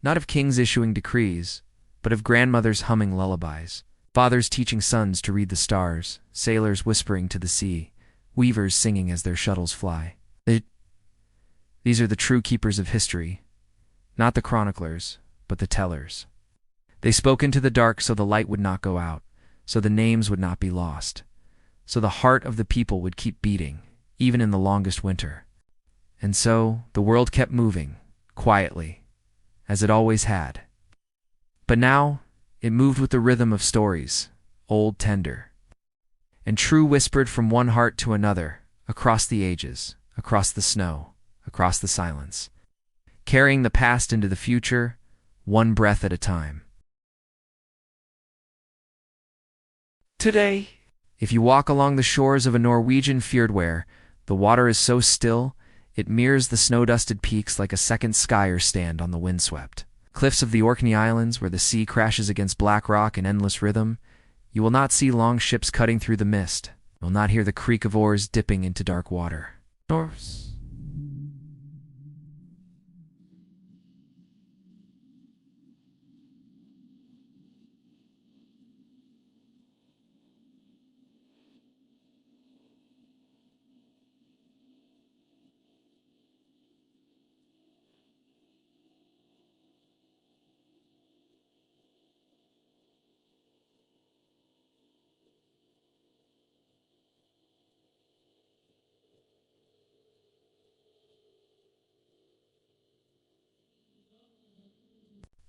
not of kings issuing decrees, but of grandmothers humming lullabies, fathers teaching sons to read the stars, sailors whispering to the sea, weavers singing as their shuttles fly. These are the true keepers of history, not the chroniclers, but the tellers. They spoke into the dark so the light would not go out, so the names would not be lost, so the heart of the people would keep beating, even in the longest winter. And so the world kept moving, quietly, as it always had. But now it moved with the rhythm of stories, old, tender, and true, whispered from one heart to another, across the ages, across the snow, across the silence, carrying the past into the future, one breath at a time. Today, if you walk along the shores of a Norwegian fjord where the water is so still, it mirrors the snow-dusted peaks like a second sky or stand on the windswept cliffs of the Orkney Islands where the sea crashes against black rock in endless rhythm, you will not see longships cutting through the mist. You will not hear the creak of oars dipping into dark water.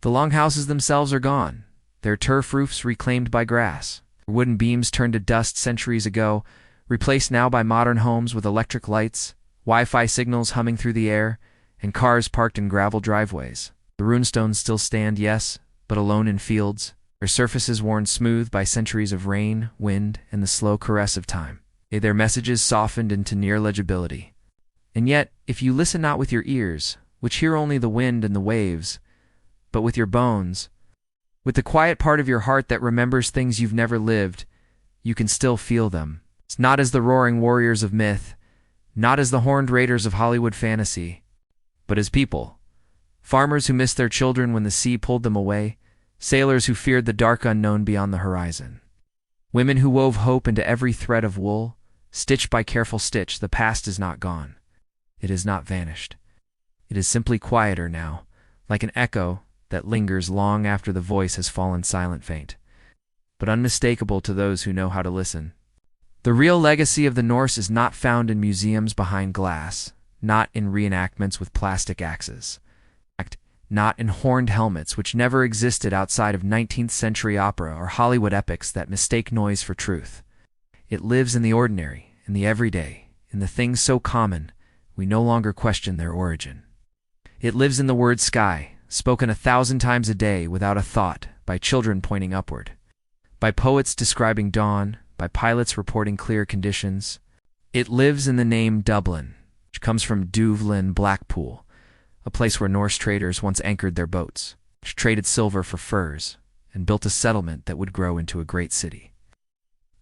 The longhouses themselves are gone, their turf roofs reclaimed by grass, wooden beams turned to dust centuries ago, replaced now by modern homes with electric lights, Wi-Fi signals humming through the air, and cars parked in gravel driveways. The runestones still stand, yes, but alone in fields, their surfaces worn smooth by centuries of rain, wind, and the slow caress of time. Their messages softened into near legibility. And yet, if you listen not with your ears, which hear only the wind and the waves, but with your bones, with the quiet part of your heart that remembers things you've never lived, you can still feel them. It's not as the roaring warriors of myth, not as the horned raiders of Hollywood fantasy, but as people, farmers who missed their children when the sea pulled them away, sailors who feared the dark unknown beyond the horizon. Women who wove hope into every thread of wool, stitch by careful stitch. The past is not gone. It has not vanished. It is simply quieter now, like an echo that lingers long after the voice has fallen silent faint, but unmistakable to those who know how to listen. The real legacy of the Norse is not found in museums behind glass, not in reenactments with plastic axes, not in horned helmets which never existed outside of 19th century opera or Hollywood epics that mistake noise for truth. It lives in the ordinary, in the everyday, in the things so common we no longer question their origin. It lives in the word sky, spoken 1,000 times a day without a thought, by children pointing upward, by poets describing dawn, by pilots reporting clear conditions. It lives in the name Dublin, which comes from Duvlin, Blackpool, a place where Norse traders once anchored their boats, which traded silver for furs, and built a settlement that would grow into a great city.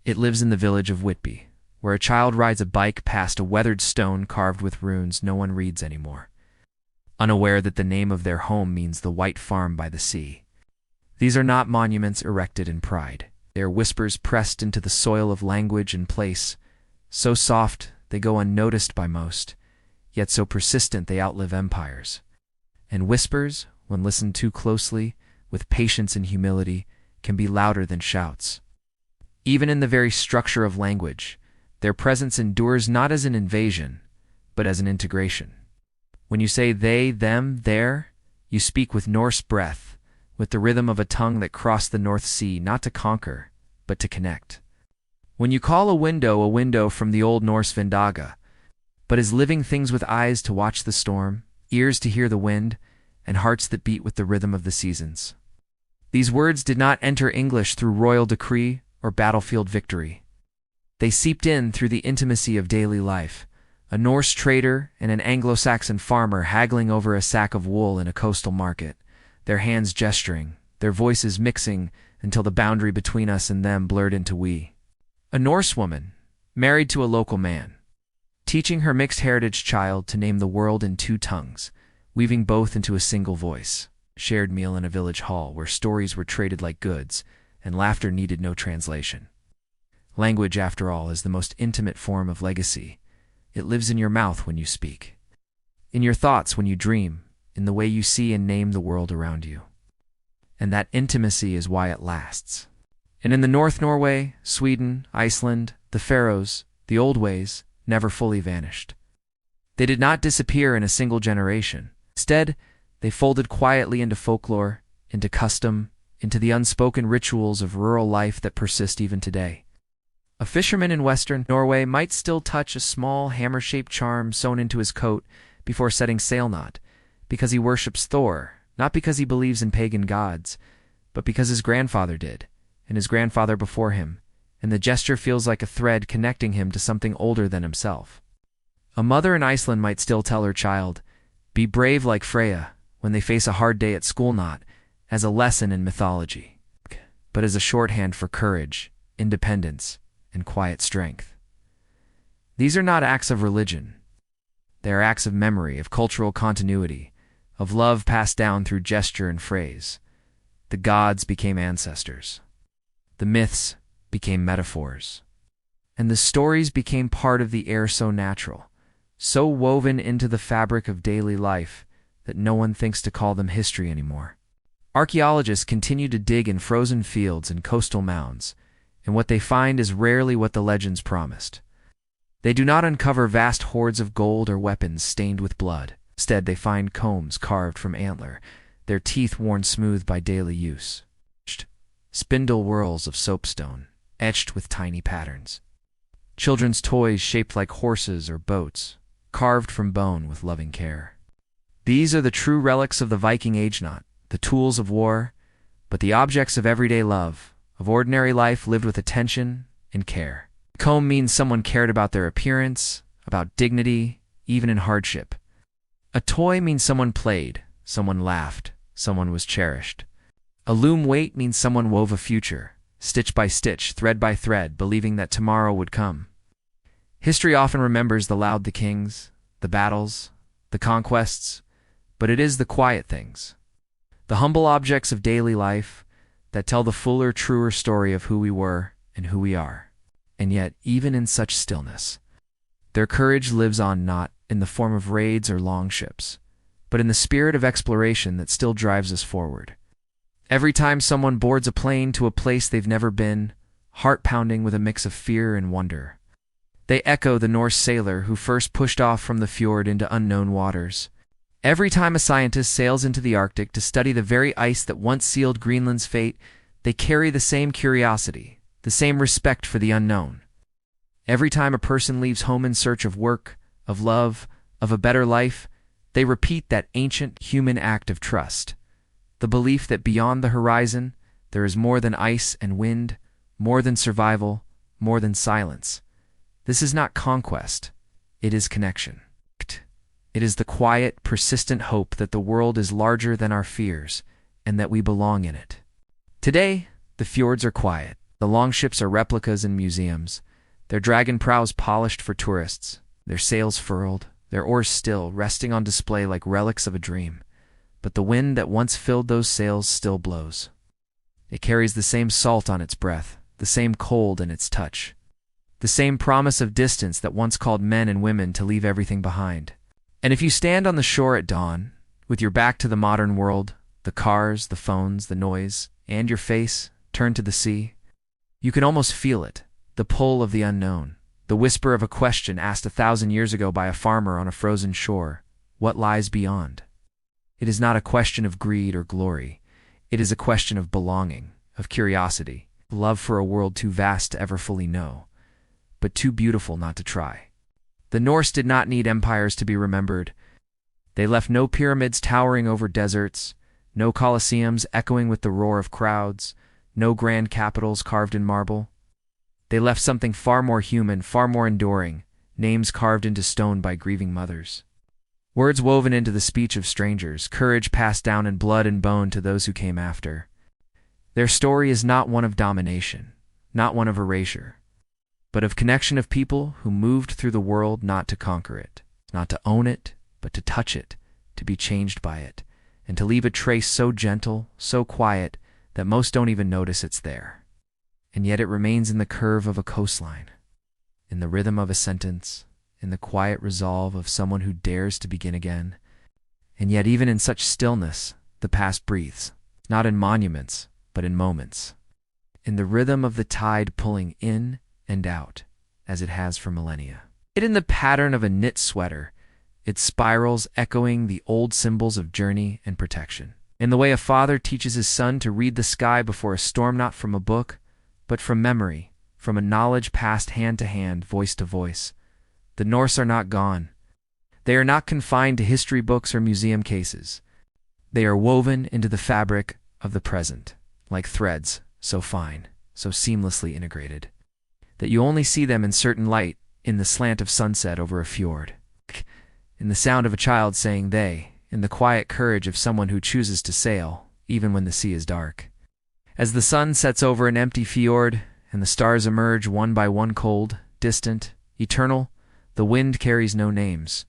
It lives in the village of Whitby, where a child rides a bike past a weathered stone carved with runes no one reads anymore, unaware that the name of their home means the white farm by the sea. These are not monuments erected in pride. They are whispers pressed into the soil of language and place, so soft they go unnoticed by most, yet so persistent they outlive empires. And whispers, when listened to closely, with patience and humility, can be louder than shouts. Even in the very structure of language, their presence endures not as an invasion, but as an integration. When you say they, them, their, you speak with Norse breath, with the rhythm of a tongue that crossed the North Sea not to conquer, but to connect. When you call a window from the Old Norse Vindaga, but as living things with eyes to watch the storm, ears to hear the wind, and hearts that beat with the rhythm of the seasons. These words did not enter English through royal decree or battlefield victory. They seeped in through the intimacy of daily life, a Norse trader and an Anglo-Saxon farmer haggling over a sack of wool in a coastal market, their hands gesturing, their voices mixing until the boundary between us and them blurred into we. A Norse woman, married to a local man, teaching her mixed heritage child to name the world in 2 tongues, weaving both into a single voice. Shared meal in a village hall where stories were traded like goods and laughter needed no translation. Language, after all, is the most intimate form of legacy. It lives in your mouth when you speak, in your thoughts when you dream, in the way you see and name the world around you. And that intimacy is why it lasts. And in the North Norway, Sweden, Iceland, the Faroes, the old ways never fully vanished. They did not disappear in a single generation. Instead, they folded quietly into folklore, into custom, into the unspoken rituals of rural life that persist even today. A fisherman in western Norway might still touch a small hammer-shaped charm sewn into his coat before setting sail, not because he worships Thor, not because he believes in pagan gods, but because his grandfather did, and his grandfather before him, and the gesture feels like a thread connecting him to something older than himself. A mother in Iceland might still tell her child, "Be brave like Freya," when they face a hard day at school, not as a lesson in mythology, but as a shorthand for courage, independence, and quiet strength. These are not acts of religion. They are acts of memory, of cultural continuity, of love passed down through gesture and phrase. The gods became ancestors. The myths became metaphors. And the stories became part of the air so natural, so woven into the fabric of daily life that no one thinks to call them history anymore. Archaeologists continue to dig in frozen fields and coastal mounds, and what they find is rarely what the legends promised. They do not uncover vast hoards of gold or weapons stained with blood. Instead, they find combs carved from antler, their teeth worn smooth by daily use. Spindle whorls of soapstone, etched with tiny patterns. Children's toys shaped like horses or boats, carved from bone with loving care. These are the true relics of the Viking Age, not the tools of war, but the objects of everyday love, of ordinary life lived with attention and care. A comb means someone cared about their appearance, about dignity, even in hardship. A toy means someone played, someone laughed, someone was cherished. A loom weight means someone wove a future, stitch by stitch, thread by thread, believing that tomorrow would come. History often remembers the kings, the battles, the conquests, But it is the quiet things, the humble objects of daily life, that tell the fuller, truer story of who we were and who we are. And yet, even in such stillness, their courage lives on, not in the form of raids or longships, but in the spirit of exploration that still drives us forward. Every time someone boards a plane to a place they've never been, heart-pounding with a mix of fear and wonder, they echo the Norse sailor who first pushed off from the fjord into unknown waters. Every time a scientist sails into the Arctic to study the very ice that once sealed Greenland's fate, they carry the same curiosity, the same respect for the unknown. Every time a person leaves home in search of work, of love, of a better life, they repeat that ancient human act of trust, the belief that beyond the horizon there is more than ice and wind, more than survival, more than silence. This is not conquest, it is connection. It is the quiet, persistent hope that the world is larger than our fears and that we belong in it. Today, the fjords are quiet. The longships are replicas in museums, their dragon prows polished for tourists, their sails furled, their oars still, resting on display like relics of a dream. But the wind that once filled those sails still blows. It carries the same salt on its breath, the same cold in its touch, the same promise of distance that once called men and women to leave everything behind. And if you stand on the shore at dawn, with your back to the modern world, the cars, the phones, the noise, and your face turned to the sea, you can almost feel it, the pull of the unknown, the whisper of a question asked 1,000 years ago by a farmer on a frozen shore: what lies beyond? It is not a question of greed or glory. It is a question of belonging, of curiosity, love for a world too vast to ever fully know, but too beautiful not to try. The Norse did not need empires to be remembered. They left no pyramids towering over deserts, no colosseums echoing with the roar of crowds, no grand capitals carved in marble. They left something far more human, far more enduring, names carved into stone by grieving mothers. Words woven into the speech of strangers, courage passed down in blood and bone to those who came after. Their story is not one of domination, not one of erasure, but of connection of people who moved through the world not to conquer it, not to own it, but to touch it, to be changed by it, and to leave a trace so gentle, so quiet, that most don't even notice it's there. And yet it remains in the curve of a coastline, in the rhythm of a sentence, in the quiet resolve of someone who dares to begin again. And yet even in such stillness, the past breathes, not in monuments, but in moments, in the rhythm of the tide pulling in and out, as it has for millennia. It in the pattern of a knit sweater, its spirals echoing the old symbols of journey and protection. In the way a father teaches his son to read the sky before a storm, not from a book, but from memory, from a knowledge passed hand to hand, voice to voice. The Norse are not gone. They are not confined to history books or museum cases. They are woven into the fabric of the present, like threads, so fine, so seamlessly integrated, that you only see them in certain light, in the slant of sunset over a fjord, in the sound of a child saying they, in the quiet courage of someone who chooses to sail, even when the sea is dark. As the sun sets over an empty fjord, and the stars emerge one by one, cold, distant, eternal, the wind carries no names.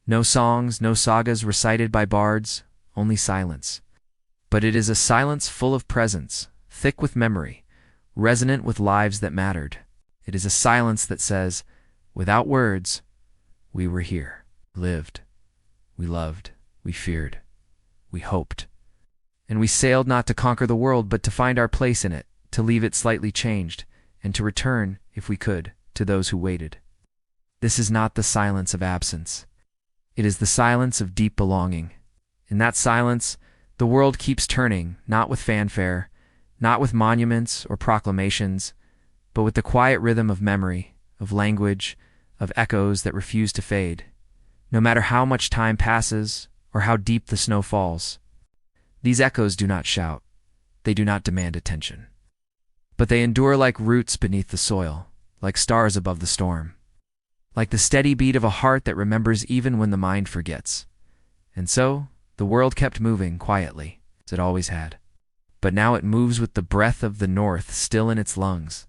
No songs, no sagas recited by bards, only silence. But it is a silence full of presence, thick with memory, resonant with lives that mattered. It is a silence that says, without words, we were here, lived, we loved, we feared, we hoped. And we sailed not to conquer the world, but to find our place in it, to leave it slightly changed, and to return, if we could, to those who waited. This is not the silence of absence. It is the silence of deep belonging. In that silence, the world keeps turning, not with fanfare, not with monuments or proclamations, but with the quiet rhythm of memory, of language, of echoes that refuse to fade, no matter how much time passes or how deep the snow falls. These echoes do not shout. They do not demand attention. But they endure like roots beneath the soil, like stars above the storm, like the steady beat of a heart that remembers even when the mind forgets. And so, the world kept moving quietly, as it always had. But now it moves with the breath of the north still in its lungs,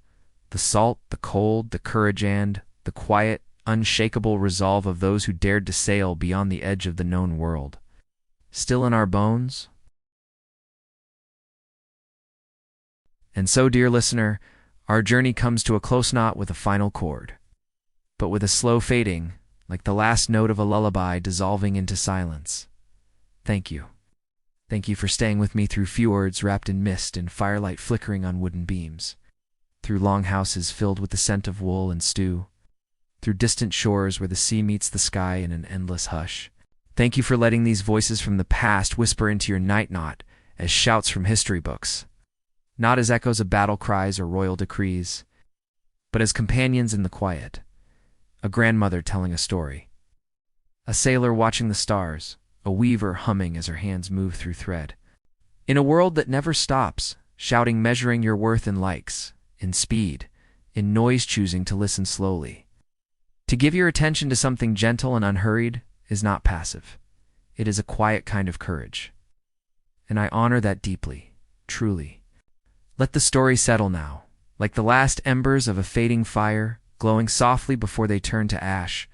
the salt, the cold, the courage, and the quiet, unshakable resolve of those who dared to sail beyond the edge of the known world. still in our bones? And so, dear listener, our journey comes to a close knot with a final chord, but with a slow fading, like the last note of a lullaby dissolving into silence. Thank you. Thank you for staying with me through fjords wrapped in mist and firelight flickering on wooden beams, through longhouses filled with the scent of wool and stew, through distant shores where the sea meets the sky in an endless hush. Thank you for letting these voices from the past whisper into your night knot as shouts from history books, not as echoes of battle cries or royal decrees, but as companions in the quiet, a grandmother telling a story, a sailor watching the stars, a weaver humming as her hands move through thread. In a world that never stops, shouting, measuring your worth in likes, in speed, in noise, choosing to listen slowly. To give your attention to something gentle and unhurried is not passive. It is a quiet kind of courage. And I honor that deeply, truly. Let the story settle now, like the last embers of a fading fire, glowing softly before they turn to ash.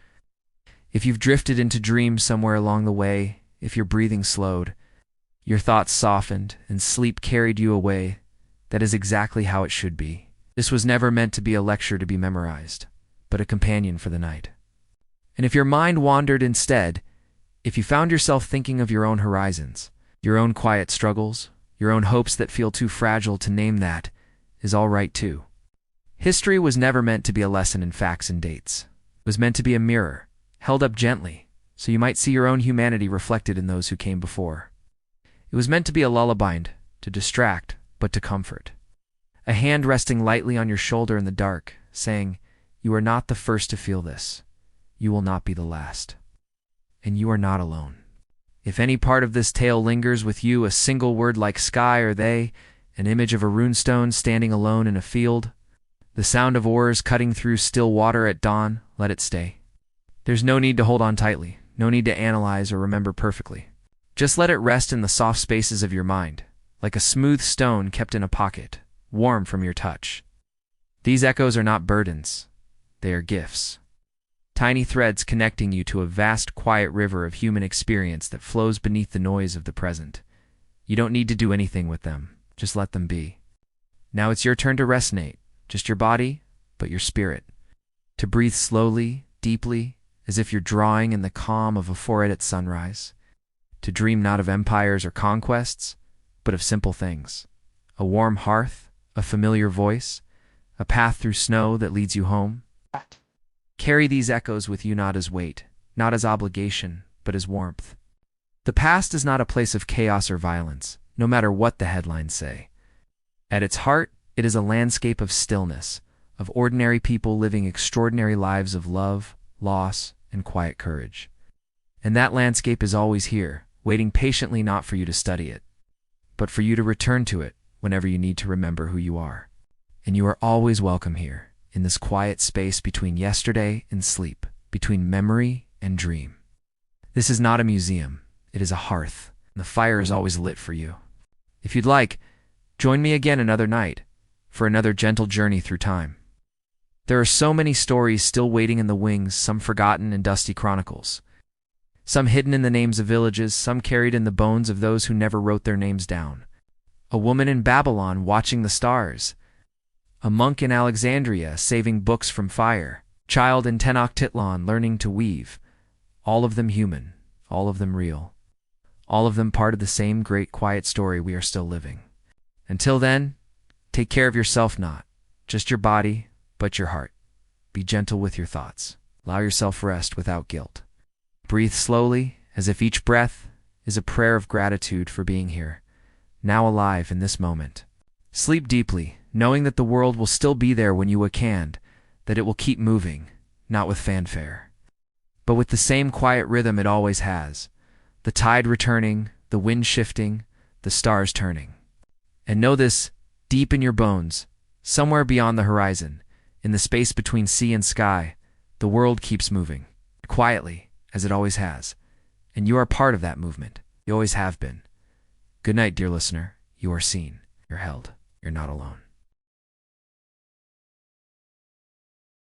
If you've drifted into dreams somewhere along the way, if your breathing slowed, your thoughts softened, and sleep carried you away, that is exactly how it should be. This was never meant to be a lecture to be memorized, but a companion for the night. And if your mind wandered instead, if you found yourself thinking of your own horizons, your own quiet struggles, your own hopes that feel too fragile to name, that is all right too. History was never meant to be a lesson in facts and dates. It was meant to be a mirror, held up gently, so you might see your own humanity reflected in those who came before. It was meant to be a lullaby, to distract, but to comfort. A hand resting lightly on your shoulder in the dark, saying, "You are not the first to feel this. You will not be the last. And you are not alone." If any part of this tale lingers with you, a single word like sky or they, an image of a runestone standing alone in a field, the sound of oars cutting through still water at dawn, let it stay. There's no need to hold on tightly, no need to analyze or remember perfectly. Just let it rest in the soft spaces of your mind, like a smooth stone kept in a pocket, warm from your touch. These echoes are not burdens, they are gifts. Tiny threads connecting you to a vast, quiet river of human experience that flows beneath the noise of the present. You don't need to do anything with them, just let them be. Now it's your turn to resonate, just your body, but your spirit. To breathe slowly, deeply, as if you're drawing in the calm of a fjord at sunrise. To dream not of empires or conquests, but of simple things. A warm hearth, a familiar voice, a path through snow that leads you home. Carry these echoes with you not as weight, not as obligation, but as warmth. The past is not a place of chaos or violence, no matter what the headlines say. At its heart, it is a landscape of stillness, of ordinary people living extraordinary lives of love, loss, and quiet courage. And that landscape is always here, waiting patiently not for you to study it, but for you to return to it whenever you need to remember who you are. And you are always welcome here, in this quiet space between yesterday and sleep, between memory and dream. This is not a museum, it is a hearth, and the fire is always lit for you. If you'd like, join me again another night, for another gentle journey through time. There are so many stories still waiting in the wings, some forgotten in dusty chronicles, some hidden in the names of villages, some carried in the bones of those who never wrote their names down. A woman in Babylon watching the stars, a monk in Alexandria saving books from fire, child in Tenochtitlan learning to weave, all of them human, all of them real, all of them part of the same great quiet story we are still living. Until then, take care of yourself, not just your body, but your heart. Be gentle with your thoughts. Allow yourself rest without guilt. Breathe slowly, as if each breath is a prayer of gratitude for being here, now alive in this moment. Sleep deeply, knowing that the world will still be there when you awaken, that it will keep moving, not with fanfare, but with the same quiet rhythm it always has, the tide returning, the wind shifting, the stars turning. And know this, deep in your bones, somewhere beyond the horizon, in the space between sea and sky, the world keeps moving, quietly, as it always has, and you are part of that movement. You always have been. Good night, dear listener. You are seen. You're held. You're not alone.